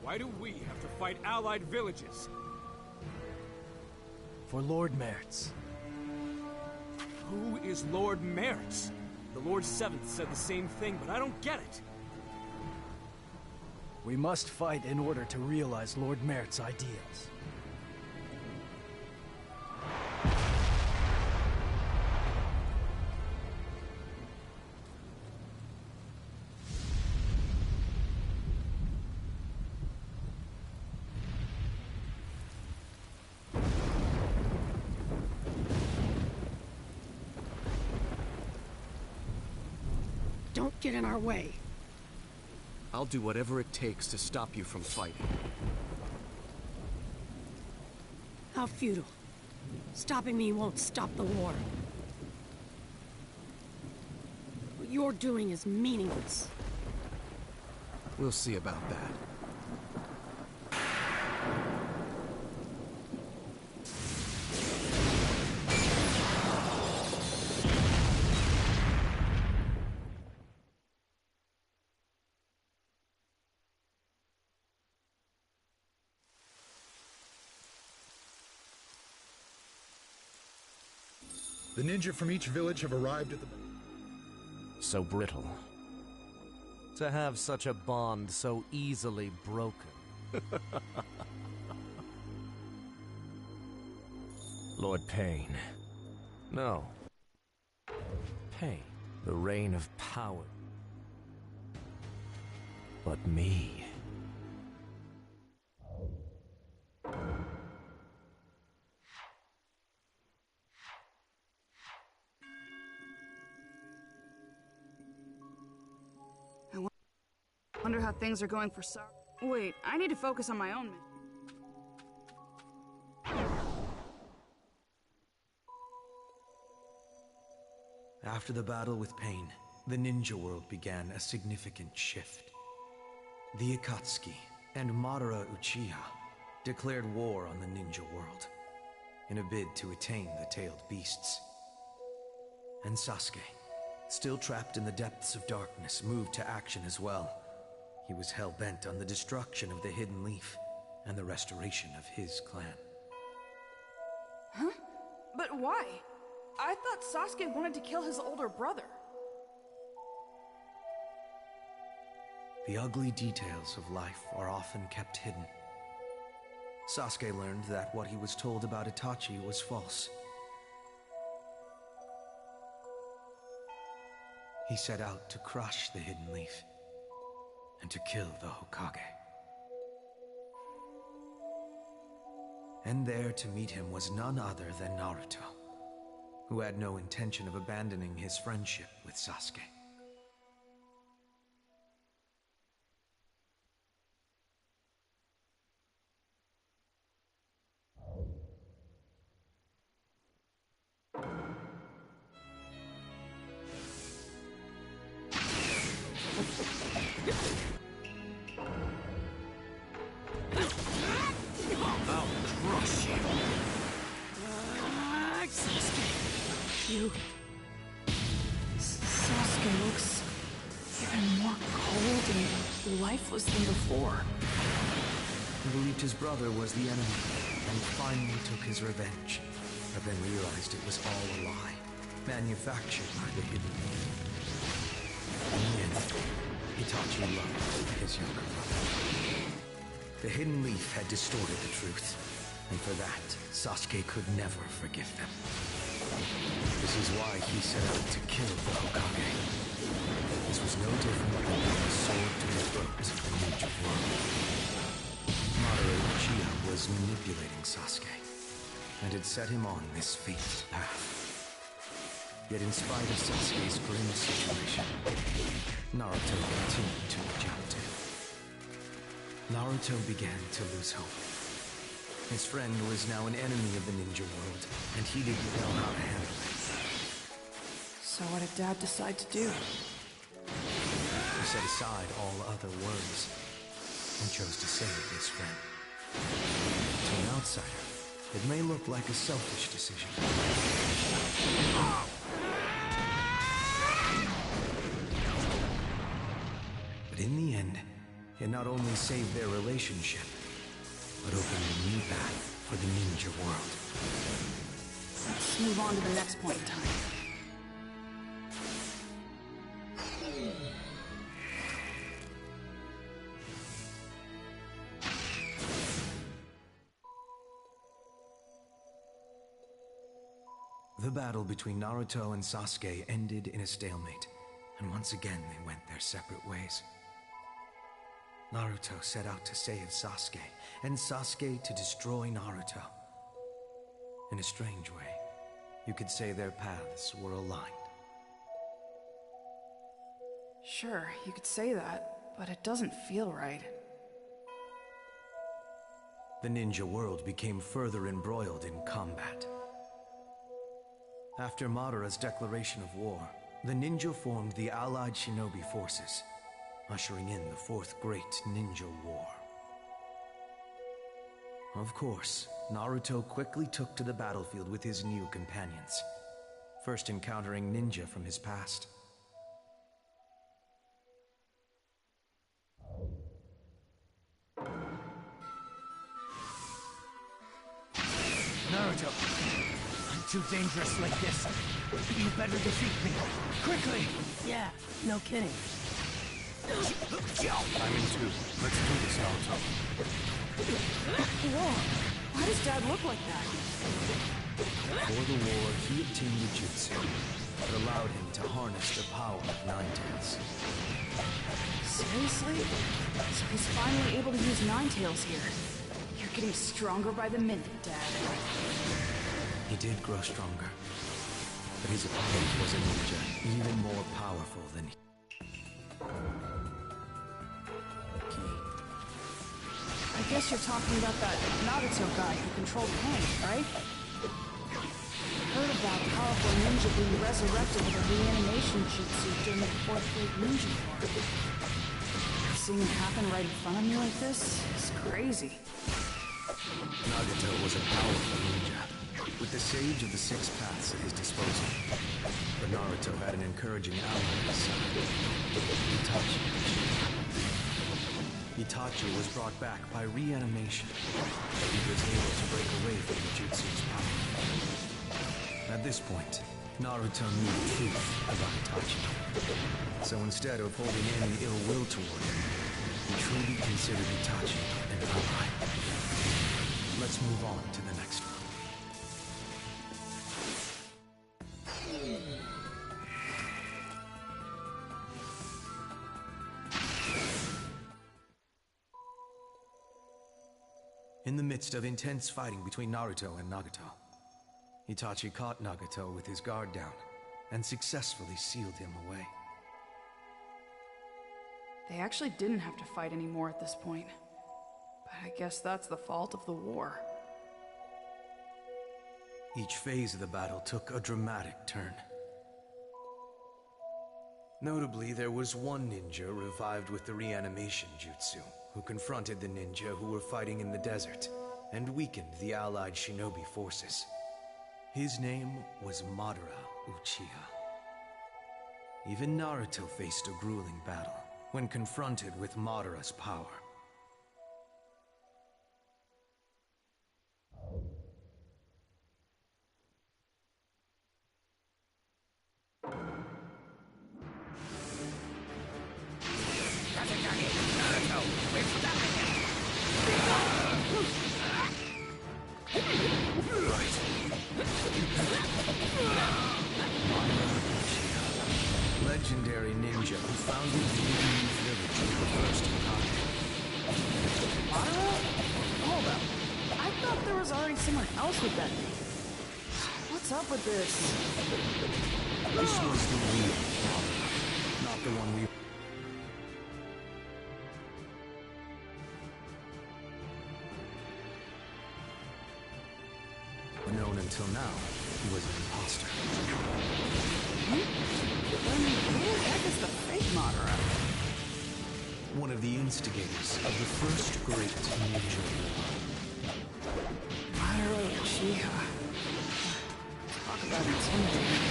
Why do we have to fight allied villages? For Lord Mertz. Who is Lord Mertz? The Lord Seventh said the same thing, but I don't get it. We must fight in order to realize Lord Mertz's ideals. Don't get in our way. I'll do whatever it takes to stop you from fighting. How futile. Stopping me won't stop the war. What you're doing is meaningless. We'll see about that. The ninja from each village have arrived at the... So brittle. To have such a bond so easily broken. Lord Pain. No. Pain. The reign of power. But me. Wonder how things are going for Sar. Wait, I need to focus on my own mission. After the battle with Pain, the ninja world began a significant shift. The Akatsuki and Madara Uchiha declared war on the ninja world in a bid to attain the tailed beasts. And Sasuke, still trapped in the depths of darkness, moved to action as well. He was hell-bent on the destruction of the Hidden Leaf and the restoration of his clan. Huh? But why? I thought Sasuke wanted to kill his older brother. The ugly details of life are often kept hidden. Sasuke learned that what he was told about Itachi was false. He set out to crush the Hidden Leaf and to kill the Hokage. And there to meet him was none other than Naruto, who had no intention of abandoning his friendship with Sasuke. Sasuke looks even more cold and lifeless than before. He believed his brother was the enemy, and finally took his revenge, but then realized it was all a lie, manufactured by the Hidden Leaf. In the end, Itachi loved his younger brother. The Hidden Leaf had distorted the truth, and for that, Sasuke could never forgive them. This is why he set out to kill the Hokage. This was no different than putting a sword to the throat of the ninja world. Madara Uchiha was manipulating Sasuke, and had set him on this fateful path. Yet in spite of Sasuke's grim situation, Naruto continued to reach out to him. Naruto began to lose hope. His friend was now an enemy of the ninja world, and he didn't know how to handle it. So what did Dad decide to do? He set aside all other words, and chose to save his friend. To an outsider, it may look like a selfish decision. But But in the end, it not only saved their relationship, but opened a new path for the ninja world. Let's move on to the next point in time. The battle between Naruto and Sasuke ended in a stalemate, and once again they went their separate ways. Naruto set out to save Sasuke, and Sasuke to destroy Naruto. In a strange way, you could say their paths were aligned. Sure, you could say that, but it doesn't feel right. The ninja world became further embroiled in combat. After Madara's declaration of war, the ninja formed the allied shinobi forces, ushering in the Fourth Great Ninja War. Of course, Naruto quickly took to the battlefield with his new companions, first encountering ninja from his past. Naruto, I'm too dangerous like this. You better defeat me. Quickly! Yeah, no kidding. I'm in too. Let's do this, Naruto. Whoa, why does Dad look like that? Before the war, he obtained the jutsu that allowed him to harness the power of Nine-Tails. Seriously? So he's finally able to use Nine-Tails here. You're getting stronger by the minute, Dad. He did grow stronger, but his opponent was a ninja even more powerful than he. I guess you're talking about that Naruto guy who controlled pain, right? Heard about powerful ninja being resurrected with a reanimation jutsu during the Fourth Great Ninja War. Seeing it happen right in front of me like this is crazy. Nagato was a powerful ninja, with the Sage of the Six Paths at his disposal. But Naruto had an encouraging ally at his side, Itachi. Itachi was brought back by reanimation, but he was able to break away from the jutsu's power. At this point, Naruto knew the truth about Itachi. So instead of holding any ill will toward him, he truly considered Itachi an ally. Let's move on to the next one. In the midst of intense fighting between Naruto and Nagato, Itachi caught Nagato with his guard down and successfully sealed him away. They actually didn't have to fight anymore at this point. But I guess that's the fault of the war. Each phase of the battle took a dramatic turn. Notably, there was one ninja revived with the reanimation jutsu, who confronted the ninja who were fighting in the desert and weakened the allied shinobi forces. His name was Madara Uchiha. Even Naruto faced a grueling battle when confronted with Madara's power. Legendary ninja who founded the Japanese village with the first Hokage. Madara? Hold up. I thought there was already someone else with that name. What's up with this? This was the real Madara, not the one we... known until now, he was an imposter. Then who the heck is the fake Madara? One of the instigators of the first great ninja war. Madara Uchiha. Talk about intimidating.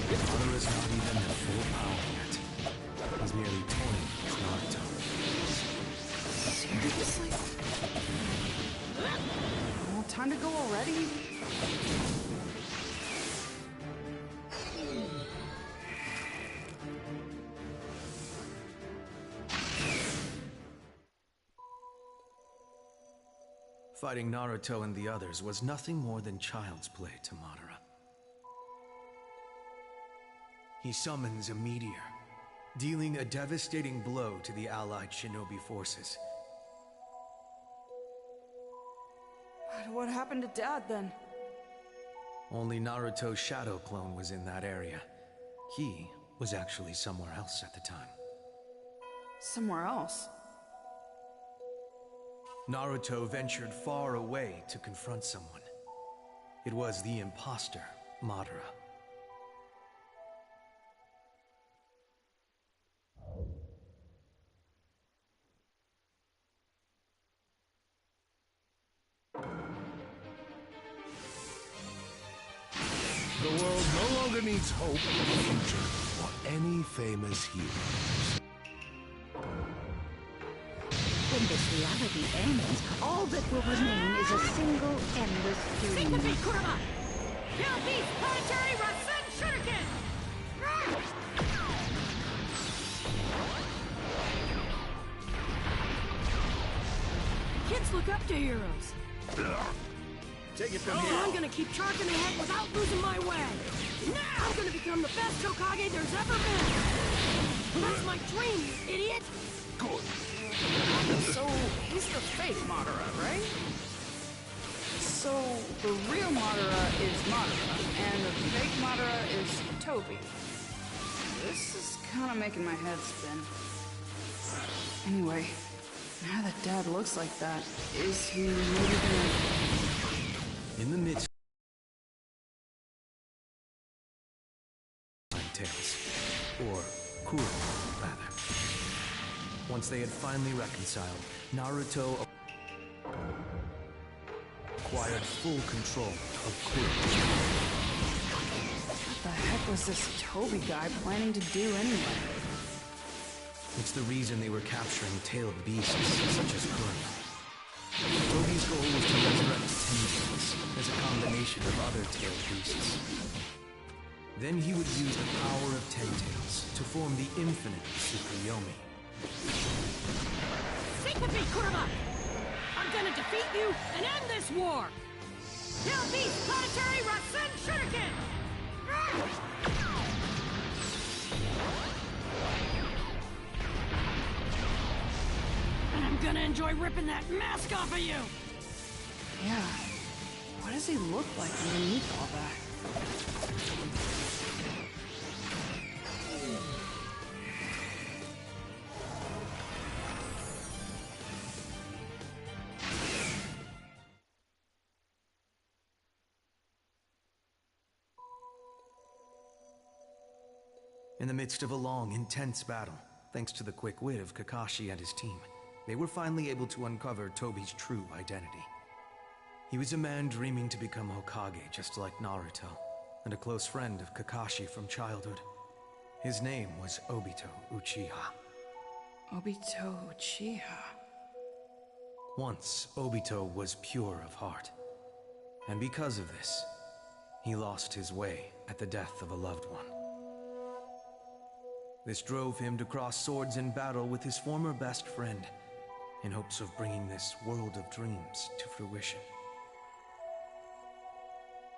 Madara's not even at full power yet. He's merely toying previously? Well, time to go already? Fighting Naruto and the others was nothing more than child's play to Madara. He summons a meteor, dealing a devastating blow to the allied shinobi forces. What happened to Dad then? Only Naruto's shadow clone was in that area. He was actually somewhere else at the time. Somewhere else? Naruto ventured far away to confront someone. It was the imposter, Madara. The world no longer needs hope, future, or any famous heroes. When this reality ends, all that will remain is a single endless dream. Sympathy, Kurama! Kill Beast Planetary Rasen Shuriken! Kids look up to heroes. Take it from Oh, here. I'm gonna keep charging ahead without losing my way. Now I'm gonna become the best Hokage there's ever been. That's my dream, you idiot. Good. So, he's the fake Madara, right? So, the real Madara is Madara, and the fake Madara is Toby. This is kind of making my head spin. Anyway, now that Dad looks like that, is he maybe gonna... In the midst of tales, or Kuro, rather. Once they had finally reconciled, Naruto acquired full control of Kuro. What the heck was this Toby guy planning to do anyway? It's the reason they were capturing tailed beasts such as Kuro. Toby's goal was to resurrect Ten-Tails as a combination of other tailed beasts. Then he would use the power of Ten-Tails to form the infinite Tsukuyomi. Sympathy, Kurama! I'm gonna defeat you and end this war! Kill Beast Planetary Rasen Shuriken! And I'm gonna enjoy ripping that mask off of you! Yeah. What does he look like underneath all that? In the midst of a long, intense battle, thanks to the quick wit of Kakashi and his team, they were finally able to uncover Toby's true identity. He was a man dreaming to become Hokage just like Naruto, and a close friend of Kakashi from childhood. His name was Obito Uchiha. Obito Uchiha. Once, Obito was pure of heart. And because of this, he lost his way at the death of a loved one. This drove him to cross swords in battle with his former best friend, in hopes of bringing this world of dreams to fruition.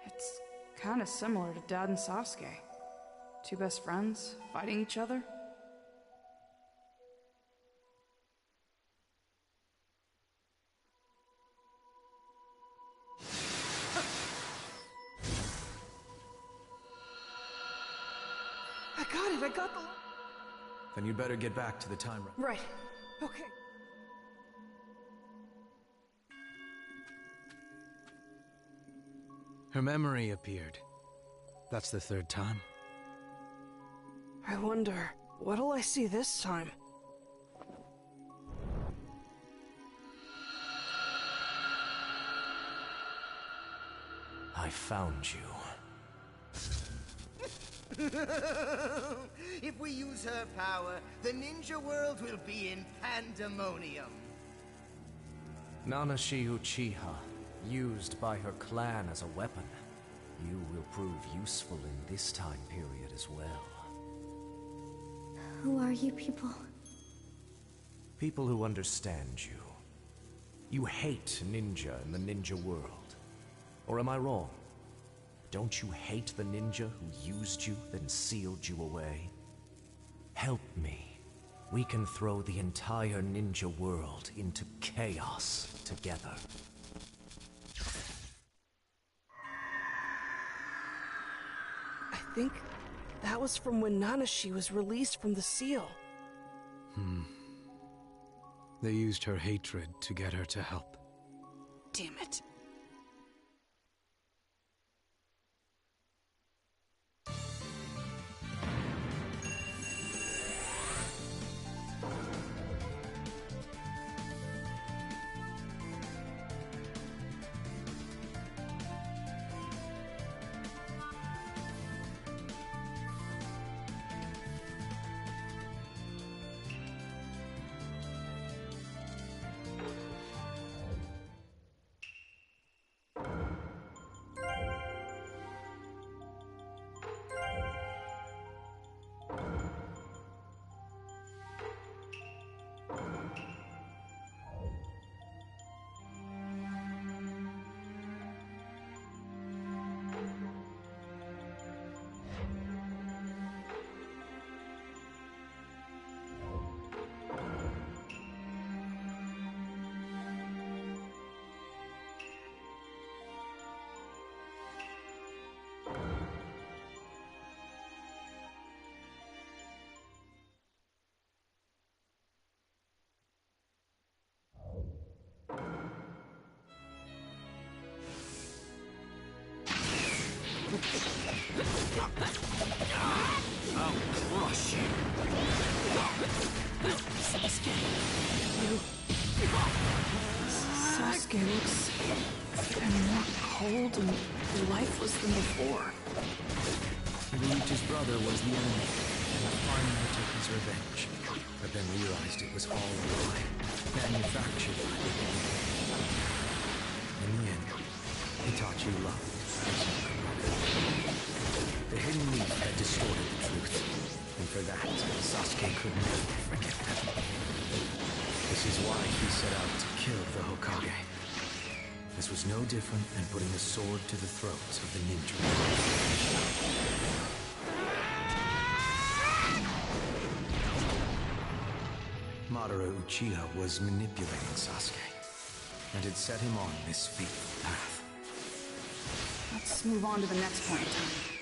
It's kind of similar to Dad and Sasuke. Two best friends fighting each other. I got the... Then you'd better get back to the time run. Right. Okay. Her memory appeared. That's the third time. I wonder, what'll I see this time? I found you. If we use her power, the ninja world will be in pandemonium. Nanashi Uchiha, used by her clan as a weapon. You will prove useful in this time period as well. Who are you people? People who understand you. You hate ninja in the ninja world. Or am I wrong? Don't you hate the ninja who used you, then sealed you away? Help me. We can throw the entire ninja world into chaos together. I think that was from when Nanashi was released from the seal. They used her hatred to get her to help. Damn it. I'll crush you. Sasuke. Sasuke looks even more cold and lifeless than before. He believed his brother was the enemy, and finally took his revenge. But then realized it was all a lie, manufactured by the enemy. In the end, Itachi loved his younger brother. The hidden leaf had distorted the truth, and for that, Sasuke could never forgive them. This is why he set out to kill the Hokage. This was no different than putting a sword to the throats of the ninja. Madara Uchiha was manipulating Sasuke, and had set him on this fateful path. Let's move on to the next point in time.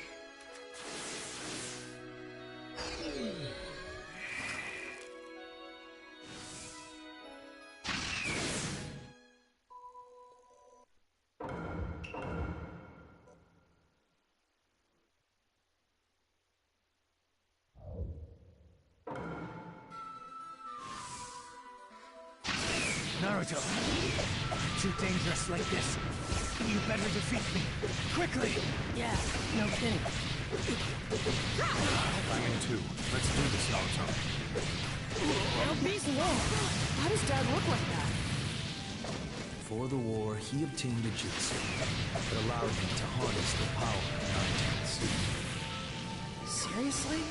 Naruto, I'm too dangerous like this. You better defeat me. Quickly! Yeah, no kidding. I'm in too. Let's do this, Naruto. It'll be slow. Why does Dad look like that? Before the war, he obtained a jutsu that allowed him to harness the power of Nine-Tails. Seriously?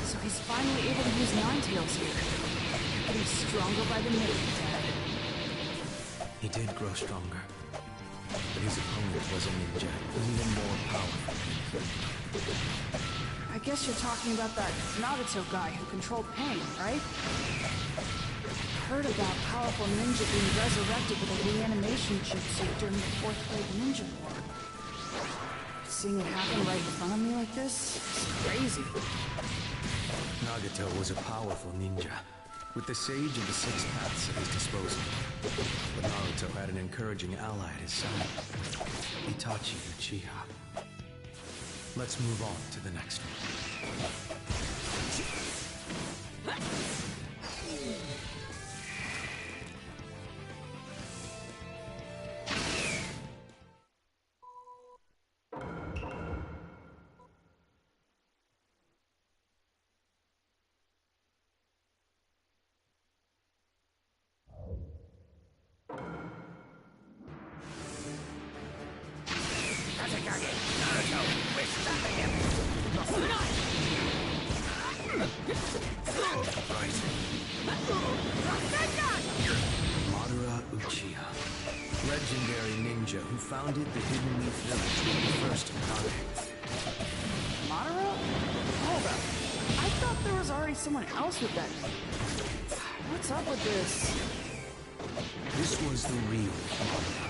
So he's finally able to use Nine-Tails here. You're getting stronger by the minute, Dad. He did grow stronger, but his opponent was a ninja, even more powerful. I guess you're talking about that Naruto guy who controlled pain, right? I heard about powerful ninja being resurrected with a reanimation jutsu during the 4th Grade Ninja War. Seeing it happen right in front of me like this is crazy. Nagato was a powerful ninja, with the Sage of the Six Paths at his disposal. But Naruto had an encouraging ally at his side, Itachi Uchiha. Let's move on to the next one. Kazekage, Naruto, we're stopping him! Madara Uchiha, legendary ninja who founded the Hidden Leaf Village with the first Hokage. Madara? Hold up. I thought there was already someone else with that. What's up with this? This was the real Madara,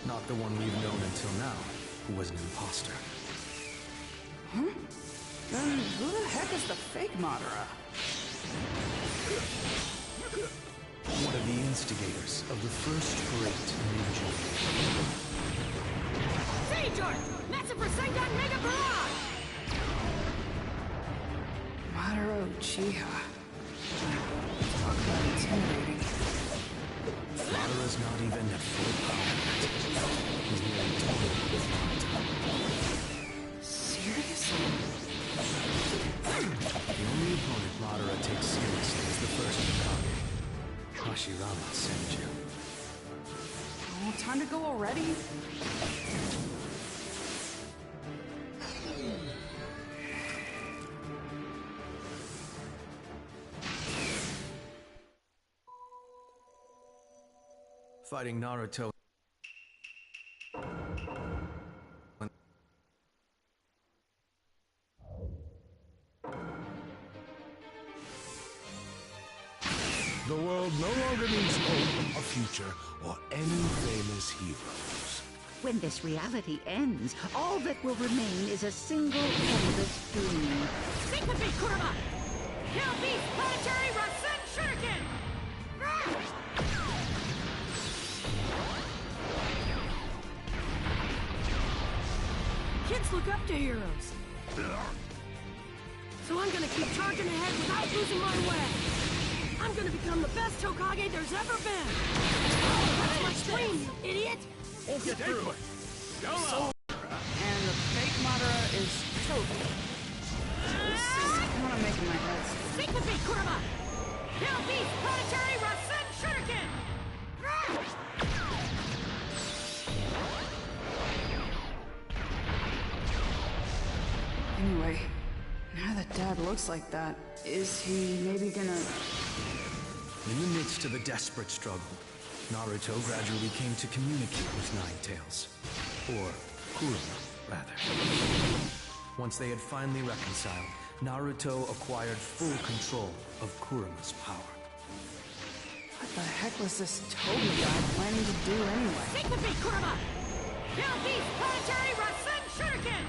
not the one we've known until now, who was an imposter. Huh? Then who the heck is the fake Madara? One of the instigators of the first great ninja. Sage-Art! Massive Rasengan Mega Barrage! Madara Uchiha. Talk about intimidating. Madara's not even at full power yet. He's nearly double with Naruto. Seriously? The only opponent Madara takes seriously is the first Hokage. Hashirama Senju. Oh, time to go already? Fighting Naruto. The world no longer needs hope, a future, or any famous heroes. When this reality ends, all that will remain is a single endless dream. Syncopy Kurama! Kill Beast Planetary Rasen Shuriken! Kids look up to heroes. So I'm gonna keep charging ahead without losing my way. I'm gonna become the best Hokage there's ever been! That's my dream, you idiot! We'll get through it! So, and the fake Madara is Toby. This is kind of making my head spin. Syncopy Kurama! Kill Beast Planetary Rasen Shuriken! Anyway, now that Dad looks like that, is he maybe gonna... In the midst of a desperate struggle, Naruto gradually came to communicate with Nine Tails. Or Kurama, rather. Once they had finally reconciled, Naruto acquired full control of Kurama's power. What the heck was this Toby guy planning to do anyway? Syncopy Kurama! Kill Beast Planetary Rasen Shuriken!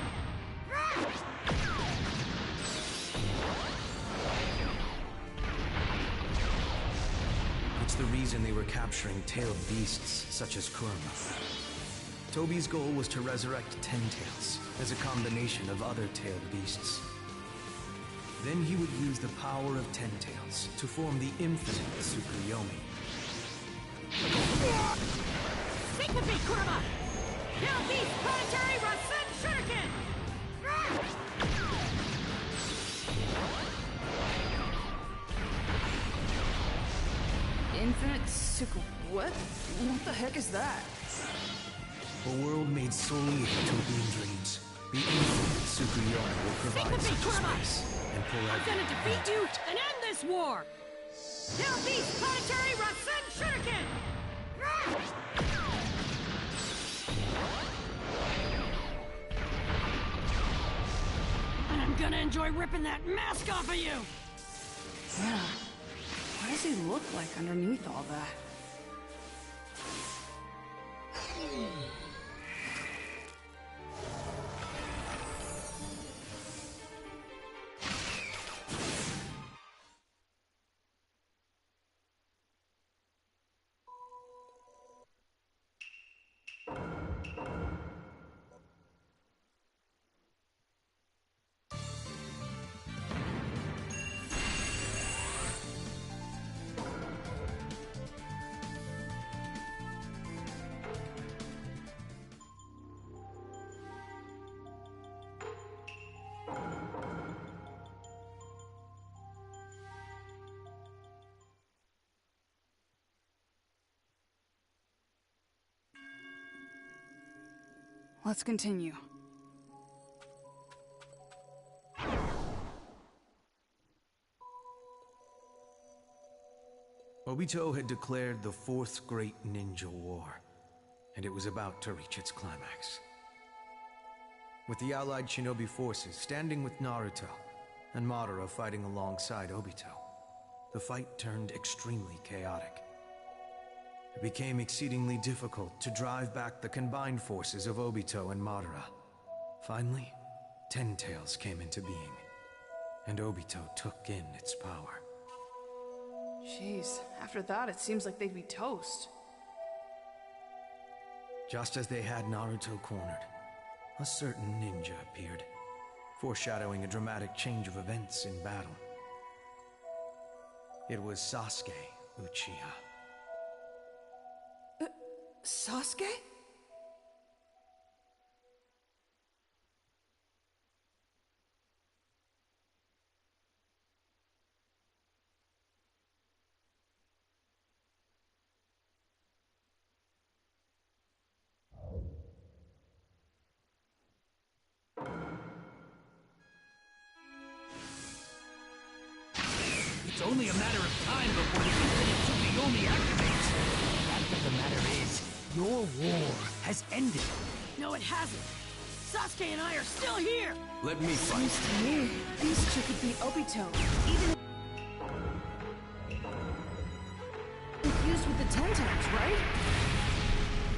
It's the reason they were capturing tailed beasts such as Kurama. Toby's goal was to resurrect Ten Tails as a combination of other tailed beasts. Then he would use the power of Ten Tails to form the infinite Tsukuyomi. Syncopy Kurama! Kill Beast Planetary Rasen Shuriken! Infinite Suku... What? What the heck is that? A world made solely of utopian dreams. The infinite Tsukuyomi will provide Syncopy such a Kurama! space and pull I'm out... gonna defeat you and end this war! Kill Beast Planetary Rasen Shuriken! And I'm gonna enjoy ripping that mask off of you! Yeah. What does he look like underneath all that? Let's continue. Obito had declared the Fourth Great Ninja War, and it was about to reach its climax. With the allied shinobi forces standing with Naruto, and Madara fighting alongside Obito, the fight turned extremely chaotic. It became exceedingly difficult to drive back the combined forces of Obito and Madara. Finally, Ten Tails came into being, and Obito took in its power. Jeez, after that it seems like they'd be toast. Just as they had Naruto cornered, a certain ninja appeared, foreshadowing a dramatic change of events in battle. It was Sasuke Uchiha. Sasuke? It's only a matter of time before the infinite Tsukuyomi activates. The fact of the matter is, your war has ended. No, it hasn't. Sasuke and I are still here. Let me fight. Seems to me, these two could beat Obito, even infused with the Ten Tails, right?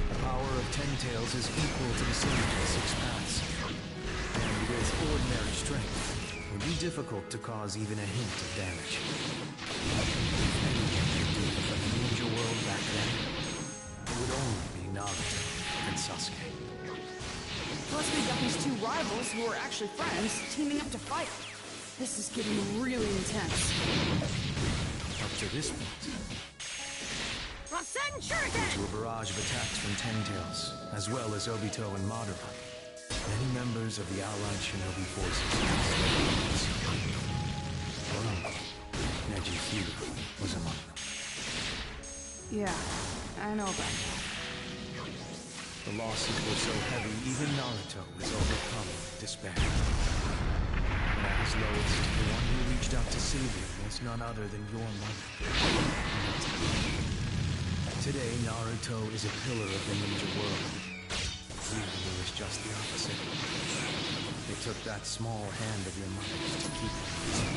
The power of Ten Tails is equal to the same of the Six Paths, and with ordinary strength, it would be difficult to cause even a hint of damage. Anyone could do it from the ninja world back then. It would only be Naruto and Sasuke. Plus we got these two rivals who are actually friends teaming up to fight. This is getting really intense. Up to this point, Rasen Shuriken! to a barrage of attacks from Ten Tails, as well as Obito and Madara, many members of the allied shinobi forces. Well, Neji Hiro was among them. Yeah, I know about that. The losses were so heavy, even Naruto was overcome with despair. And at his lowest, the one who reached out to save him was none other than your mother. Today, Naruto is a pillar of the ninja world. You was just the opposite. It took that small hand of your mother's to keep him.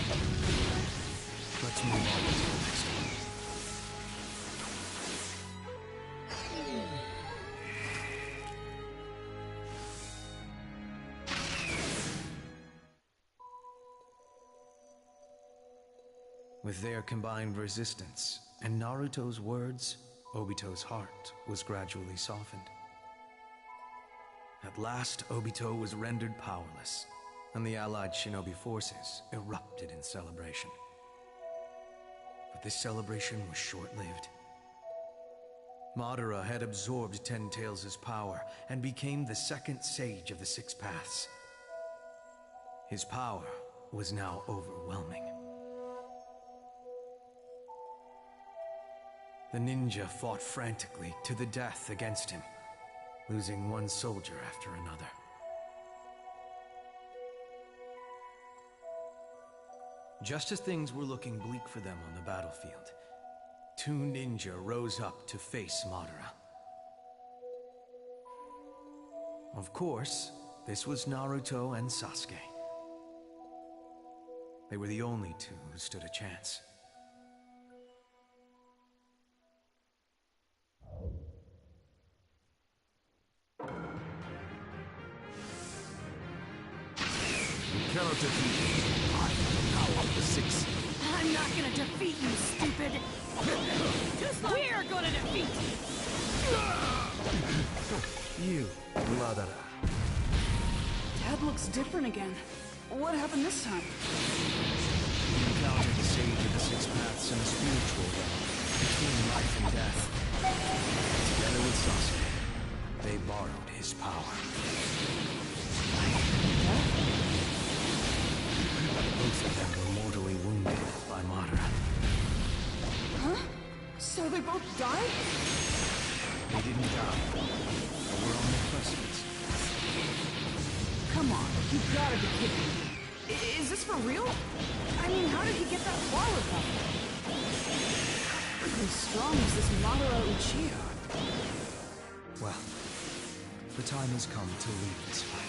Let's move on to the next one. With their combined resistance and Naruto's words, Obito's heart was gradually softened. At last, Obito was rendered powerless, and the allied shinobi forces erupted in celebration. But this celebration was short-lived. Madara had absorbed Ten Tails' power and became the second sage of the Six Paths. His power was now overwhelming. The ninja fought frantically to the death against him, losing one soldier after another. Just as things were looking bleak for them on the battlefield, two ninja rose up to face Madara. Of course, this was Naruto and Sasuke. They were the only two who stood a chance. You cannot defeat me. I am the power of the Six. I'm not gonna defeat you, stupid! We're gonna defeat You, Madara. Dad looks different again. What happened this time? He encountered the sage of the Six Paths in a spiritual realm, between life and death. Together with Sasuke, they borrowed his power. Both of them were mortally wounded by Madara. Huh? So they both died? They didn't die, but were on the precipice. Come on, you gotta be kidding me. Is this for real? I mean, how did he get that far with them? incredibly strong is this Madara Uchiha? Well, the time has come to leave this fight.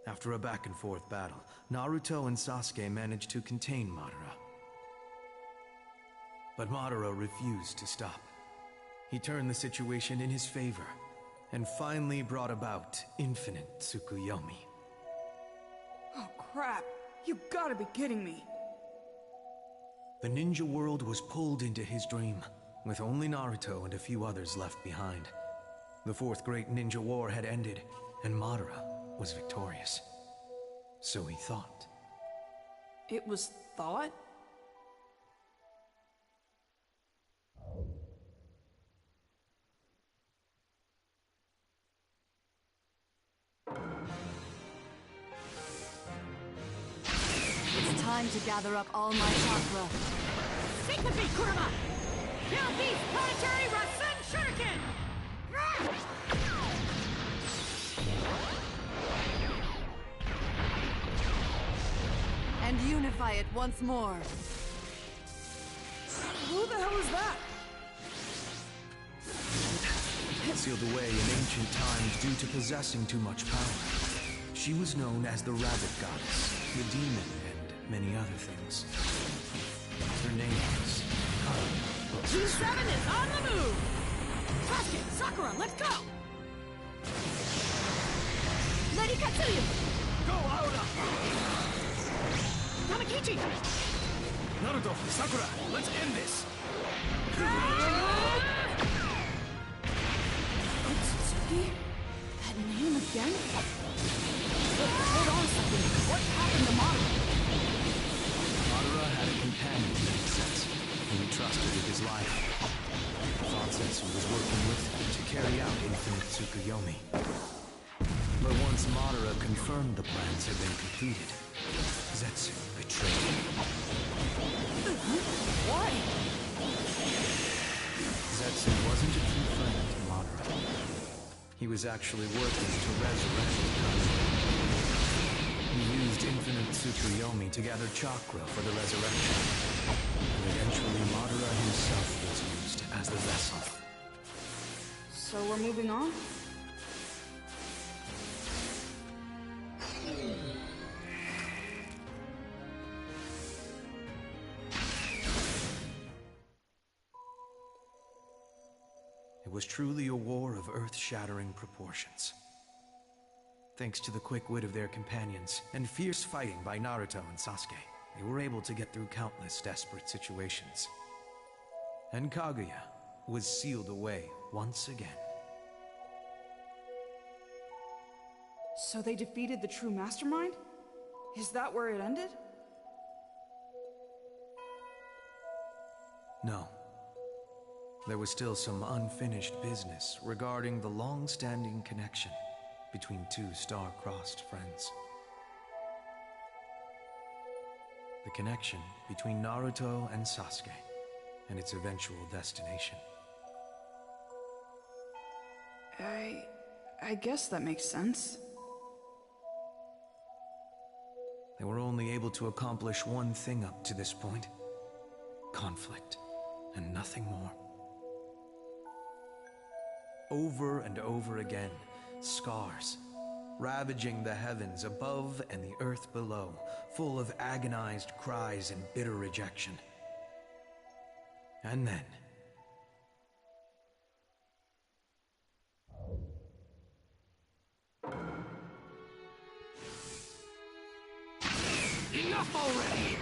After a back-and-forth battle, Naruto and Sasuke managed to contain Madara. But Madara refused to stop. He turned the situation in his favor, and finally brought about infinite Tsukuyomi. Oh crap, you gotta be kidding me. The ninja world was pulled into his dream, with only Naruto and a few others left behind. The fourth great ninja war had ended, and Madara was victorious. So he thought. It was thought? It's time to gather up all my chakra. Syncope, Kurama! Kill Beast Planetary Rasen Shuriken! And unify it once more. Who the hell is that? Sealed away in ancient times due to possessing too much power. She was known as the Rabbit Goddess, the Demon, and many other things. Her name was G7 is on the move! Sasuke, Sakura, let's go! Lady Katsuyu! Go, Aura! Namakichi! Naruto, Sakura, let's end this! Itsuki? That name again? Hold on a second. What happened to Madara? Madara had a companion in a sense, whom he trusted with his life. Thought Zetsu was working with him to carry out infinite Tsukuyomi. But once Madara confirmed the plans had been completed, Zetsu betrayed him. Why? Zetsu wasn't a true friend to Madara. He was actually working to resurrect Kazuya. He used infinite Tsukuyomi to gather chakra for the resurrection. And eventually Madara himself was used as the vessel. So we're moving on? It was truly a war of earth-shattering proportions. Thanks to the quick wit of their companions and fierce fighting by Naruto and Sasuke, they were able to get through countless desperate situations. And Kaguya was sealed away once again. So they defeated the true mastermind? Is that where it ended? No. There was still some unfinished business regarding the long-standing connection between two star-crossed friends. The connection between Naruto and Sasuke, and its eventual destination. I guess that makes sense. They were only able to accomplish one thing up to this point. Conflict, and nothing more. Over and over again, scars, ravaging the heavens above and the earth below, full of agonized cries and bitter rejection. And then... Enough already!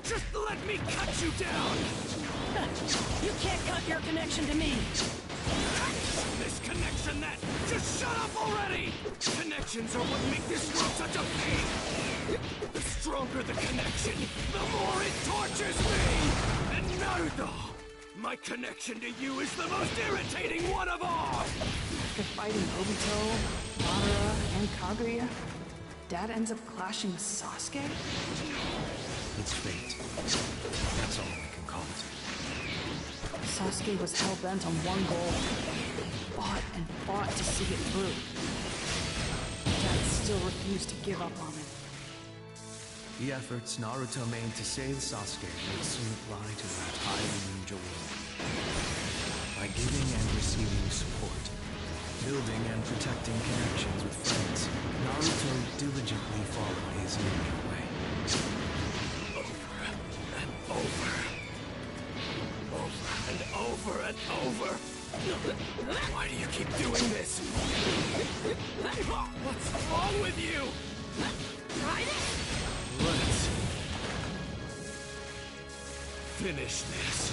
Just let me cut you down! You can't cut your connection to me! This connection that... Just shut up already! Connections are what make this world such a pain! The stronger the connection, the more it tortures me! And Naruto! My connection to you is the most irritating one of all! After fighting Obito, Madara, and Kaguya, Dad ends up clashing with Sasuke? It's fate. That's all we can call it. Sasuke was hell-bent on one goal. and fought to see it through. Dad still refused to give up on him. The efforts Naruto made to save Sasuke would soon apply to the entire ninja world. By giving and receiving support, building and protecting connections with friends, Naruto diligently followed his ninja way. Over and over. Over and over and over. Why do you keep doing this? What's wrong with you? Let's finish this.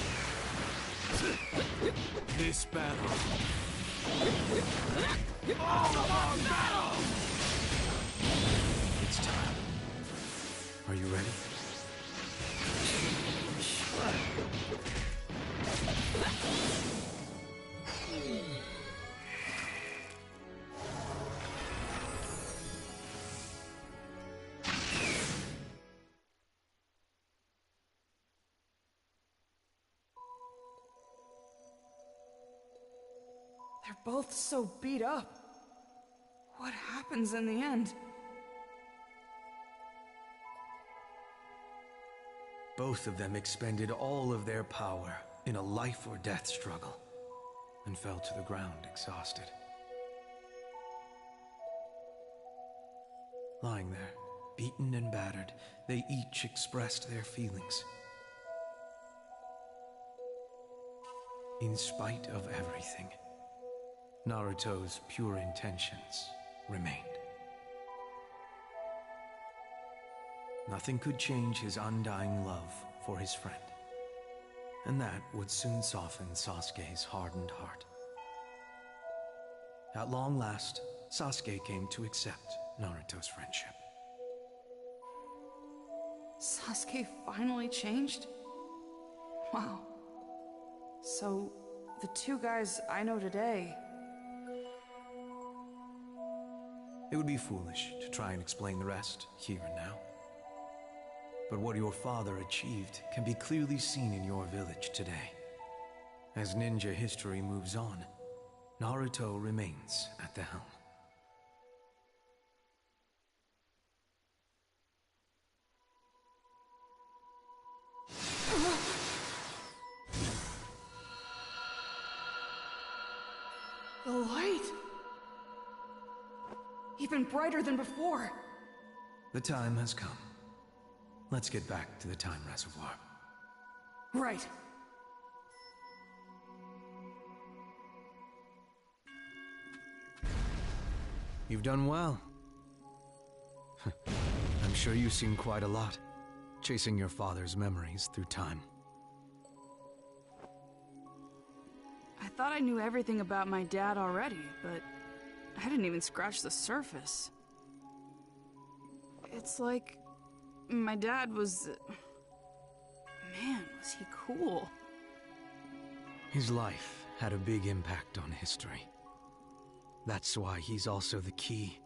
This battle. All of our battle! It's time. Are you ready? They're both so beat up. What happens in the end? Both of them expended all of their power in a life or death struggle and fell to the ground exhausted. Lying there, beaten and battered, they each expressed their feelings. In spite of everything, Naruto's pure intentions remained. Nothing could change his undying love for his friend, and that would soon soften Sasuke's hardened heart. At long last, Sasuke came to accept Naruto's friendship. Sasuke finally changed? Wow. So, the two guys I know today... It would be foolish to try and explain the rest here and now. But what your father achieved can be clearly seen in your village today. As ninja history moves on, Naruto remains at the helm. The light! Even brighter than before! The time has come. Let's get back to the time reservoir. Right. You've done well. I'm sure you've seen quite a lot, chasing your father's memories through time. I thought I knew everything about my dad already, but I didn't even scratch the surface. It's like my dad was... Man, was he cool. His life had a big impact on history. That's why he's also the key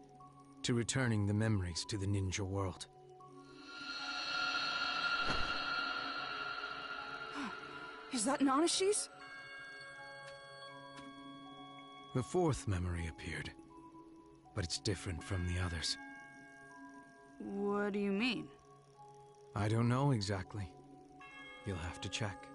to returning the memories to the ninja world. Is that Nanashi's? The fourth memory appeared, but it's different from the others. What do you mean? I don't know exactly. You'll have to check.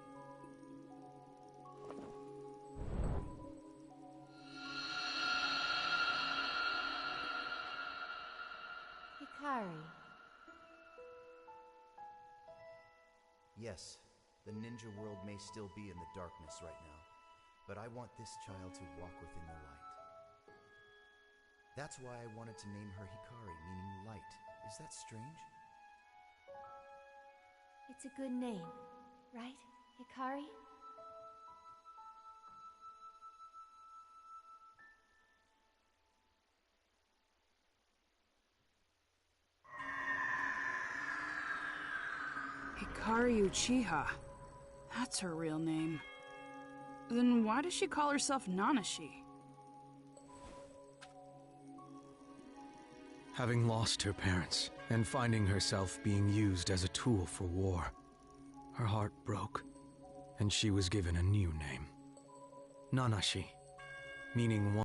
Hikari. Yes, the ninja world may still be in the darkness right now, but I want this child to walk within the light. That's why I wanted to name her Hikari, meaning light. Is that strange? It's a good name, right, Hikari? Hikari Uchiha. That's her real name. Then why does she call herself Nanashi? Having lost her parents and finding herself being used as a tool for war, her heart broke, and she was given a new name, Nanashi. meaning one.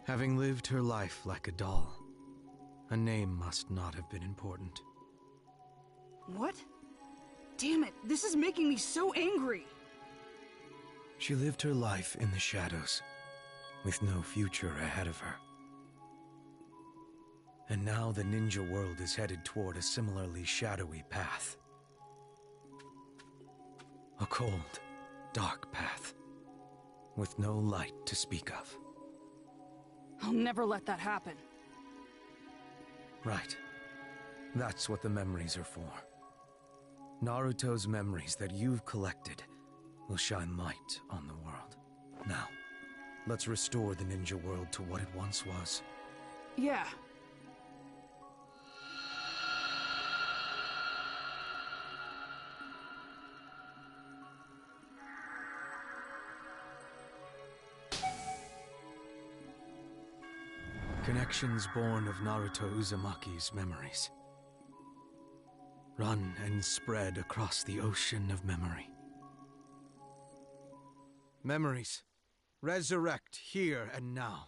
Having lived her life like a doll, a name must not have been important. What? Damn it, this is making me so angry. She lived her life in the shadows, with no future ahead of her. And now the ninja world is headed toward a similarly shadowy path. A cold, dark path, with no light to speak of. I'll never let that happen. Right. That's what the memories are for. Naruto's memories that you've collected will shine light on the world. Now, let's restore the ninja world to what it once was. Yeah. Connections born of Naruto Uzumaki's memories. Run and spread across the ocean of memory. Memories, resurrect here and now.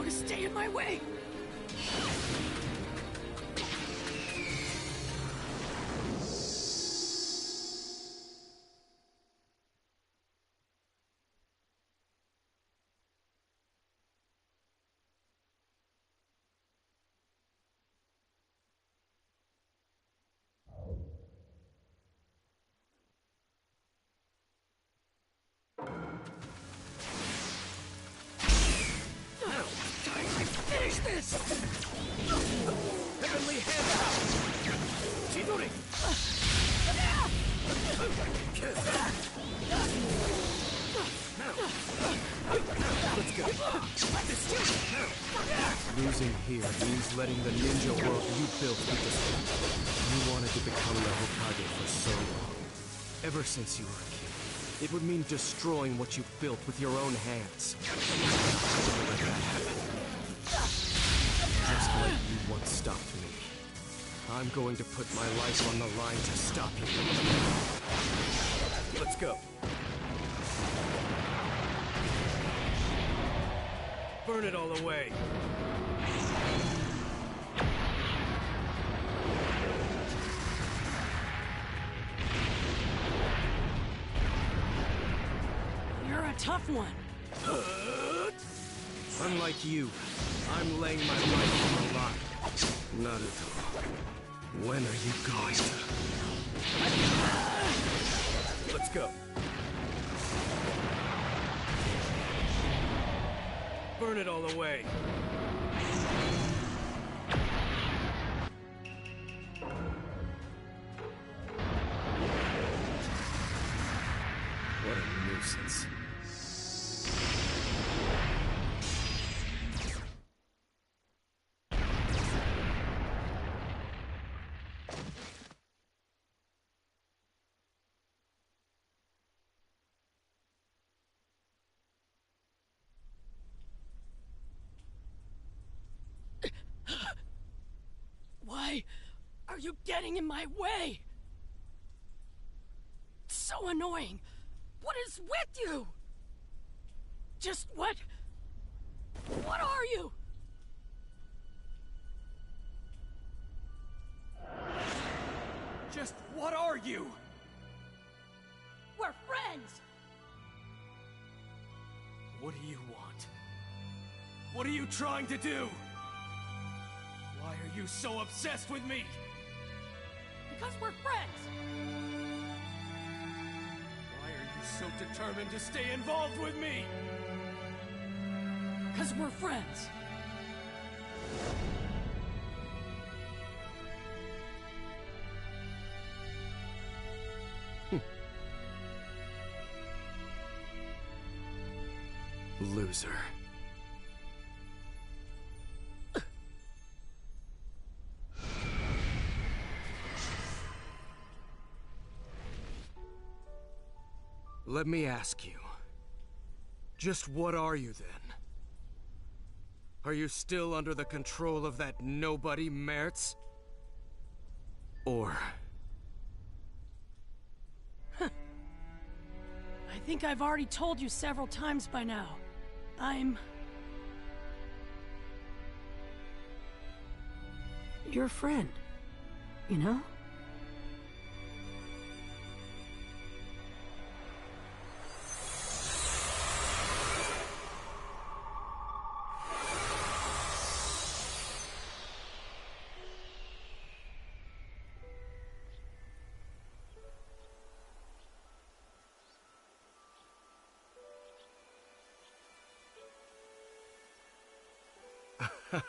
Stay in my way! This! Heavenly Handhouse! Chidori! Let's go. Losing here means letting the ninja world you built be destroyed. You wanted to become the Hokage for so long. Ever since you were a kid. It would mean destroying what you built with your own hands. Don't let that happen. Just like you once stopped me. I'm going to put my life on the line to stop you. Let's go. Burn it all away. You're a tough one. Unlike you, I'm laying my life on the line. Naruto, when are you going to... Let's go. Burn it all away. What a nuisance. Why are you getting in my way? It's so annoying. What is with you? Just what What are you? Just what are you? We're friends! What do you want? What are you trying to do? Why are you so obsessed with me? Because we're friends! Why are you so determined to stay involved with me? Because we're friends. Loser. Let me ask you, just what are you then? Are you still under the control of that nobody Mertz? Or... I think I've already told you several times by now. I'm... your friend, you know? I'm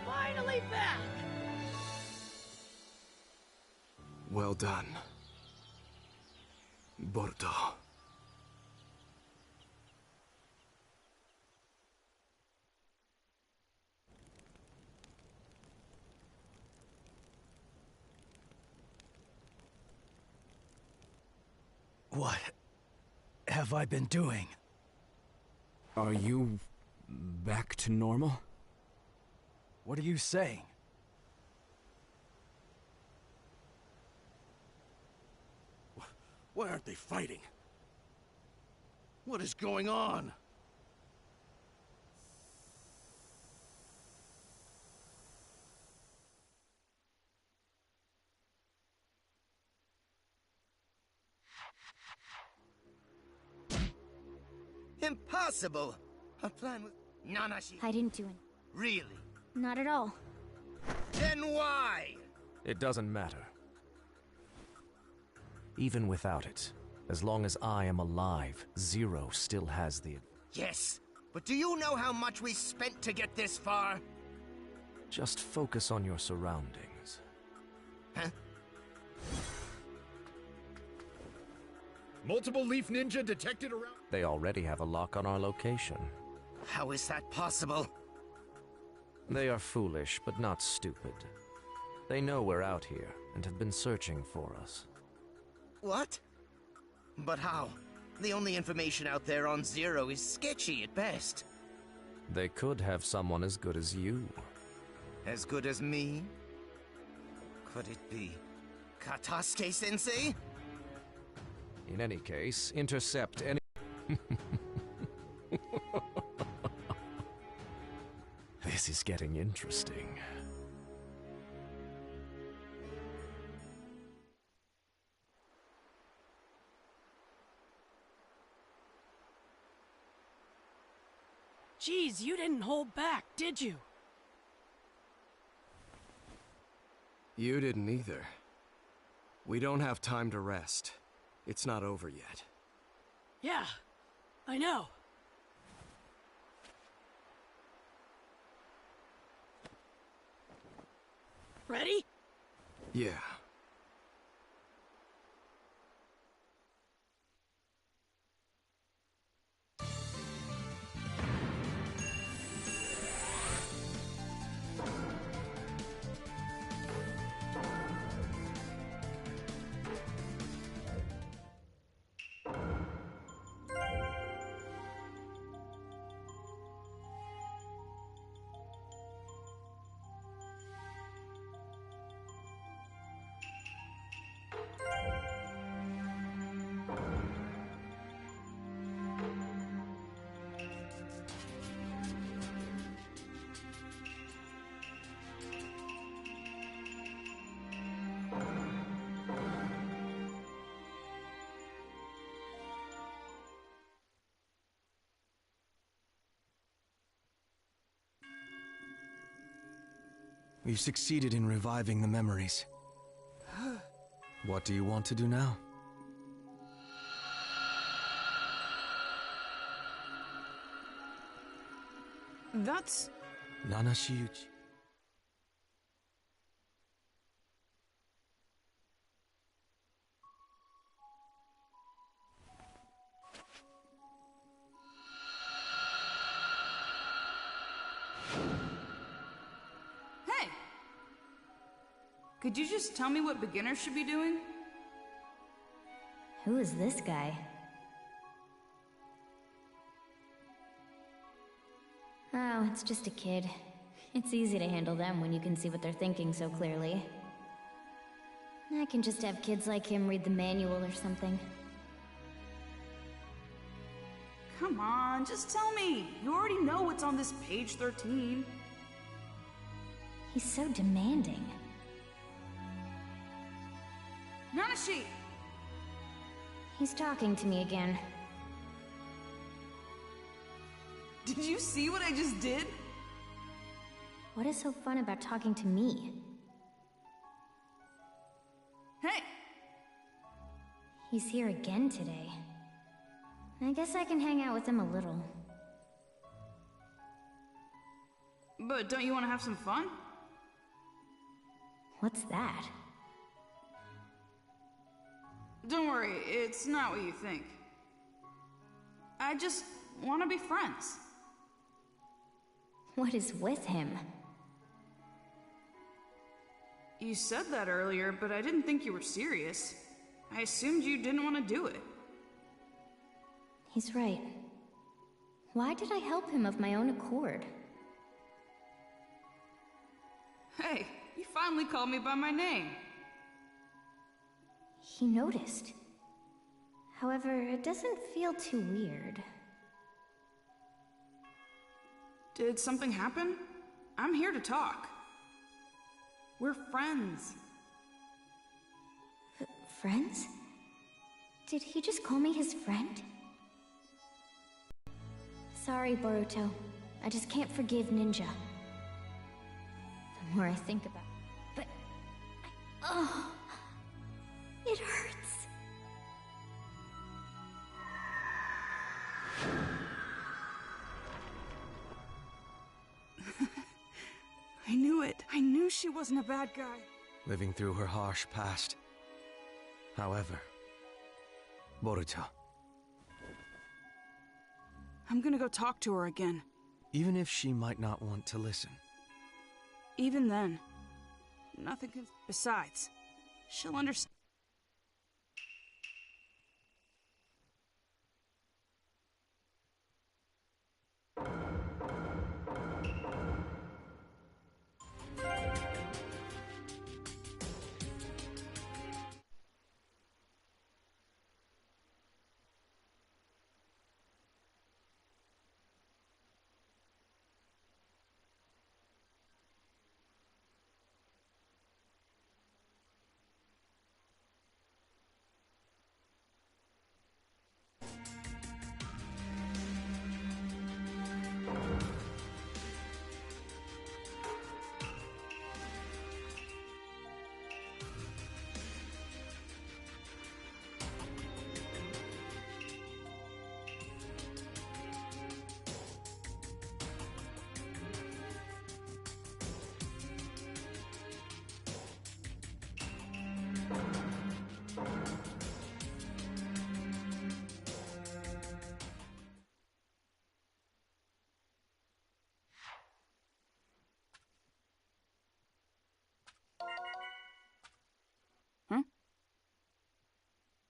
finally back! Well done, Bordo. What have I been doing? Are you back to normal? What are you saying? Why aren't they fighting? What is going on? Impossible! Our plan was... Nanashi... I didn't do it. Really? Not at all. Then why? It doesn't matter. Even without it, as long as I am alive, Zero still has the... Yes, but do you know how much we spent to get this far? Just focus on your surroundings. Huh? Multiple Leaf Ninja detected around... They already have a lock on our location. How is that possible? They are foolish, but not stupid. They know we're out here, and have been searching for us. What? But how? The only information out there on Zero is sketchy at best. They could have someone as good as you. As good as me? Could it be Katasuke-sensei? In any case, intercept any... This is getting interesting. Geez, you didn't hold back, did you? You didn't either. We don't have time to rest. It's not over yet. Yeah, I know. Ready? Yeah. We've succeeded in reviving the memories. What do you want to do now? That's... Nanashiuchi. Hey! Could you just tell me what beginners should be doing? Who is this guy? Oh, it's just a kid. It's easy to handle them when you can see what they're thinking so clearly. I can just have kids like him read the manual or something. Come on, just tell me. You already know what's on this page 13. He's so demanding. Nanashi! He's talking to me again. Did you see what I just did? What is so fun about talking to me? Hey! He's here again today. I guess I can hang out with him a little. But don't you want to have some fun? What's that? Don't worry, it's not what you think. I just want to be friends. What is with him? You said that earlier, but I didn't think you were serious. I assumed you didn't want to do it. He's right. Why did I help him of my own accord? Hey, you finally called me by my name. He noticed. However, it doesn't feel too weird. Did something happen? I'm here to talk. We're friends. Friends? Did he just call me his friend? Sorry, Boruto. I just can't forgive Ninja. The more I think about it. But... oh... it hurts. I knew it. I knew she wasn't a bad guy. Living through her harsh past. However, Boruto. I'm gonna go talk to her again. Even if she might not want to listen. Even then, nothing can... Besides, she'll understand. Huh?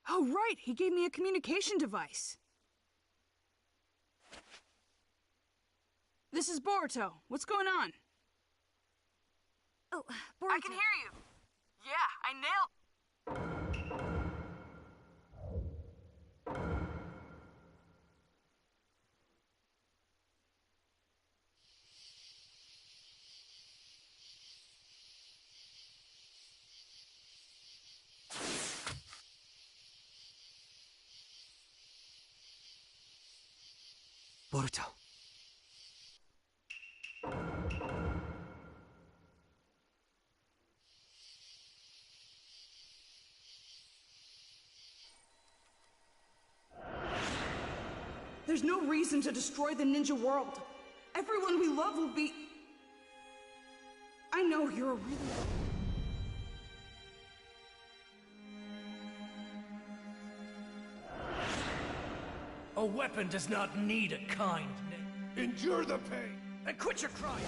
Oh, right! He gave me a communication device. This is Boruto. What's going on? Oh, Boruto. I can hear you. Yeah, I nailed... Boruto. There's no reason to destroy the ninja world. Everyone we love will be... I know you're a really... A weapon does not need a kind name. Endure the pain! And quit your crying!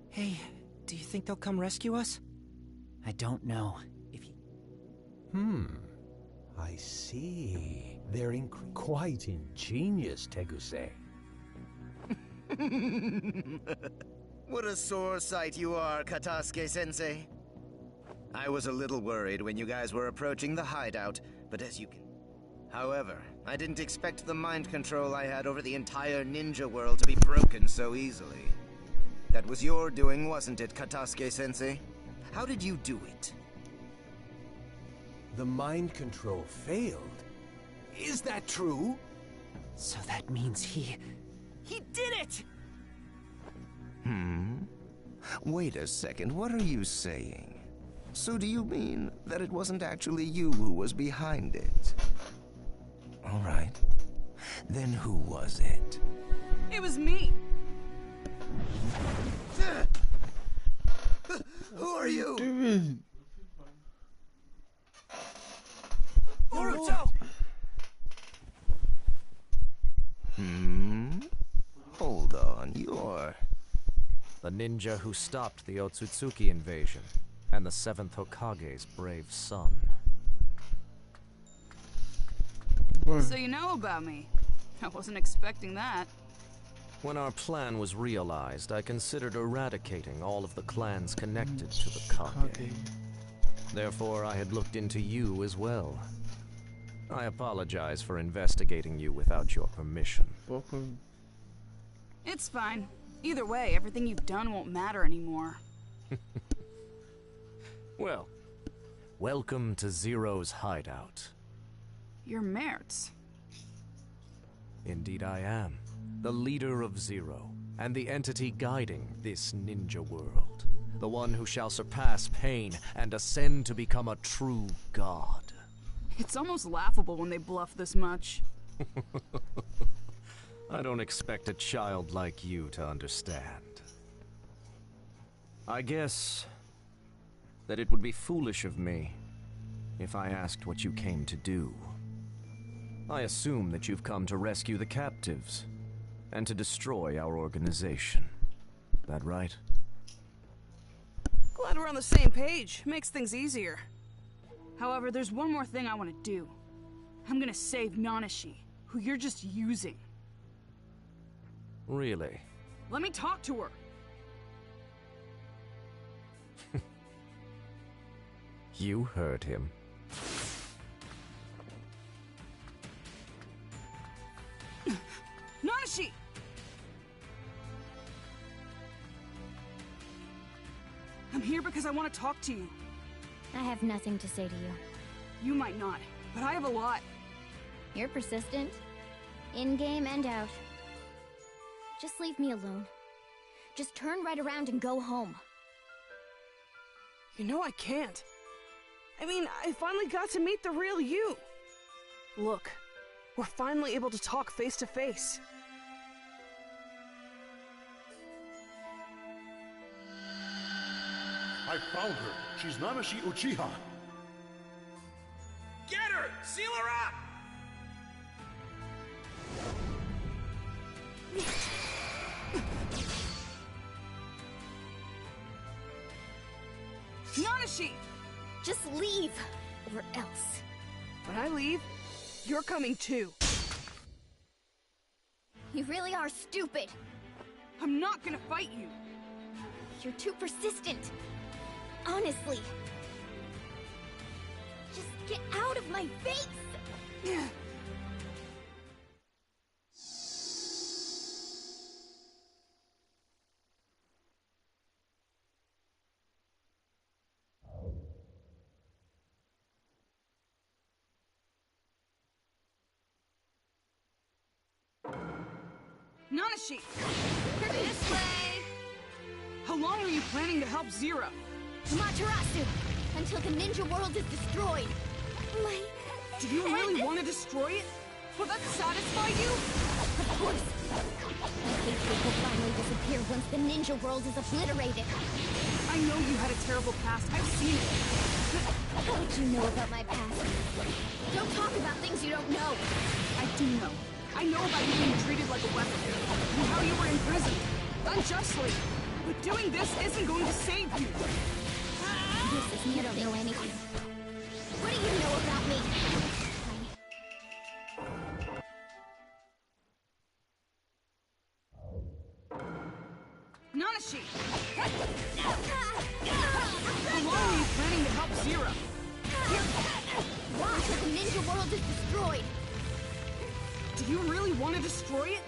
Hey, do you think they'll come rescue us? I don't know. I see. They're quite ingenious, Teguse. What a sore sight you are, Katasuke-sensei. I was a little worried when you guys were approaching the hideout, but as you can... However, I didn't expect the mind control I had over the entire ninja world to be broken so easily. That was your doing, wasn't it, Katasuke-sensei? How did you do it? The mind control failed. Is that true? So that means he did it! Wait a second, what are you saying? So do you mean that it wasn't actually you who was behind it? All right. Then who was it? It was me! Who are you? Naruto! Hold on, you're... The ninja who stopped the Otsutsuki invasion, and the 7th Hokage's brave son. So you know about me. I wasn't expecting that. When our plan was realized, I considered eradicating all of the clans connected to the Kage. Therefore, I had looked into you as well. I apologize for investigating you without your permission. It's fine. Either way, everything you've done won't matter anymore. Well, welcome to Zero's hideout. You're Mertz. Indeed I am. The leader of Zero, and the entity guiding this ninja world. The one who shall surpass pain and ascend to become a true god. It's almost laughable when they bluff this much. I don't expect a child like you to understand. I guess that it would be foolish of me if I asked what you came to do. I assume that you've come to rescue the captives and to destroy our organization. That right? Glad we're on the same page. Makes things easier. However, there's one more thing I want to do. I'm gonna save Nanashi, who you're just using. Really? Let me talk to her. You heard him. Nanashi! I'm here because I want to talk to you. I have nothing to say to you. You might not, but I have a lot. You're persistent. In-game and out. Just leave me alone. Just turn right around and go home. You know I can't. I mean, I finally got to meet the real you. Look, we're finally able to talk face to face. I found her. She's Nanashi Uchiha. Get her! Seal her up! Nanashi! Just leave, or else. When I leave, you're coming too. You really are stupid. I'm not gonna fight you. You're too persistent. Honestly. Just get out of my face! Nanashi! This way! How long are you planning to help Zero? Matarasu! Until the ninja world is destroyed! My... Do you really want to destroy it? Will that satisfy you? Of course! My hatred will finally disappear once the ninja world is obliterated! I know you had a terrible past. I've seen it. How did you know about my past? Don't talk about things you don't know! I do know. I know about you being treated like a weapon, and how you were imprisoned, unjustly. But doing this isn't going to save you. You don't know anything. What do you know about me? Nanashi! How long are you planning to help Zero? Why? Until the ninja world is destroyed! Do you really want to destroy it?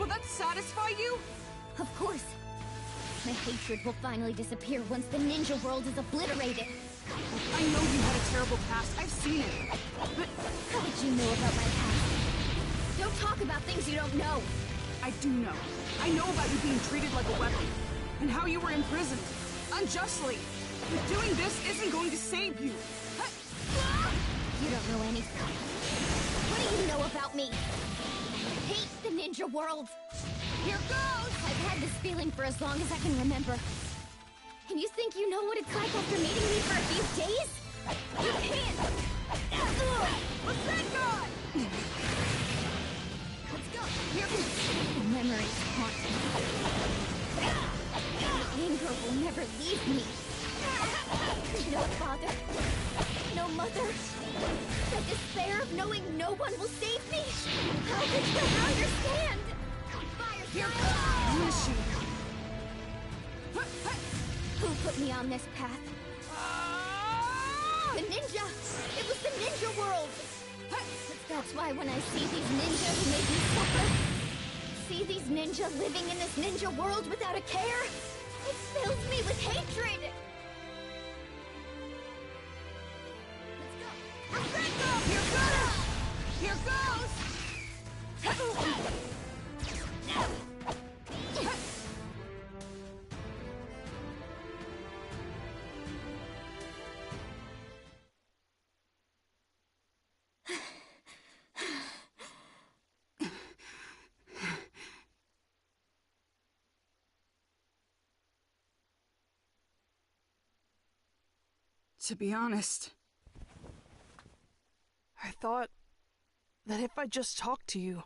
Will that satisfy you? Of course. My hatred will finally disappear once the ninja world is obliterated. I know you had a terrible past. I've seen it. But how did you know about my past? Don't talk about things you don't know. I do know. I know about you being treated like a weapon, and how you were imprisoned, unjustly. But doing this isn't going to save you. You don't know anything. What do you know about me? I hate the ninja world. Here goes! I've had this feeling for as long as I can remember. And you think you know what it's like after meeting me for a few days? You can't! What's that guy? Let's go! Here goes! The memories haunt me. The anger will never leave me. No father. No mother. The despair of knowing no one will save me. How could you not understand? Here goes! Who put me on this path? The ninja! It was the ninja world! That's why when I see these ninja who made me suffer, see these ninja living in this ninja world without a care, it fills me with hatred! Let's go! Here goes! Here goes! To be honest, I thought that if I just talked to you,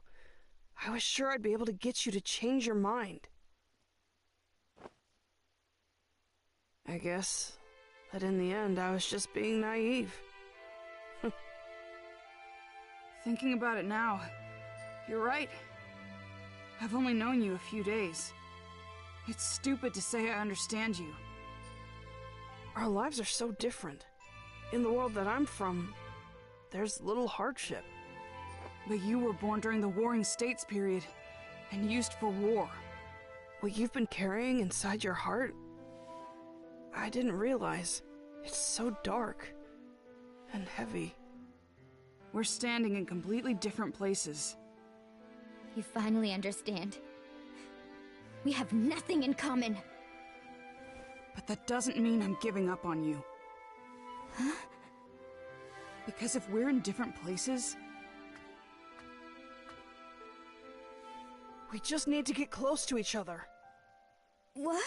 I was sure I'd be able to get you to change your mind. I guess that in the end I was just being naive. Thinking about it now, you're right. I've only known you a few days. It's stupid to say I understand you. Our lives are so different. In the world that I'm from, there's little hardship. But you were born during the Warring States period, and used for war. What you've been carrying inside your heart, I didn't realize. It's so dark and heavy. We're standing in completely different places. You finally understand. We have nothing in common. But that doesn't mean I'm giving up on you. Huh? Because if we're in different places... we just need to get close to each other. What?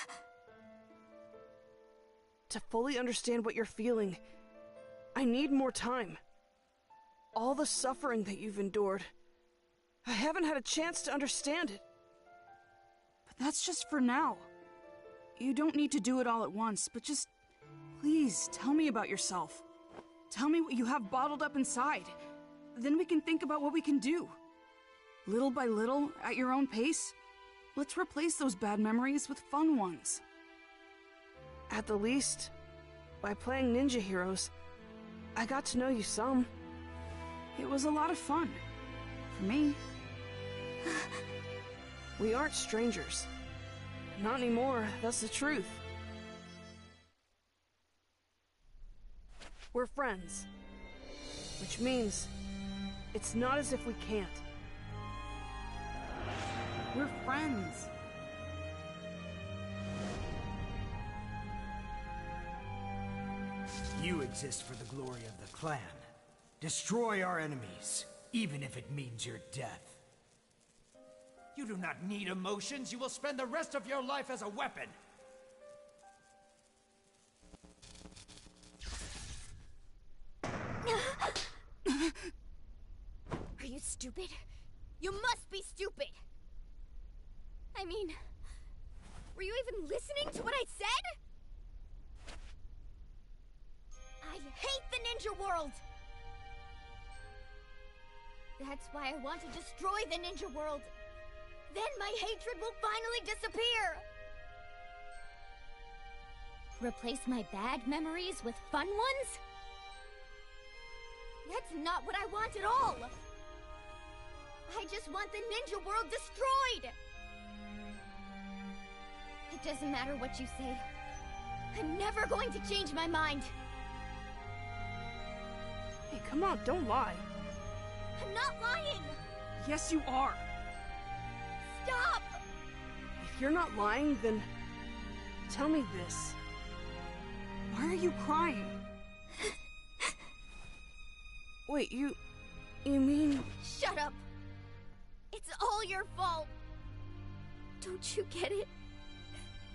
To fully understand what you're feeling, I need more time. All the suffering that you've endured, I haven't had a chance to understand it. But that's just for now. You don't need to do it all at once, but just... please, tell me about yourself. Tell me what you have bottled up inside. Then we can think about what we can do. Little by little, at your own pace, let's replace those bad memories with fun ones. At the least, by playing Ninja Heroes, I got to know you some. It was a lot of fun. For me. We aren't strangers. Not anymore, that's the truth. We're friends. Which means It's not as if we can't. We're friends. You exist for the glory of the clan. Destroy our enemies, even if it means your death. You do not need emotions. You will spend the rest of your life as a weapon. Are you stupid? You must be stupid! I mean, were you even listening to what I said? I hate the ninja world! That's why I want to destroy the ninja world. Then my hatred will finally disappear! Replace my bad memories with fun ones? That's not what I want at all! I just want the ninja world destroyed! It doesn't matter what you say. I'm never going to change my mind. Hey, come on, don't lie. I'm not lying! Yes, you are. Stop! If you're not lying, then tell me this. Why are you crying? Wait, you mean... Shut up! It's all your fault! Don't you get it?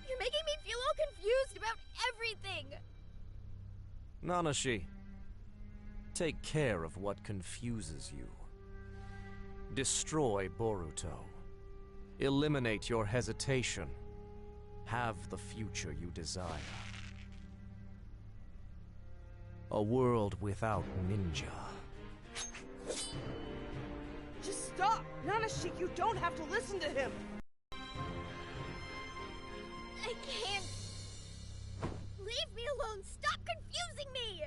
You're making me feel all confused about everything! Nanashi, take care of what confuses you. Destroy Boruto. Eliminate your hesitation. Have the future you desire. A world without ninja. Just stop! Nanashi, you don't have to listen to him! I can't! Leave me alone! Stop confusing me!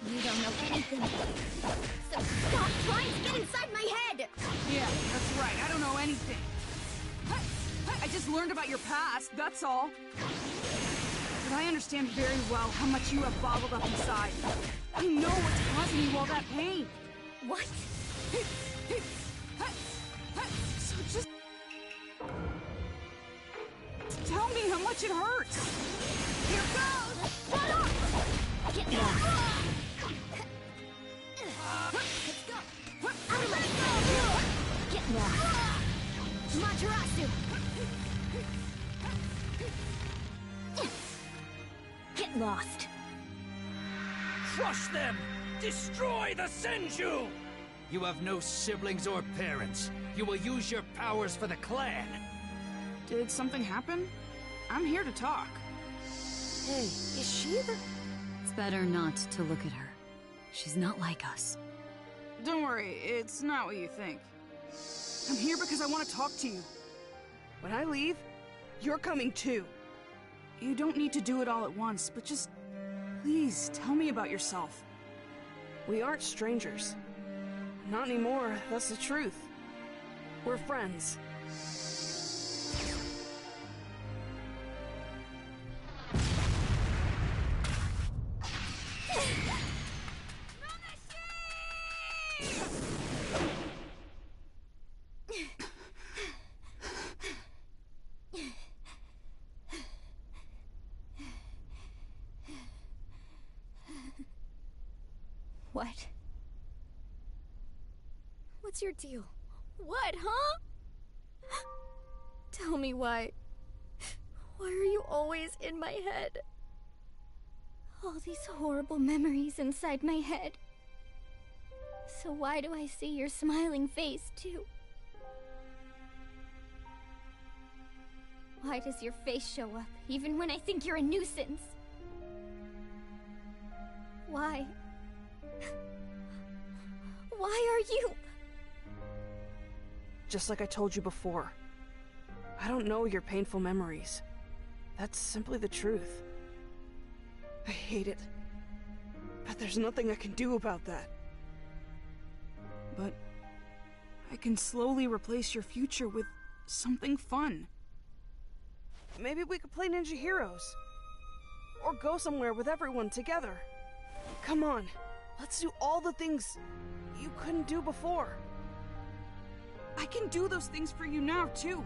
You don't know anything. So stop trying to get inside my head! Yeah, that's right. I don't know anything. I just learned about your past, that's all. But I understand very well how much you have bottled up inside. I know what's causing you all that pain. What? So just... tell me how much it hurts. Here goes! Shut up! Get me out! Let's go! Out of my way! Get lost! Materasu! Get lost! Crush them! Destroy the Senju! You have no siblings or parents. You will use your powers for the clan. Did something happen? I'm here to talk. Hey, is she the... It's better not to look at her. She's not like us. Don't worry, it's not what you think. I'm here because I want to talk to you. When I leave, you're coming too. You don't need to do it all at once, but just... please, tell me about yourself. We aren't strangers. Not anymore, that's the truth. We're friends. What? What's your deal? What, huh? Tell me why. Why are you always in my head? All these horrible memories inside my head. So why do I see your smiling face, too? Why does your face show up, even when I think you're a nuisance? Why? Why are you... Just like I told you before. I don't know your painful memories. That's simply the truth. I hate it. But there's nothing I can do about that. But I can slowly replace your future with something fun. Maybe we could play Ninja Heroes. Or go somewhere with everyone together. Come on, let's do all the things you couldn't do before. I can do those things for you now, too.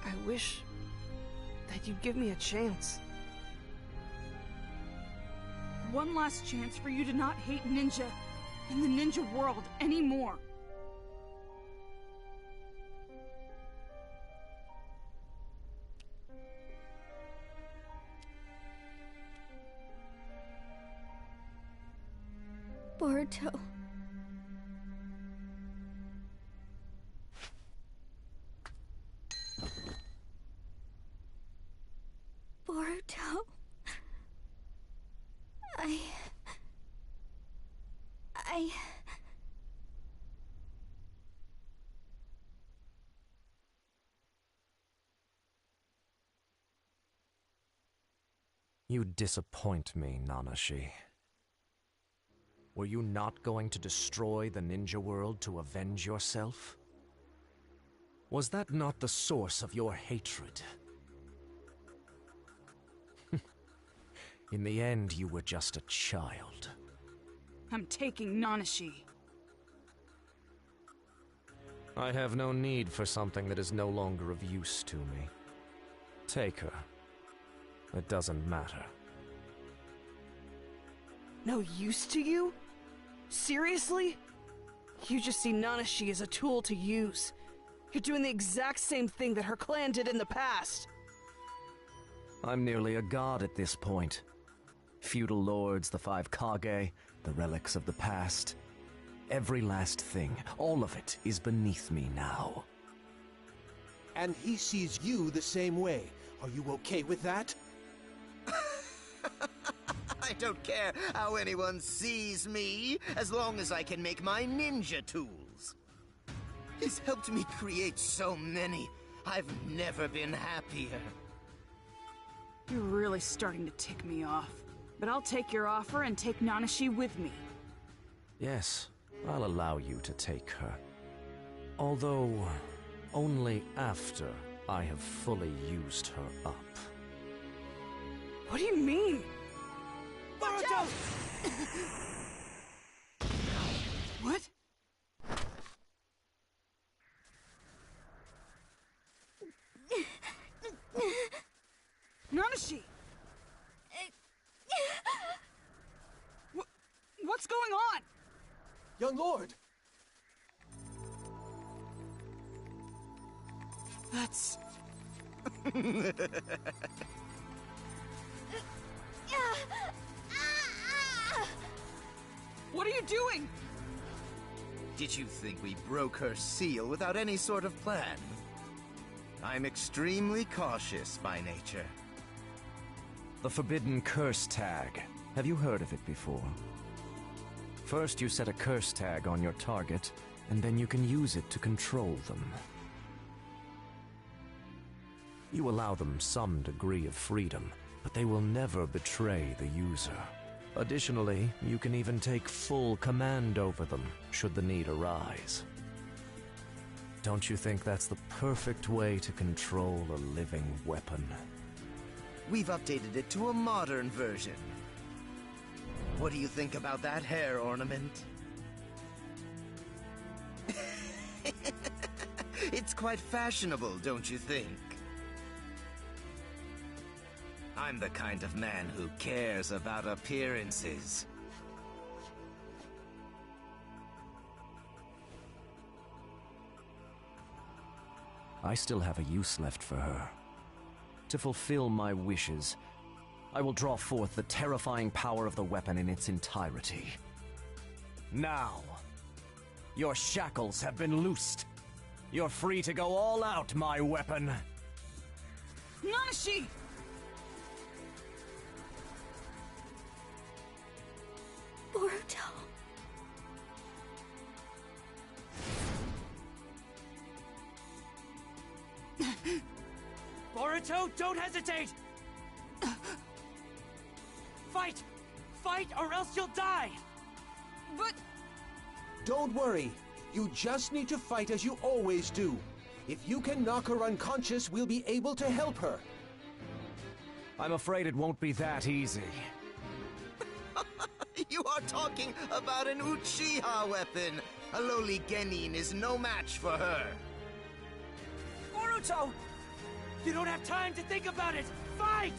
I wish that you'd give me a chance. One last chance for you to not hate ninja and the ninja world anymore. Boruto. Boruto. You disappoint me, Nanashi. Were you not going to destroy the ninja world to avenge yourself? Was that not the source of your hatred? In the end, you were just a child. I'm taking Nanashi. I have no need for something that is no longer of use to me. Take her. It doesn't matter. No use to you? Seriously? You just see Nanashi as a tool to use. You're doing the exact same thing that her clan did in the past. I'm nearly a god at this point. Feudal lords, the 5 Kage, the relics of the past. Every last thing, all of it is beneath me now. And he sees you the same way. Are you okay with that? I don't care how anyone sees me, as long as I can make my ninja tools. He's helped me create so many. I've never been happier. You're really starting to tick me off. But I'll take your offer and take Nanashi with me. Yes, I'll allow you to take her. Although, only after I have fully used her up. What do you mean? Boruto! What? Nanashi! What's going on? Young Lord! That's... What are you doing? Did you think we broke her seal without any sort of plan? I'm extremely cautious by nature. The Forbidden Curse Tag. Have you heard of it before? First, you set a curse tag on your target, and then you can use it to control them. You allow them some degree of freedom, but they will never betray the user. Additionally, you can even take full command over them, should the need arise. Don't you think that's the perfect way to control a living weapon? We've updated it to a modern version. What do you think about that hair ornament? It's quite fashionable, don't you think? I'm the kind of man who cares about appearances. I still have a use left for her. To fulfill my wishes, I will draw forth the terrifying power of the weapon in its entirety. Now, your shackles have been loosed. You're free to go all out, my weapon. Nanashi! Boruto. Boruto, don't hesitate! Fight! Fight, or else you'll die! But Don't worry. You just need to fight as you always do. If you can knock her unconscious, we'll be able to help her. I'm afraid it won't be that easy. You are talking about an Uchiha weapon! A lowly Genin is no match for her! Naruto! You don't have time to think about it! Fight!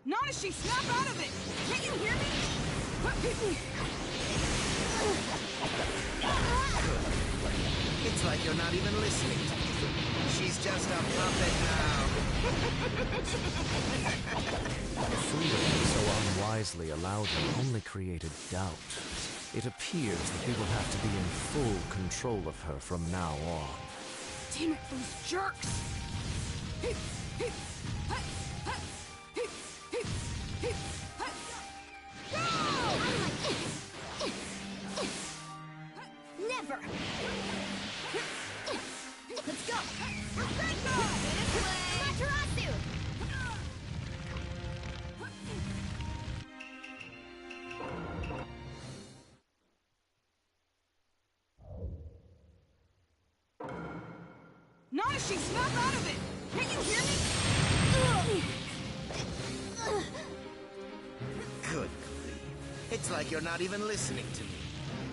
Nanashi, snap out of it! Can you hear me? It's like you're not even listening to me. She's just a puppet now. The freedom we so unwisely allowed her only created doubt. It appears that we will have to be in full control of her from now on. Damn it, those jerks! Never! Let's go! Amaterasu! Nanashi, snap out of it! Can you hear me? Good grief. It's like you're not even listening to me.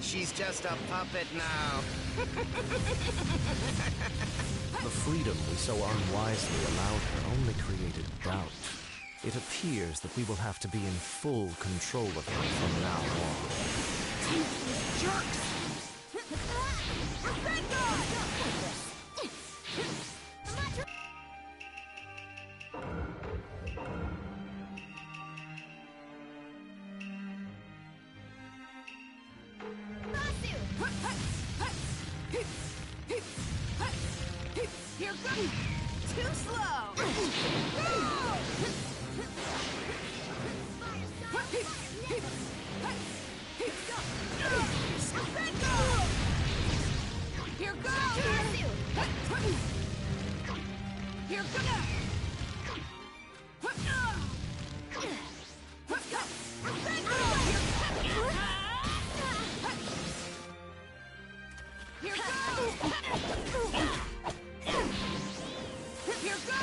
She's just a puppet now. The freedom we so unwisely allowed her only created doubt. It appears that we will have to be in full control of her from now on. Damn it, those jerks! Here goes! Too slow! Here goes! Here goes! Here goes! Here goes!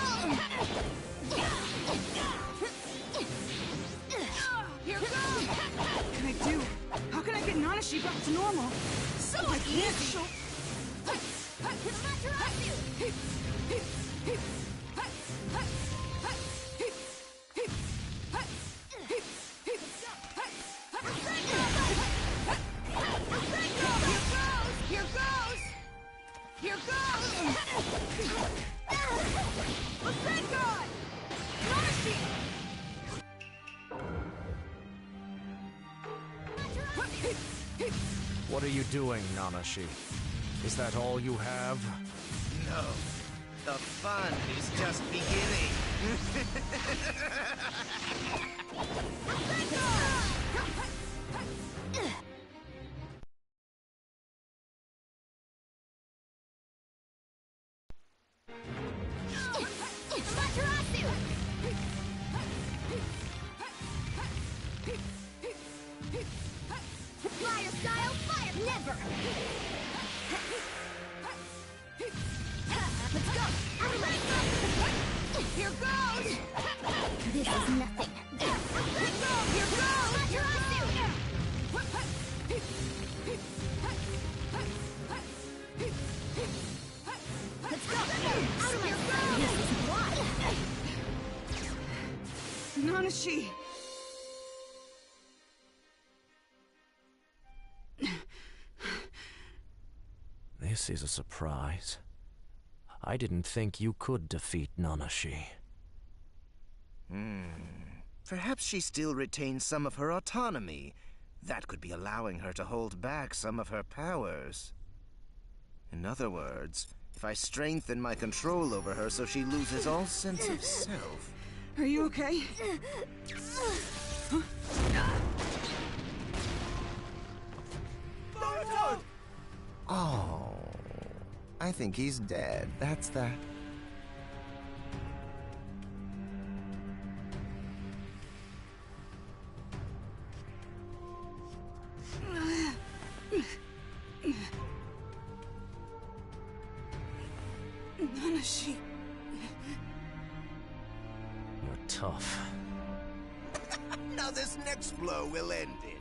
Here goes! What can I do? How can I get Nanashi back to normal? So easy! Here goes! Here goes! Thank God! Nanashi! What are you doing, Nanashi? Is that all you have? No. The fun is just beginning. Fire style, fire! Never! Let's go! Here goes! This is nothing. Here goes! Here goes! Let's go! This is why! Nanashi! This is a surprise. I didn't think you could defeat Nanashi. Perhaps she still retains some of her autonomy. That could be allowing her to hold back some of her powers. In other words, if I strengthen my control over her so she loses all sense of self. Are you okay? Naruto! Oh, I think he's dead. That's that. Nanashi. You're tough. Now this next blow will end it.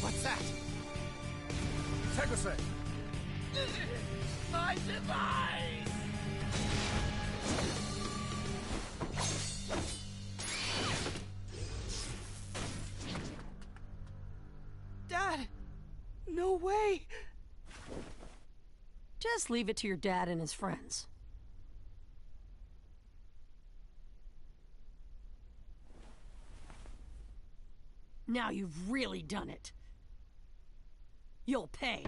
What's that? Tegose! My device! Dad! No way! Just leave it to your dad and his friends. Now you've really done it. You'll pay.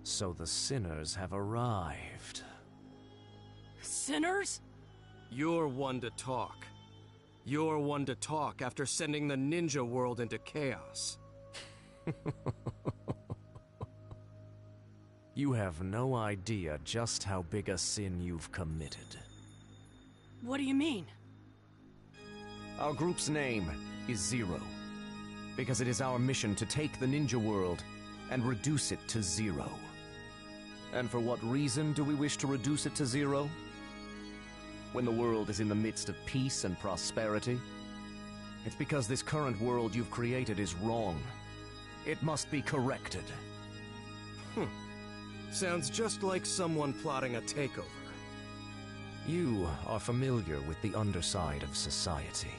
So the sinners have arrived. Sinners? You're one to talk. You're one to talk after sending the ninja world into chaos. You have no idea just how big a sin you've committed. What do you mean? Our group's name is Zero, because it is our mission to take the ninja world and reduce it to zero. And for what reason do we wish to reduce it to zero? When the world is in the midst of peace and prosperity? It's because this current world you've created is wrong. It must be corrected. Sounds just like someone plotting a takeover. You are familiar with the underside of society.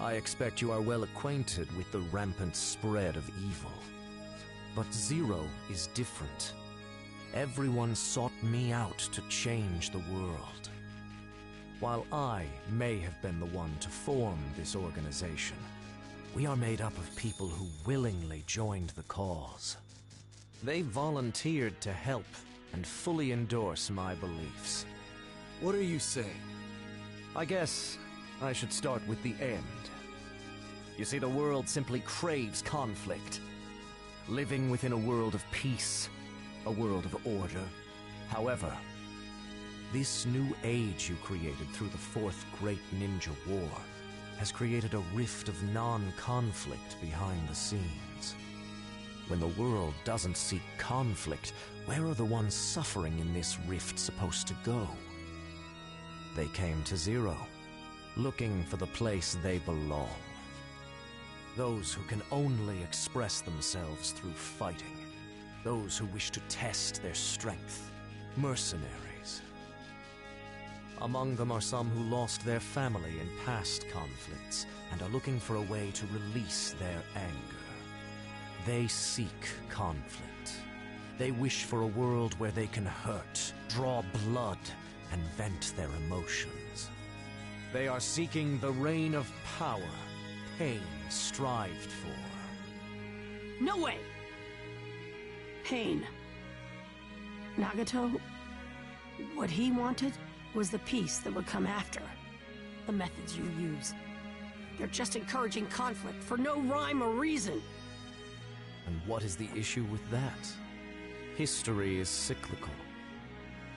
I expect you are well acquainted with the rampant spread of evil. But Zero is different. Everyone sought me out to change the world. While I may have been the one to form this organization, we are made up of people who willingly joined the cause. They volunteered to help and fully endorse my beliefs. What are you saying? I guess I should start with the end. You see, the world simply craves conflict. Living within a world of peace, a world of order. However, this new age you created through the Fourth Great Ninja War has created a rift of non-conflict behind the scenes. When the world doesn't seek conflict, where are the ones suffering in this rift supposed to go? They came to Zero, looking for the place they belong. Those who can only express themselves through fighting. Those who wish to test their strength. Mercenaries. Among them are some who lost their family in past conflicts and are looking for a way to release their anger. They seek conflict. They wish for a world where they can hurt, draw blood, and vent their emotions. They are seeking the reign of power Pain strived for. No way! Pain. Nagato, what he wanted was the peace that would come after. The methods you use. They're just encouraging conflict for no rhyme or reason. And what is the issue with that? History is cyclical.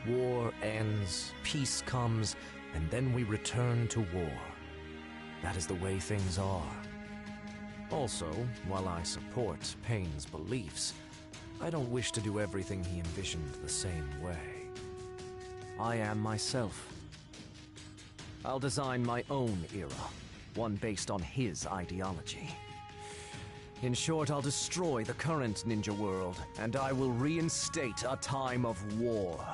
War ends, peace comes, and then we return to war. That is the way things are. Also, while I support Pain's beliefs, I don't wish to do everything he envisioned the same way. I am myself. I'll design my own era, one based on his ideology. In short, I'll destroy the current ninja world, and I will reinstate a time of war.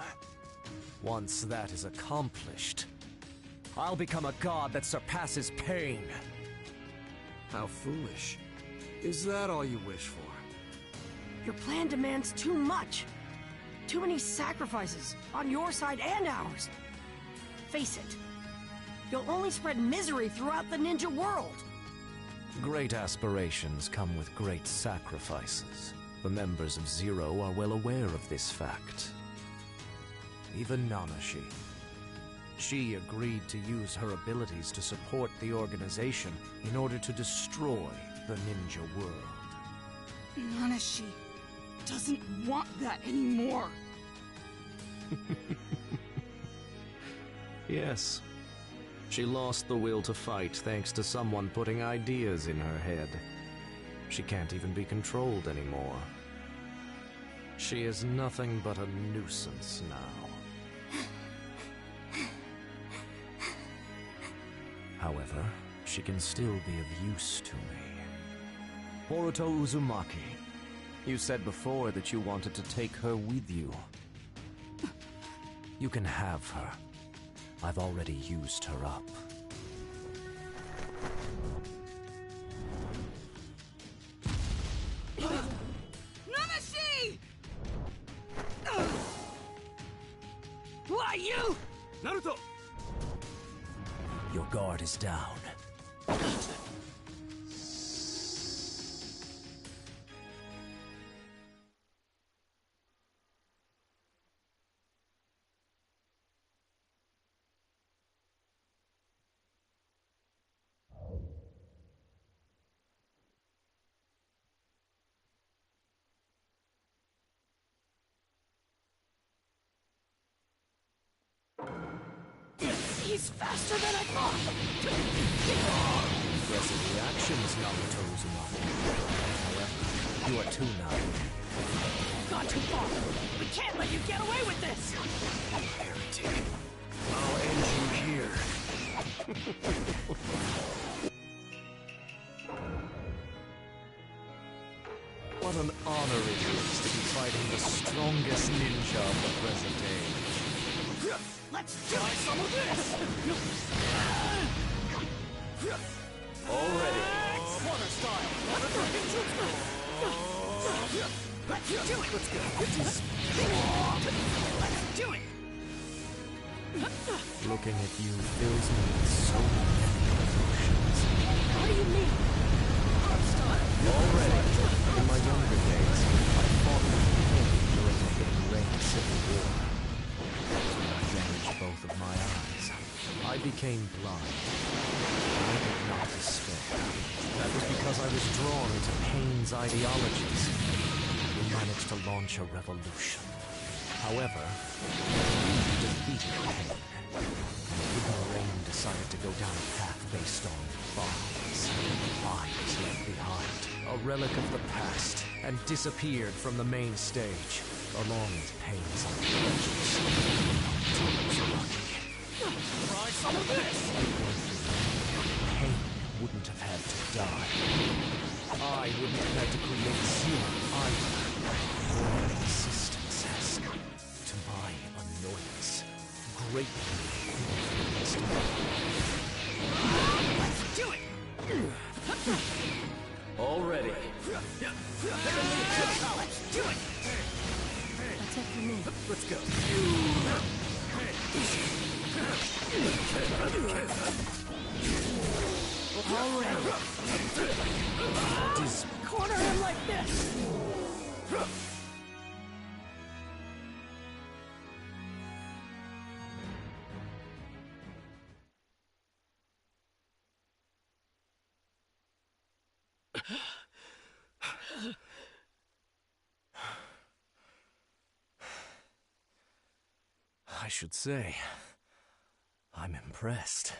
Once that is accomplished, I'll become a god that surpasses Pain. How foolish. Is that all you wish for? Your plan demands too much. Too many sacrifices, on your side and ours. Face it, you'll only spread misery throughout the ninja world. Great aspirations come with great sacrifices. The members of Zero are well aware of this fact. Even Nanashi. She agreed to use her abilities to support the organization in order to destroy the ninja world. Nanashi doesn't want that anymore. Yes. She lost the will to fight thanks to someone putting ideas in her head. She can't even be controlled anymore. She is nothing but a nuisance now. However, she can still be of use to me. Boruto Uzumaki, you said before that you wanted to take her with you. You can have her. I've already used her up. Nanashi! Why you? Naruto! Your guard is down. He's faster than I thought! Impressive reactions, Naruto Uzumaki. However, you are too now. Gone too far! We can't let you get away with this! Heretic. I'll end you here. What an honor it is to be fighting the strongest ninja of the present age. Let's try some of this! Already. Corner style! Let's do it! Let's go. Let's do it! Looking at you fills me with so many emotions. What do you mean? Already, in my younger days, I fought with pain during the Hidden Rain Civil War. I damaged both of my eyes. I became blind. I did not despair. That was because I was drawn into Pain's ideologies. We managed to launch a revolution. However, we defeated Pain. And the Hidden Rain decided to go down a path based on bonds. I was left behind, a relic of the past, and disappeared from the main stage, along with Pain's ideologies. Try some of this! Pain wouldn't have had to die. I wouldn't have had to create Zero either. Your existence has, to my annoyance, greatly influenced me. Let's do it! Already. Let's do it! That's it for me. Let's go. Already. Corner him like this! I should say, I'm impressed.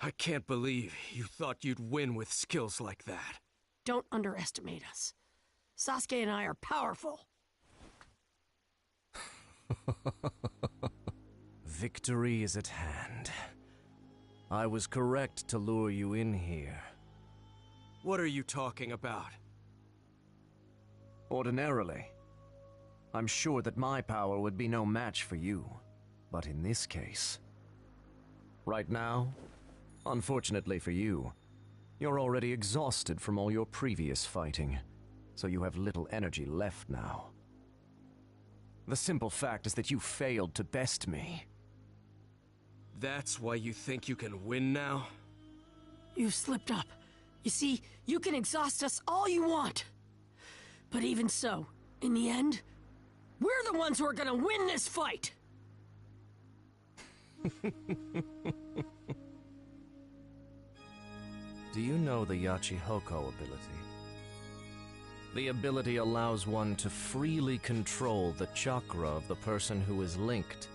I can't believe you thought you'd win with skills like that. Don't underestimate us. Sasuke and I are powerful. Victory is at hand. I was correct to lure you in here. What are you talking about? Ordinarily, I'm sure that my power would be no match for you. But in this case, right now, unfortunately for you, you're already exhausted from all your previous fighting. so you have little energy left now. The simple fact is that you failed to best me. That's why you think you can win now? You slipped up. You see, you can exhaust us all you want. But even so, in the end, we're the ones who are gonna win this fight! Do you know the Yachihoko ability? The ability allows one to freely control the chakra of the person who is linked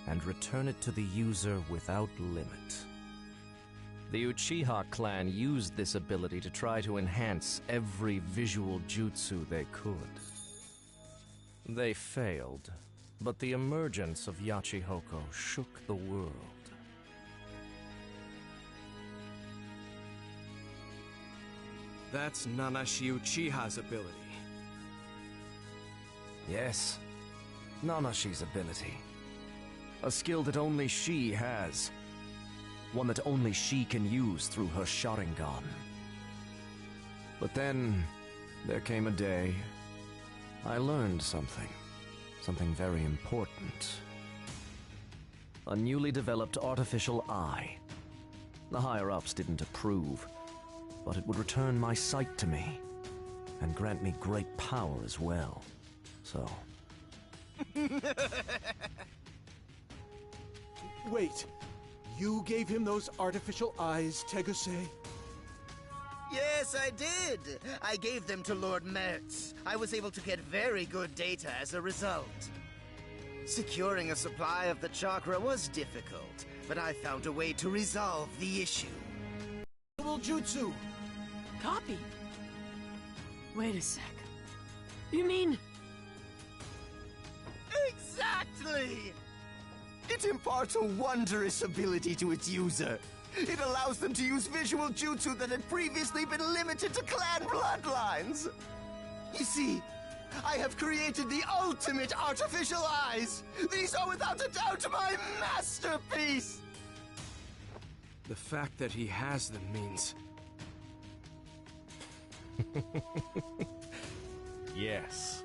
and return it to the user without limit. The Uchiha clan used this ability to try to enhance every visual jutsu they could. They failed, but the emergence of Yachihoko shook the world. That's Nanashi Uchiha's ability. Yes, Nanashi's ability. A skill that only she has. One that only she can use through her Sharingan. But then, there came a day, I learned something. Something very important. A newly developed artificial eye. The higher-ups didn't approve, but it would return my sight to me, and grant me great power as well. So... Wait, you gave him those artificial eyes, Tegase? Yes, I did! I gave them to Lord Mertz. I was able to get very good data as a result. Securing a supply of the chakra was difficult, but I found a way to resolve the issue. Jutsu! Copy? Wait a sec. You mean... Exactly! It imparts a wondrous ability to its user. It allows them to use visual jutsu that had previously been limited to clan bloodlines. You see, I have created the ultimate artificial eyes. These are without a doubt my masterpiece. The fact that he has them means... Yes.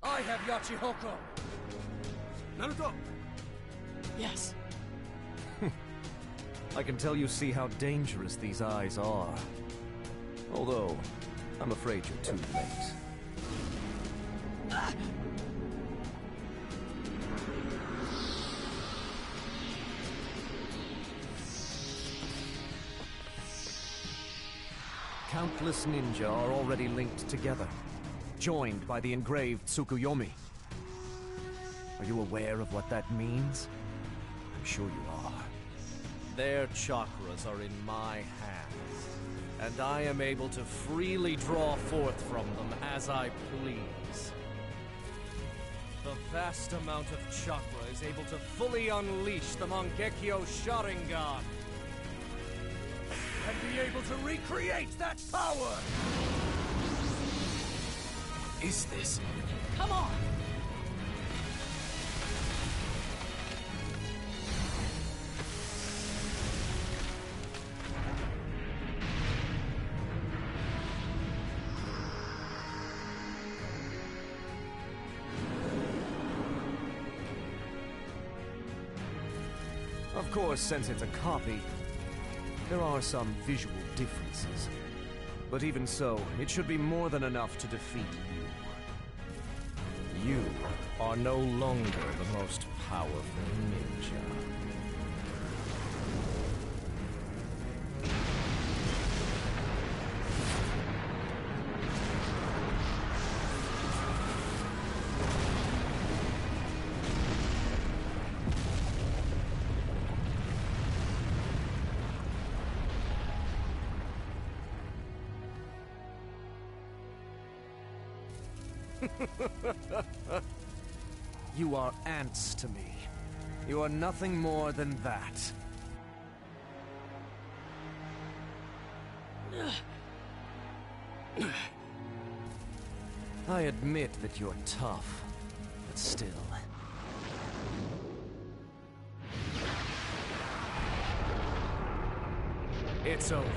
I have Yachihoko! Naruto! Yes. I can tell you see how dangerous these eyes are. Although, I'm afraid you're too late. Countless ninja are already linked together, joined by the engraved Tsukuyomi. Are you aware of what that means? I'm sure you are. Their chakras are in my hands, and I am able to freely draw forth from them as I please. The vast amount of chakra is able to fully unleash the Mangekyo Sharingan, and be able to recreate that power! Is this? Come on! Of course, since it's a copy, there are some visual differences. But even so, it should be more than enough to defeat you. You are no longer the most powerful ninja. You are ants to me. You are nothing more than that. I admit that you're tough, but still. It's over.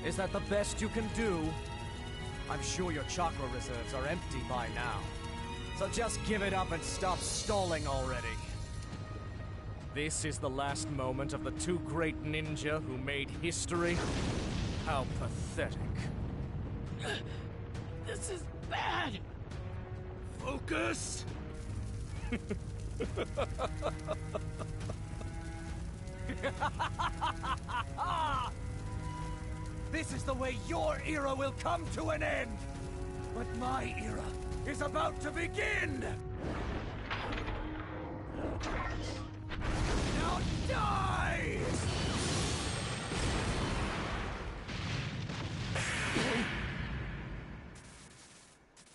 Is that the best you can do? I'm sure your chakra reserves are empty by now. So just give it up and stop stalling already. This is the last moment of the two great ninja who made history? How pathetic. This is bad! Focus! This is the way your era will come to an end! But my era is about to begin! Now die!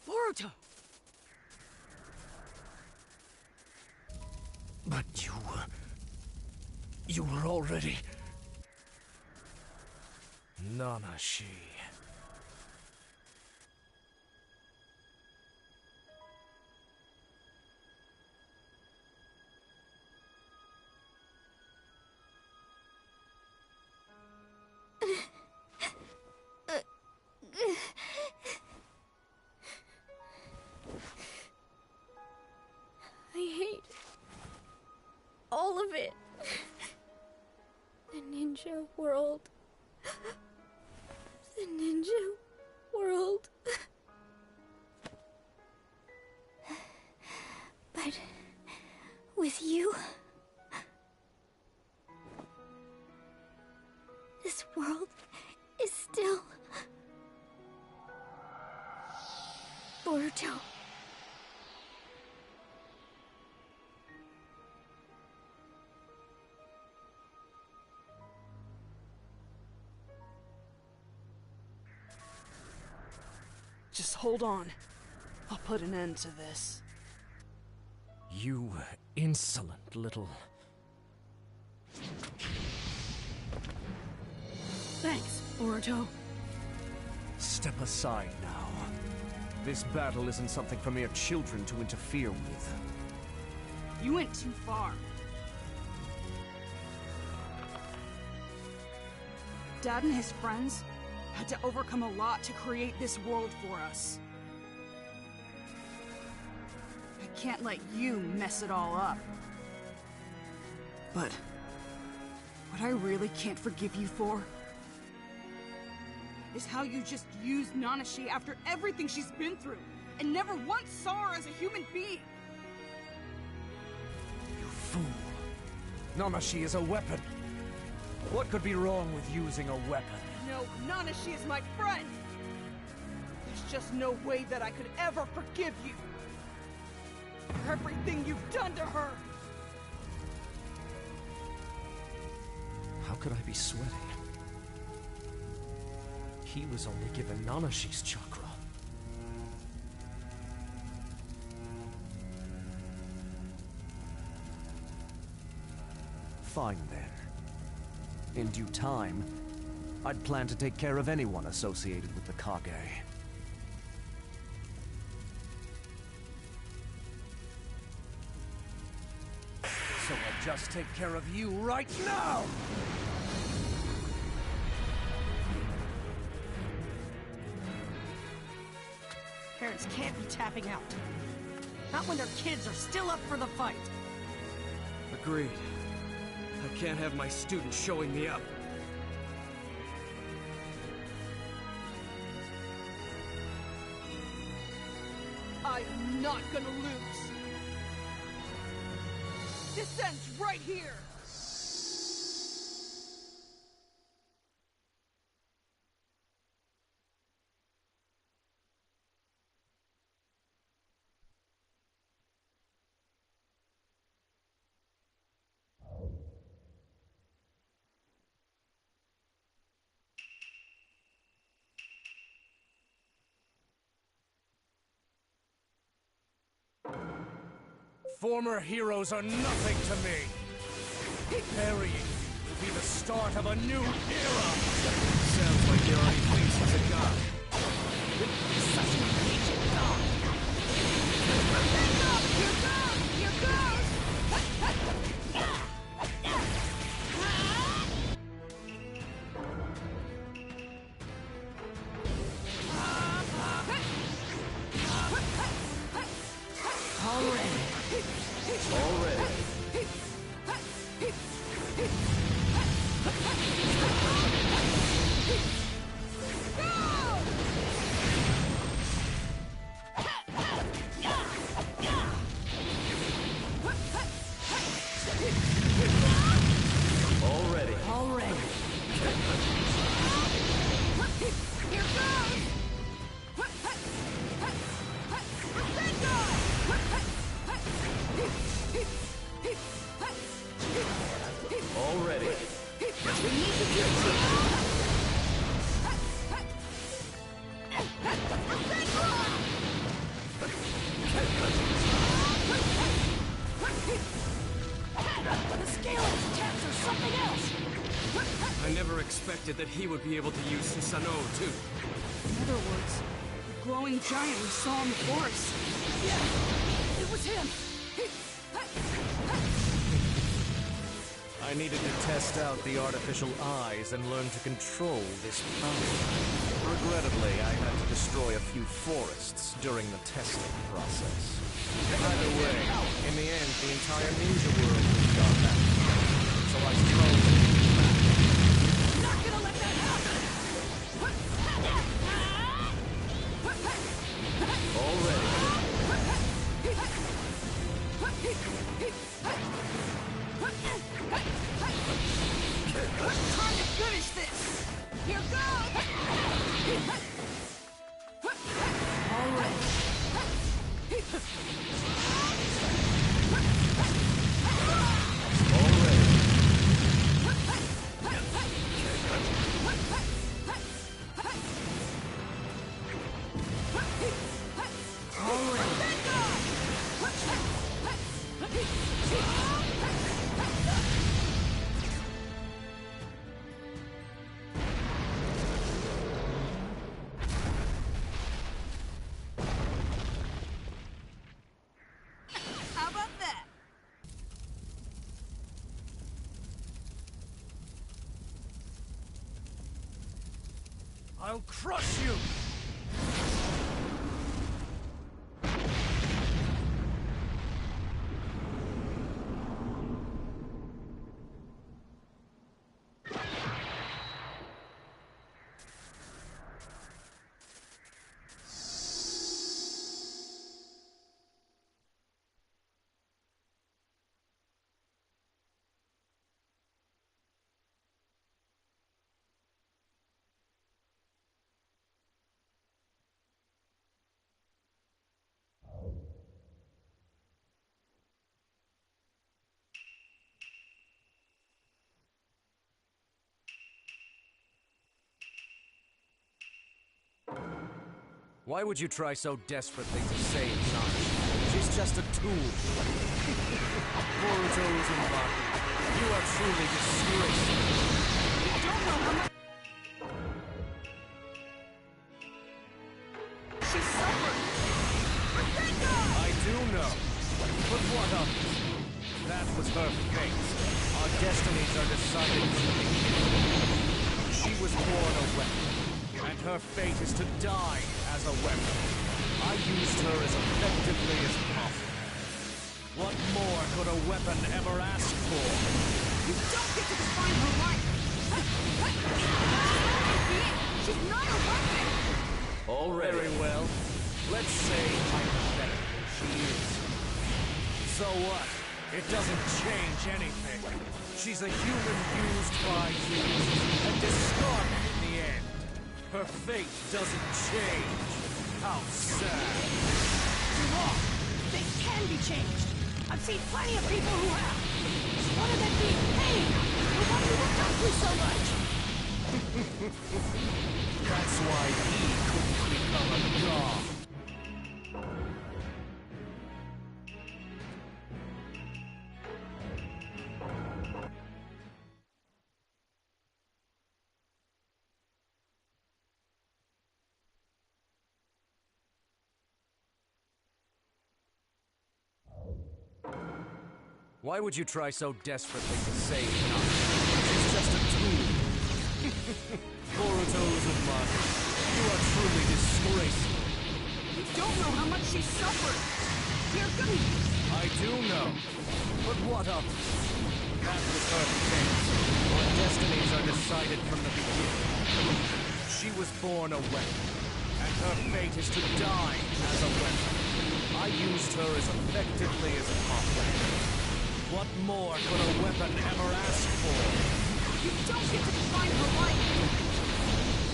Boruto! But you were already... Nanashi. I hate all of it. The ninja world. The ninja world. But with you, this world is still Boruto. Just hold on. I'll put an end to this. You insolent little... Thanks, Boruto. Step aside now. This battle isn't something for mere children to interfere with. You went too far. Dad and his friends had to overcome a lot to create this world for us. I can't let you mess it all up. But what I really can't forgive you for is how you just used Nanashi after everything she's been through, and never once saw her as a human being. You fool. Nanashi is a weapon. What could be wrong with using a weapon? No, Nanashi is my friend! There's just no way that I could ever forgive you! For everything you've done to her! How could I be sweating? He was only given Nanashi's chakra. Fine then. In due time, I'd plan to take care of anyone associated with the Kage. So I'll just take care of you right now! Parents can't be tapping out. Not when their kids are still up for the fight. Agreed. I can't have my students showing me up. I'm not gonna lose! This ends right here! Former heroes are nothing to me. Burying you will be the start of a new era. Sounds like you're already pleased as a god. Such an impatient dog! Here goes! never expected that he would be able to use Susanoo, too. In other words, the glowing giant we saw in the forest. Yeah, it was him. I needed to test out the artificial eyes and learn to control this power. Regrettably, I had to destroy a few forests during the testing process. Either way, in the end, the entire ninja world was gone back. So I suppose I'm not gonna let that happen! already. Time to finish this! Here goes! All right. How about that? I'll crush you! Why would you try so desperately to save Naruto? She's just a tool. Naruto Uzumaki, you are truly disgraceful. You don't know how much... She suffered! Rebecca! I do know. But what of it? That was her fate. Our destinies are decided from the beginning. She was born a weapon, and her fate is to die as a weapon. I used her as effectively as possible. What more could a weapon ever ask for? You don't get to define her life! She's not a weapon! Already. Very well. Let's say hypothetically she is. So what? It doesn't change anything. She's a human used by humans and discarded in the end. Her fate doesn't change. How sad. You're wrong. They can be changed. I've seen plenty of people who have. One of them being Pain, the one who looked up to so much. That's why he couldn't become a god. Why would you try so desperately to save Naruto? She's just a tool. Naruto Uzumaki, you are truly disgraceful. You don't know how much she suffered. You're good. I do know. But what of it? That was her fate. Our destinies are decided from the beginning. She was born a weapon, and her fate is to die as a weapon. I used her as effectively as possible. What more could a weapon ever ask for? You don't get to define her life!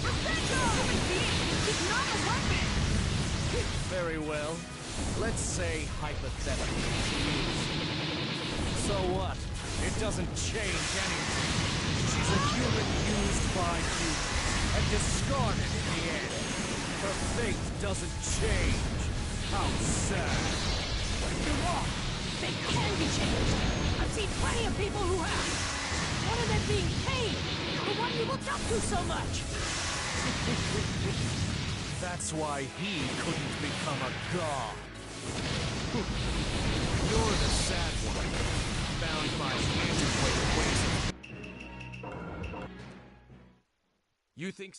Rebecca! She's not a weapon! Very well. Let's say hypothetically she is. So what? It doesn't change anything. She's a human used by humans and discarded in the end. Her fate doesn't change. How sad. You're wrong. They can be changed. I've seen plenty of people who have. One of them being Pain, the one who looked up to so much! That's why he couldn't become a god. You're the sad one, bound by antiquated ways. You think...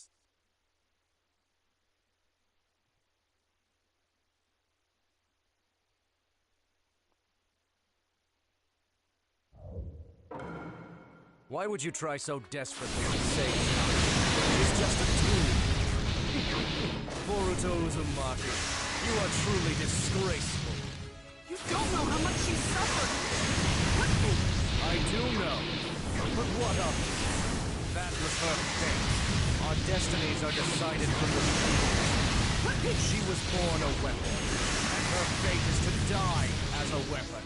Why would you try so desperately to save Naruto? She's just a tool. Boruto Uzumaki, you are truly disgraceful. You don't know how much she suffered. I do know. But what of it? That was her fate. Our destinies are decided from the beginning. She was born a weapon, and her fate is to die as a weapon.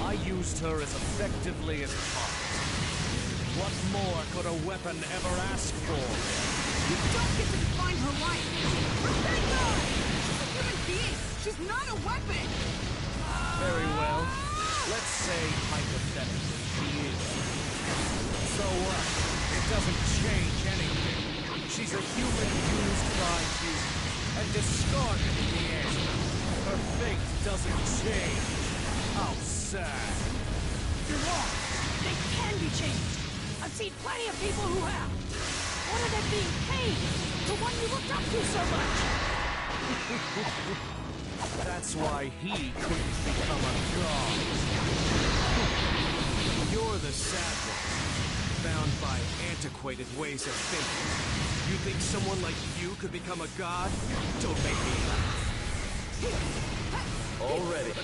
I used her as effectively as possible. What more could a weapon ever ask for? You don't get to define her life. Respect her! She's a human being. She's not a weapon. Very well. Let's say, hypothetically, she is. So what? It doesn't change anything. She's a human used by humans, and discarded in the end. Her fate doesn't change. How sad. You're wrong. They can be changed. I've seen plenty of people who have. One of them being Cain, the one you looked up to so much. That's why he couldn't become a god. You're the sad one, bound by antiquated ways of thinking. You think someone like you could become a god? Don't make me laugh. Already.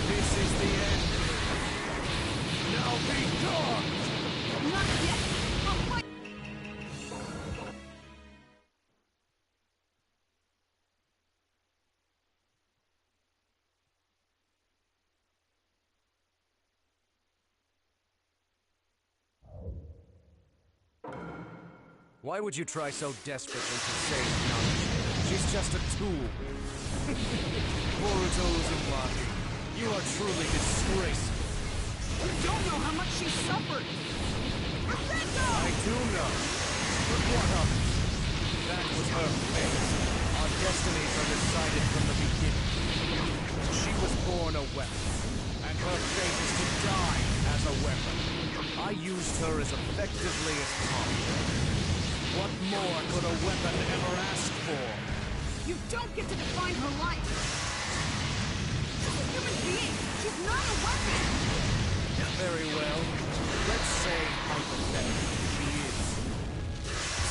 This is the end. Now be gone! Not yet. I'll fight. Why would you try so desperately to save Naruto? She's just a tool. Boruto Uzumaki, you are truly disgraceful. You don't know how much she suffered. I do know. But what of it? That was her fate. Our destinies are decided from the beginning. She was born a weapon, and her fate is to die as a weapon. I used her as effectively as possible. What more could a weapon ever ask for? You don't get to define her life. She's a human being. She's not a weapon. Very well. Let's say hypothetically she is.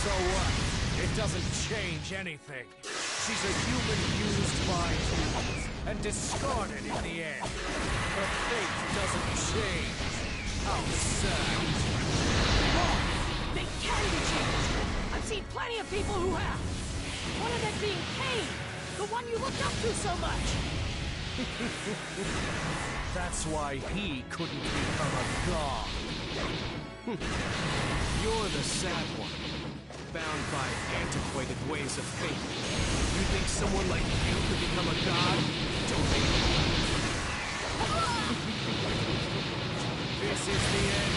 So what? It doesn't change anything. She's a human used by humans and discarded in the end. Her fate doesn't change. How sad. Wrong! They can be changed! I've seen plenty of people who have. One of them being Cain, the one you looked up to so much. That's why he couldn't become a god. You're the sad one, bound by antiquated ways of thinking. You think someone like you could become a god? Don't make me laugh. This is the end.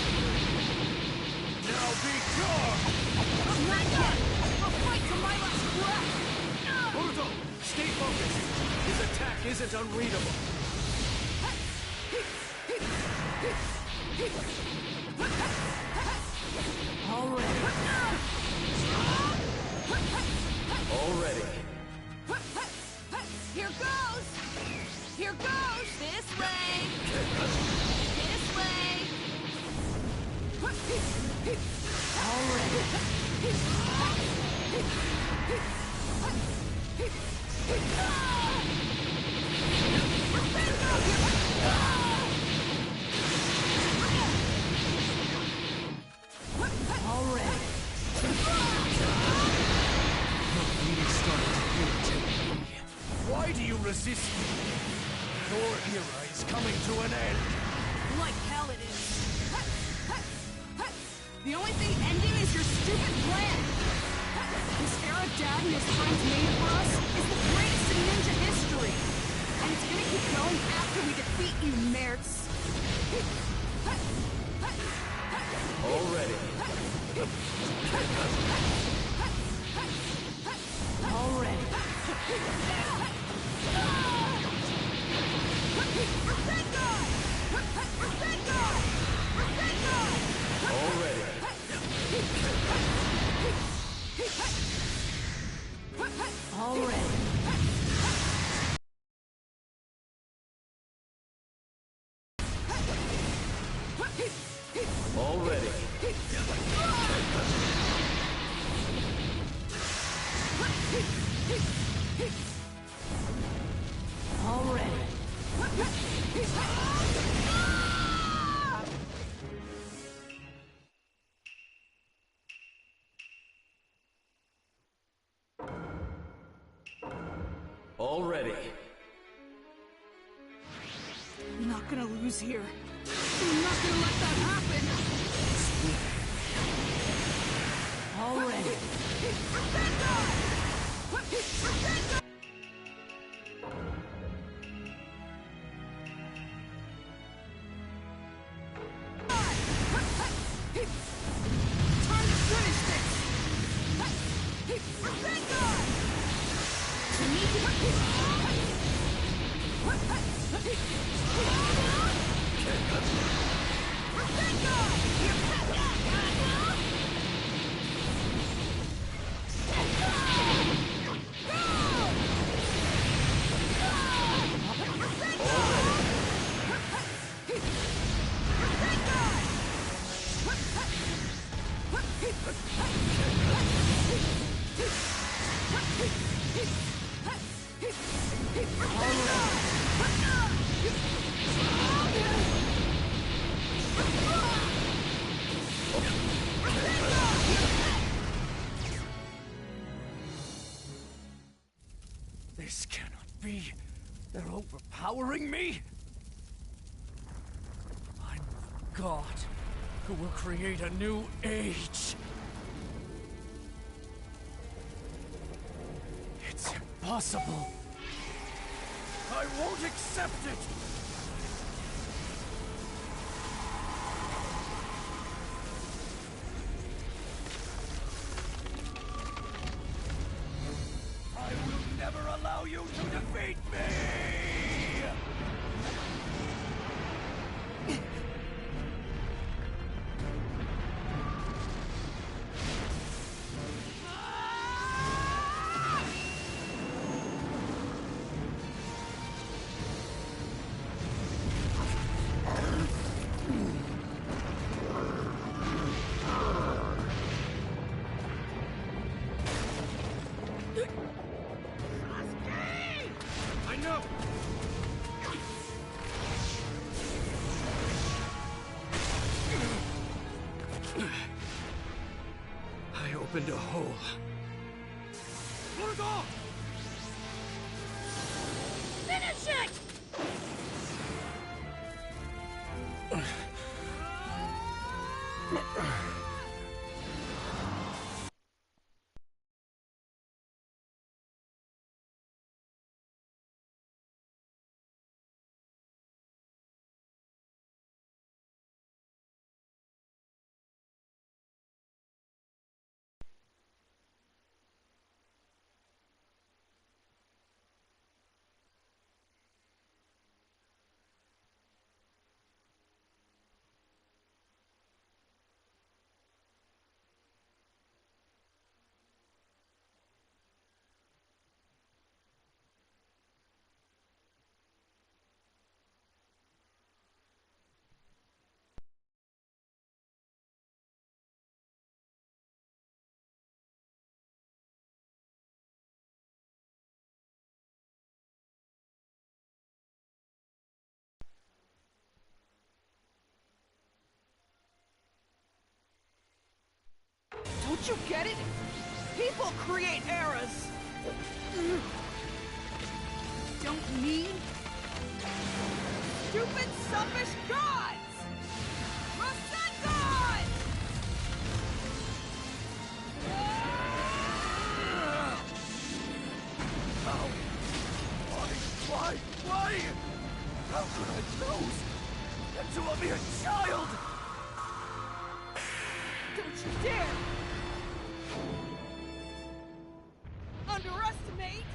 Now be gone! I'm not done! I'll fight to my last breath! Naruto, stay focused. His attack isn't unreadable. Already. Here goes! Here goes! This way! This way! Already! resisting. Your era is coming to an end. Like hell it is. The only thing ending is your stupid plan. This era Dad and his friends made for us is the greatest in ninja history. And it's gonna keep going after we defeat you, Mertz. Already. Already. Already. Already. Already. Already. I'm not gonna lose here. I'm not gonna let that happen. Already. Time to finish this. This cannot be. They're overpowering me. I'm the god who will create a new age. It's impossible. I won't accept it. I will never allow you to defeat me! I know! I opened a hole. Let go! Finish it! Don't you get it? People create eras. don't need stupid, selfish gods! Rasengan! Why? How could I choose to a mere child? Don't you dare! Underestimate!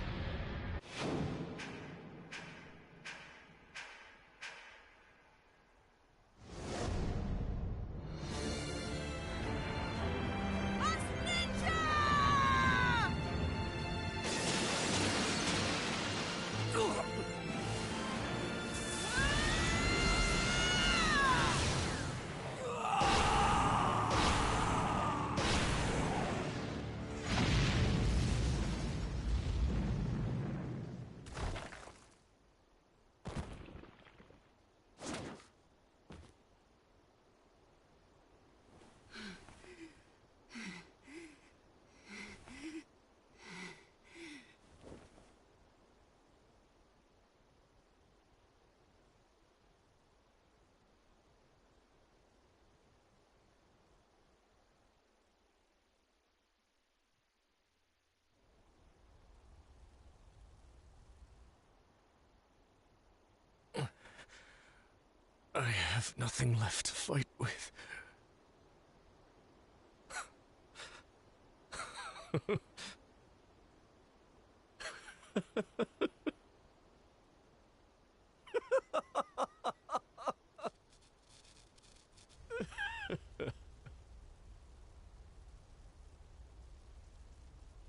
I have nothing left to fight with.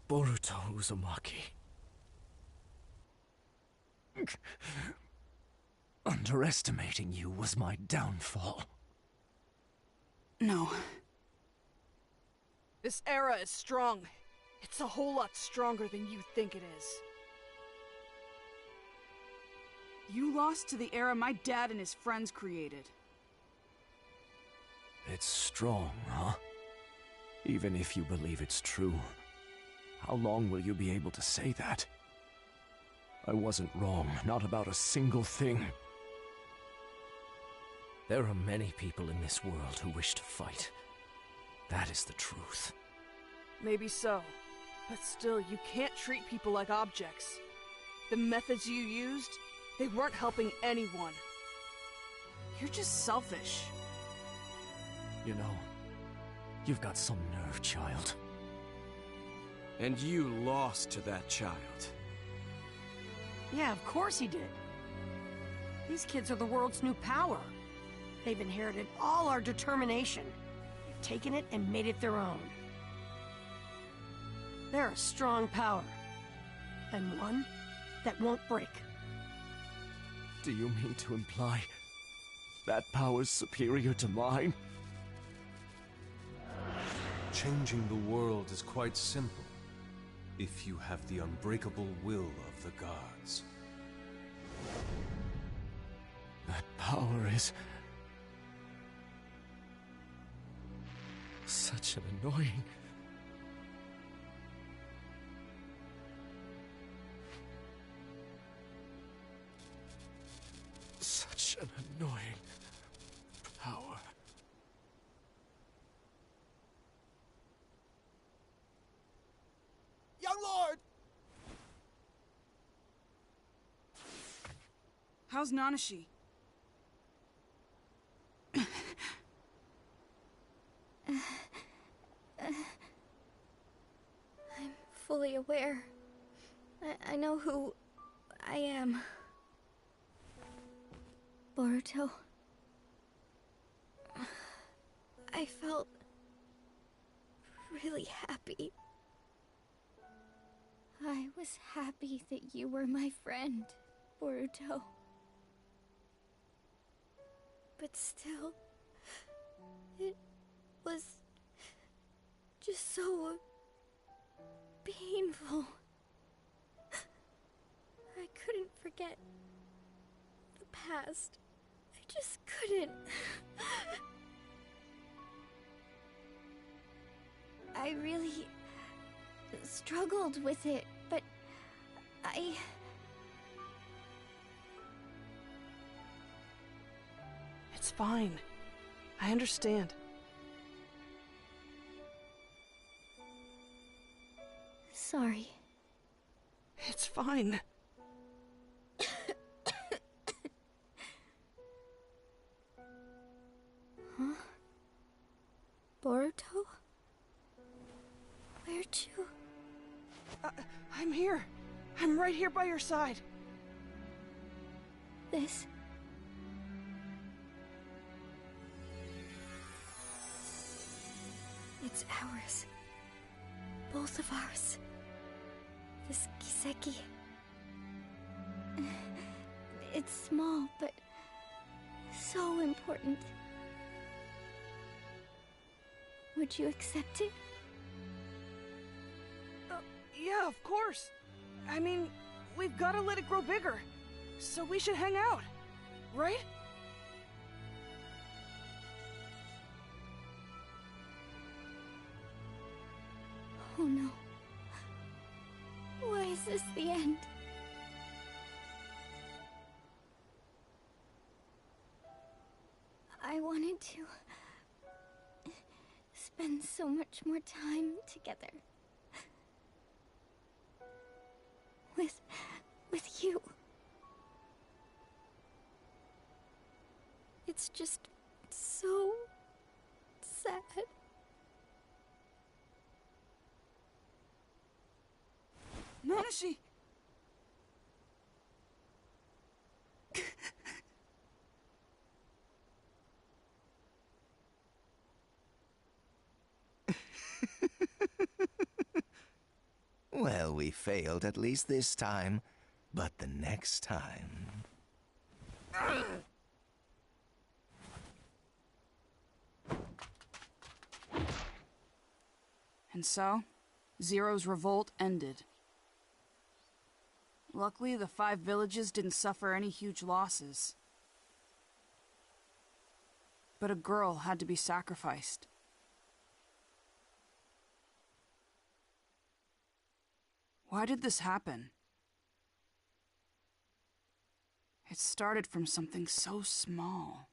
Boruto Uzumaki. Underestimating you was my downfall. No. This era is strong. It's a whole lot stronger than you think it is. You lost to the era my dad and his friends created. It's strong, huh? Even if you believe it's true. How long will you be able to say that? I wasn't wrong, not about a single thing. There are many people in this world who wish to fight. That is the truth. Maybe so. But still, you can't treat people like objects. The methods you used, they weren't helping anyone. You're just selfish. You know, you've got some nerve, child. And you lost to that child. Yeah, of course he did. These kids are the world's new power. They've inherited all our determination. They've taken it and made it their own. They're a strong power. And one that won't break. Do you mean to imply that power's superior to mine? Changing the world is quite simple, if you have the unbreakable will of the gods. That power is such an annoying... Such an annoying power. Young Lord! How's Nanashi? I'm fully aware. I know who I am. Boruto. I felt really happy. I was happy that you were my friend, Boruto. But still, it was just so painful. I couldn't forget the past. I just couldn't. I really struggled with it, but fine. I understand. Sorry. It's fine. Huh? Boruto? Where'd you... I'm here. I'm right here by your side. This... It's ours. Both of ours. This Kiseki. It's small, but so important. Would you accept it? Yeah, of course. I mean, we've got to let it grow bigger. So we should hang out, right? Oh no. Why is this the end? I wanted to spend so much more time together. With you. It's just so sad. Nanashi! Well, we failed at least this time, but the next time... And so, Zero's revolt ended. Luckily, the 5 villages didn't suffer any huge losses. But a girl had to be sacrificed. Why did this happen? It started from something so small.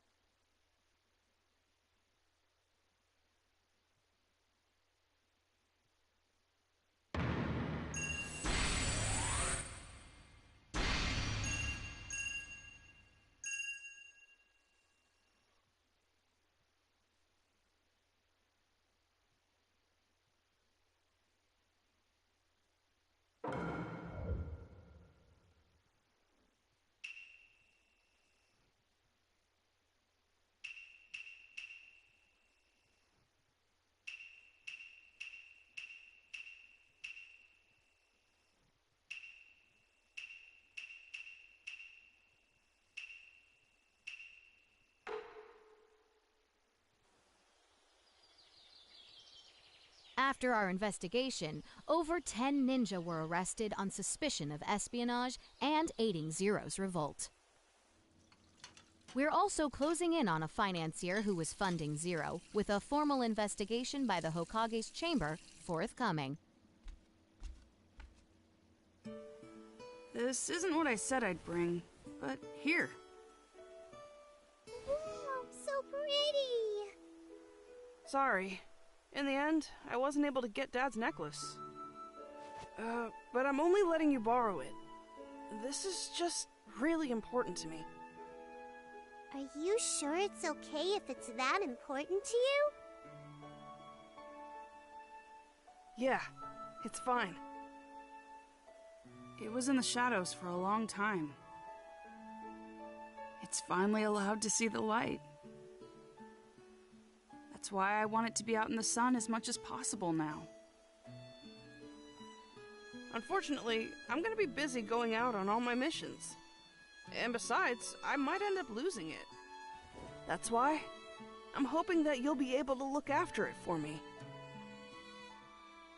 After our investigation, over 10 ninja were arrested on suspicion of espionage and aiding Zero's revolt. We're also closing in on a financier who was funding Zero, with a formal investigation by the Hokage's chamber forthcoming. This isn't what I said I'd bring, but here. Wow, so pretty! Sorry. In the end, I wasn't able to get Dad's necklace. But I'm only letting you borrow it. This is just really important to me. Are you sure it's okay if it's that important to you? Yeah, it's fine. It was in the shadows for a long time. It's finally allowed to see the light. That's why I want it to be out in the sun as much as possible now. Unfortunately, I'm gonna be busy going out on all my missions. And besides, I might end up losing it. That's why I'm hoping that you'll be able to look after it for me.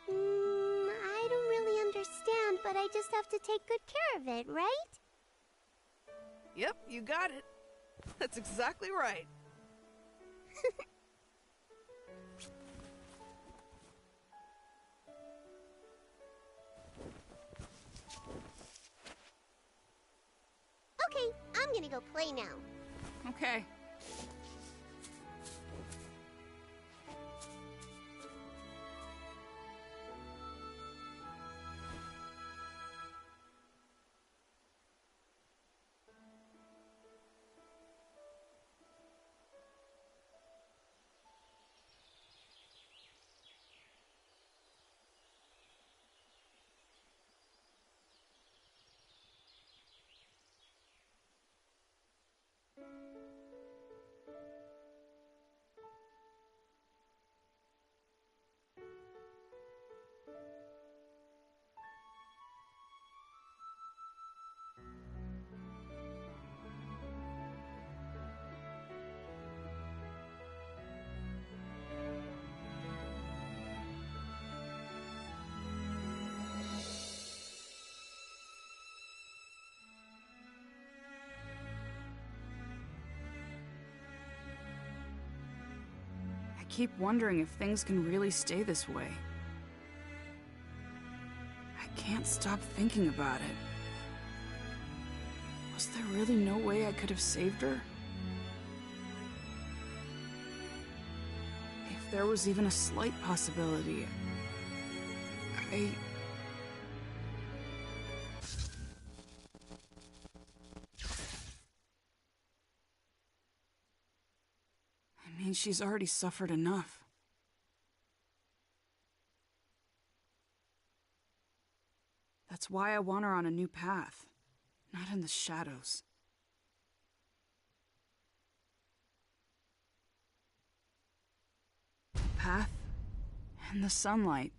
I don't really understand, but I just have to take good care of it, right? Yep, you got it. That's exactly right. Okay, I'm gonna go play now. Okay. keep wondering if things can really stay this way. I can't stop thinking about it. Was there really no way I could have saved her? If there was even a slight possibility, I mean, she's already suffered enough. That's why I want her on a new path, not in the shadows. The path and the sunlight.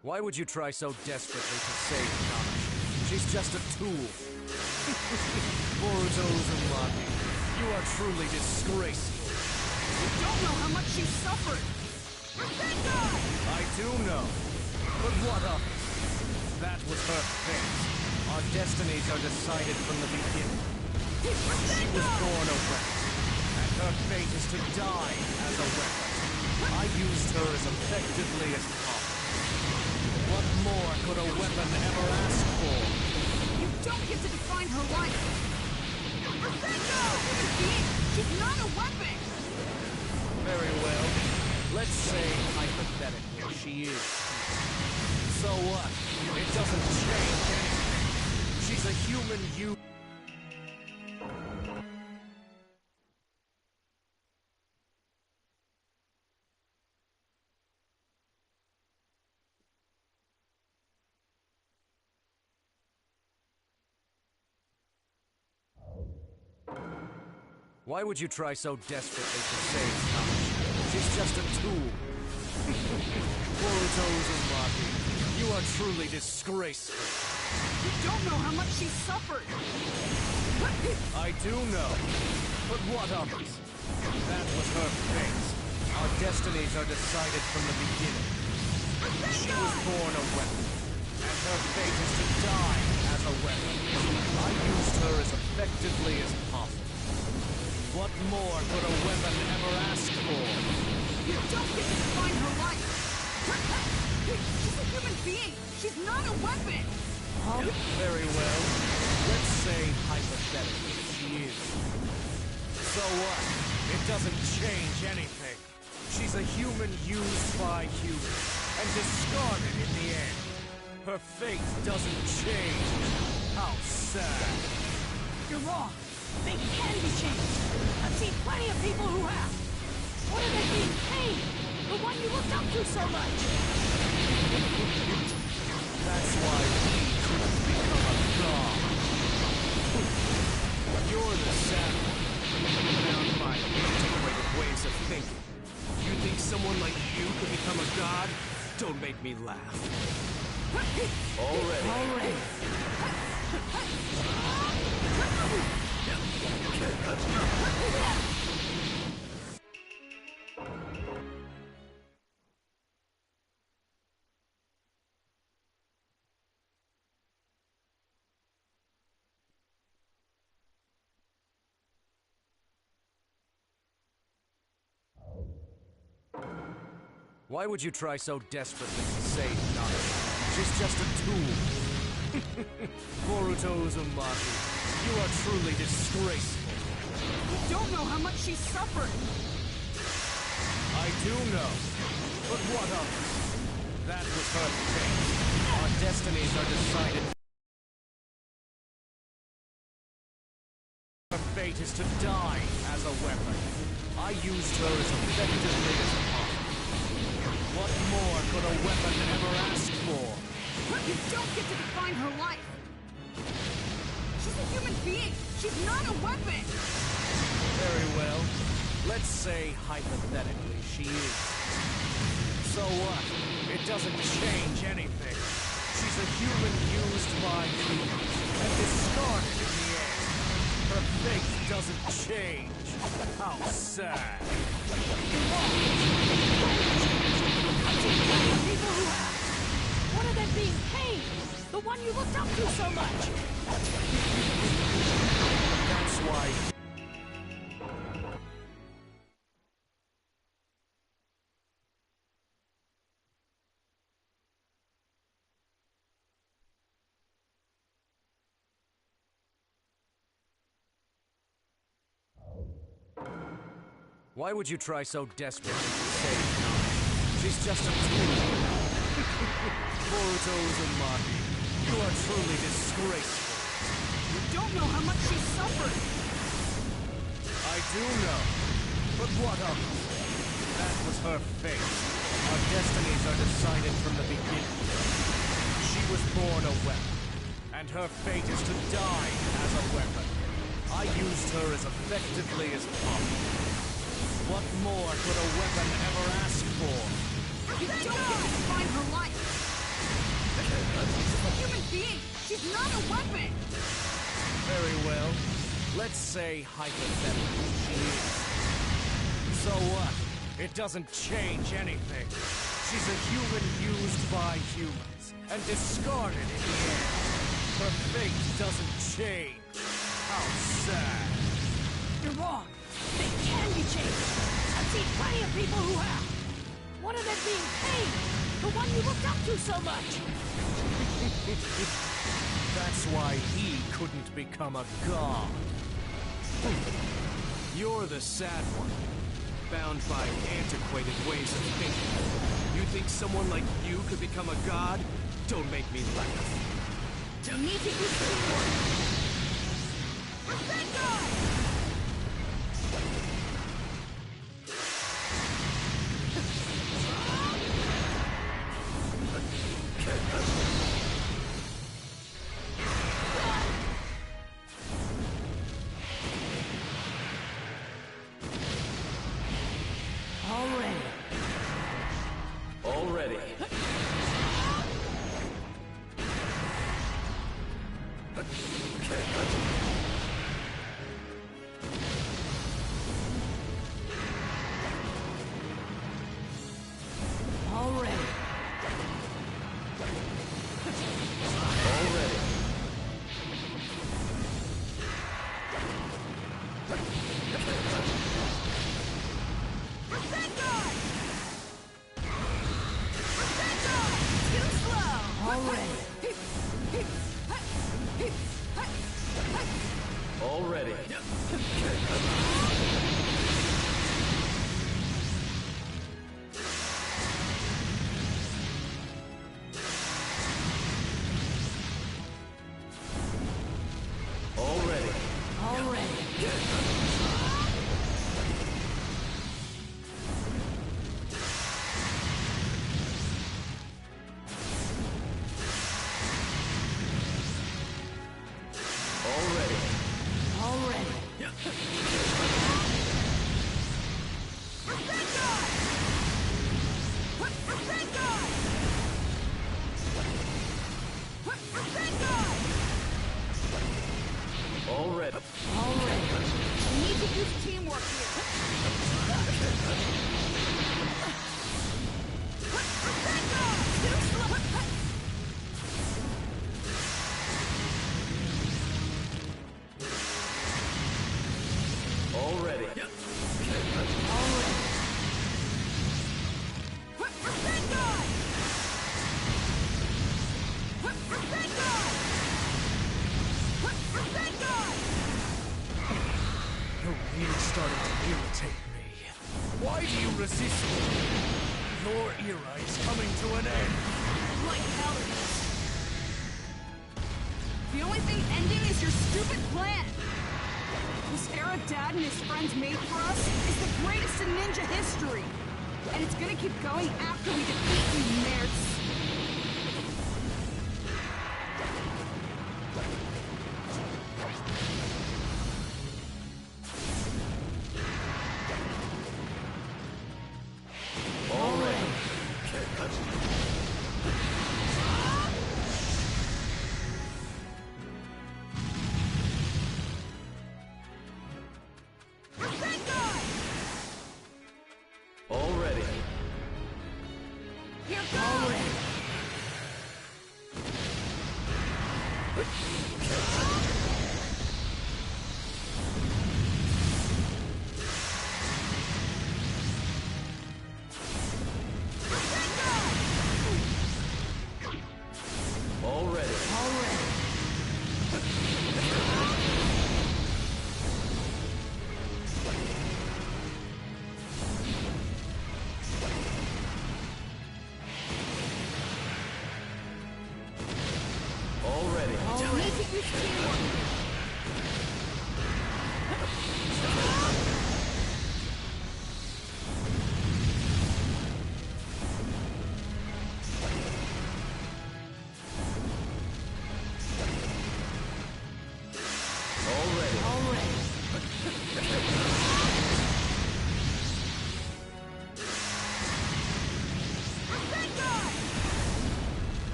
Why would you try so desperately to save Nana? She's just a tool. Boruto Uzumaki, you are truly disgraceful. You don't know how much she suffered! I do know. But what of it? That was her fate. Our destinies are decided from the beginning. She was born a weapon, and her fate is to die as a weapon. I used her as effectively as possible. What more could a weapon ever ask for? You don't get to define her life! She's not a weapon! Very well. Let's say, hypothetically, she is. So what? It doesn't change anything. She's a human Why would you try so desperately to save Naruto? She's just a tool. Naruto Uzumaki, you are truly disgraceful. You don't know how much she suffered. I do know. But what of it? That was her fate. Our destinies are decided from the beginning. She was born a weapon, and her fate is to die as a weapon. I used her as effectively as possible. What more could a weapon ever ask for? You don't get to define her life. She's a human being. She's not a weapon. Very well. Let's say hypothetically she is. So what? It doesn't change anything. She's a human used by humans, and discarded in the end. Her fate doesn't change. How sad. You're wrong. They can be changed. I've seen plenty of people who have. What are they being paid? The one you looked up to so much. That's why we couldn't become a god. You're the sad one. Bound by antiquated ways of thinking. You think someone like you could become a god? Don't make me laugh. Already. Why would you try so desperately to save Naruto? She's just a tool. Naruto Uzumaki, you are truly disgraceful. You don't know how much she suffered. I do know. But what of it? That was her fate. Our destinies are decided. Her fate is to die as a weapon. I used her as effectively as possible. What more could a weapon ever ask for? You don't get to define her life. She's a human being. She's not a weapon. Very well. Let's say, hypothetically, she is. So what? It doesn't change anything. She's a human used by humans, and discarded in the end. Her fate doesn't change. How sad. People who have. What are they being paid? The one you looked up to so much. That's why. Why would you try so desperately to save Naruto? She's just a tool. Naruto Uzumaki, you are truly disgraceful. You don't know how much she suffered. I do know. But what of it? That was her fate. Our destinies are decided from the beginning. She was born a weapon, and her fate is to die as a weapon. I used her as effectively as possible. What more could a weapon ever ask for? You don't get to define her life. She's a human being. She's not a weapon. Very well. Let's say hypothetically she is. So what? It doesn't change anything. She's a human used by humans, and discarded in the end. Her fate doesn't change. How sad. You're wrong. They can be changed. I've seen plenty of people who have. What are they being paid? The one you looked up to so much. That's why he couldn't become a god. You're the sad one, bound by antiquated ways of thinking. You think someone like you could become a god? Don't make me laugh. You need to use teamwork. Thank God! Why do you resist me? Your era is coming to an end. Like hell it is. The only thing ending is your stupid plan. This era Dad and his friends made for us is the greatest in ninja history. And it's gonna keep going after we defeat you nerds.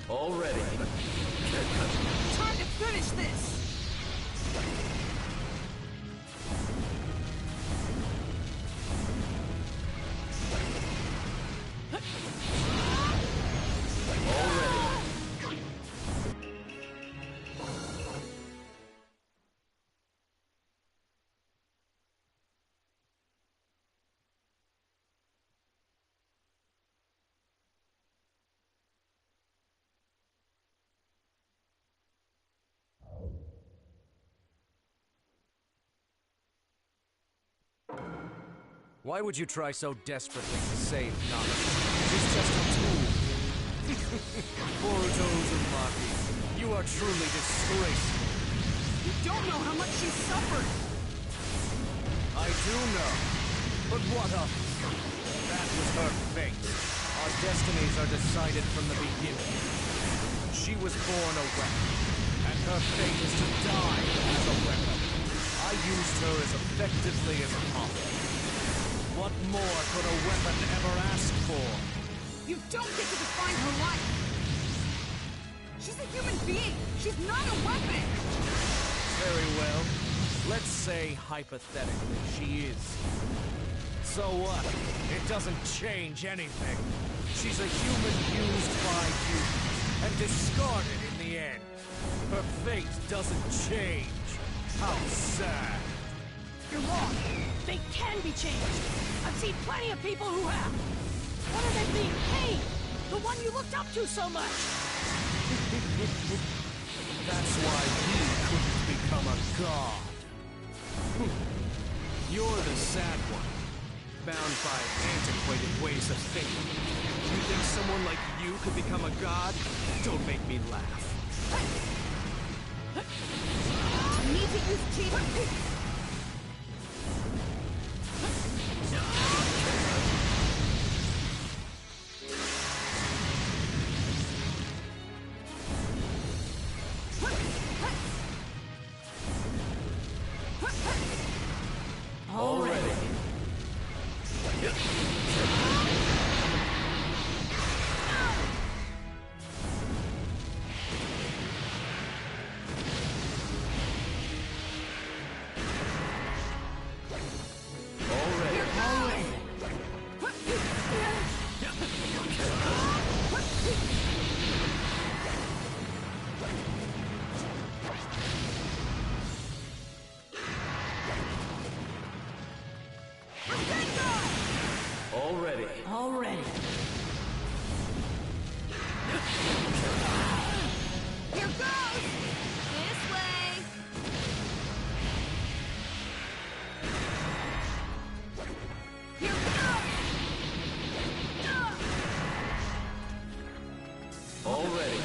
Already. Time to finish this! Why would you try so desperately to save Naruto? She's just a tool. Boruto Uzumaki, you are truly disgraceful. You don't know how much she suffered. I do know. But what of it? That was her fate. Our destinies are decided from the beginning. She was born a weapon, and her fate is to die as a weapon. I used her as effectively as possible. What more could a weapon ever ask for? You don't get to define her life. She's a human being. She's not a weapon. Very well. Let's say, hypothetically, she is. So what? It doesn't change anything. She's a human used by humans, and discarded in the end. Her fate doesn't change. How sad. You're wrong. Fate can be changed. I've seen plenty of people who have. What are they being paid? The one you looked up to so much. That's why he couldn't become a god. You're the sad one, bound by antiquated ways of thinking. You think someone like you could become a god? Don't make me laugh. Need to use team. Already. Here goes! This way! Here goes! Already.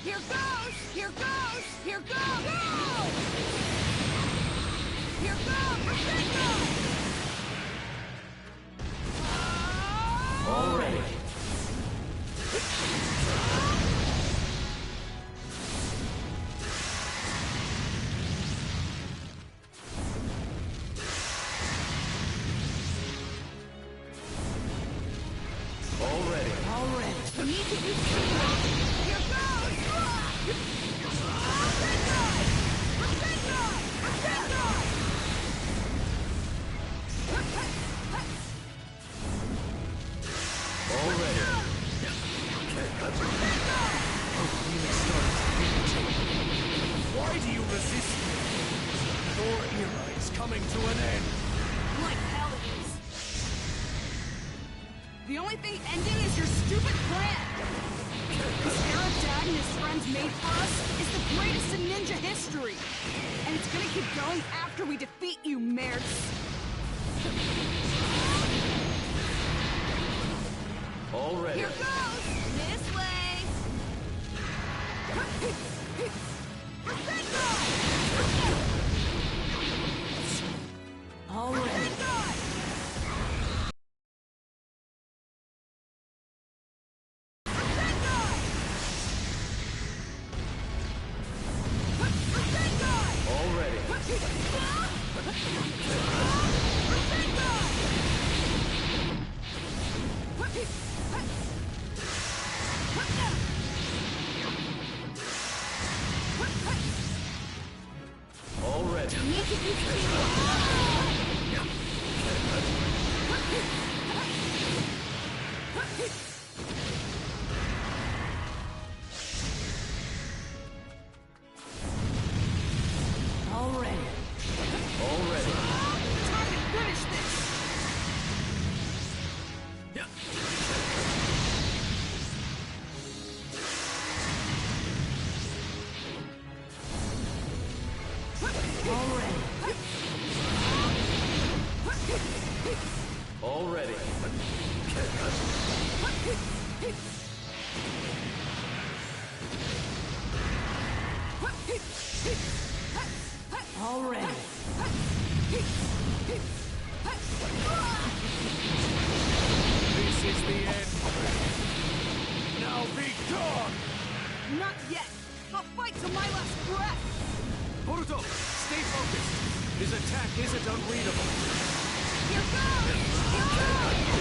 Here goes! Here goes! Here goes! Go! Here goes! Already. Already. Already. Here goes! Already. Why do you resist me? Your era is coming to an end. Like hell it is. The only thing ending is your stupid plan. This era Dad and his friends made for us is the greatest in ninja history. And it's gonna keep going after we defeat you, Mertz. Already. Here goes! This way! Already. Already. Already. Already. Time to finish this. Already. Already. This is the end. Now be gone! Not yet. I'll fight till my last breath. Boruto, stay focused. His attack isn't unreadable. Here goes! Here goes!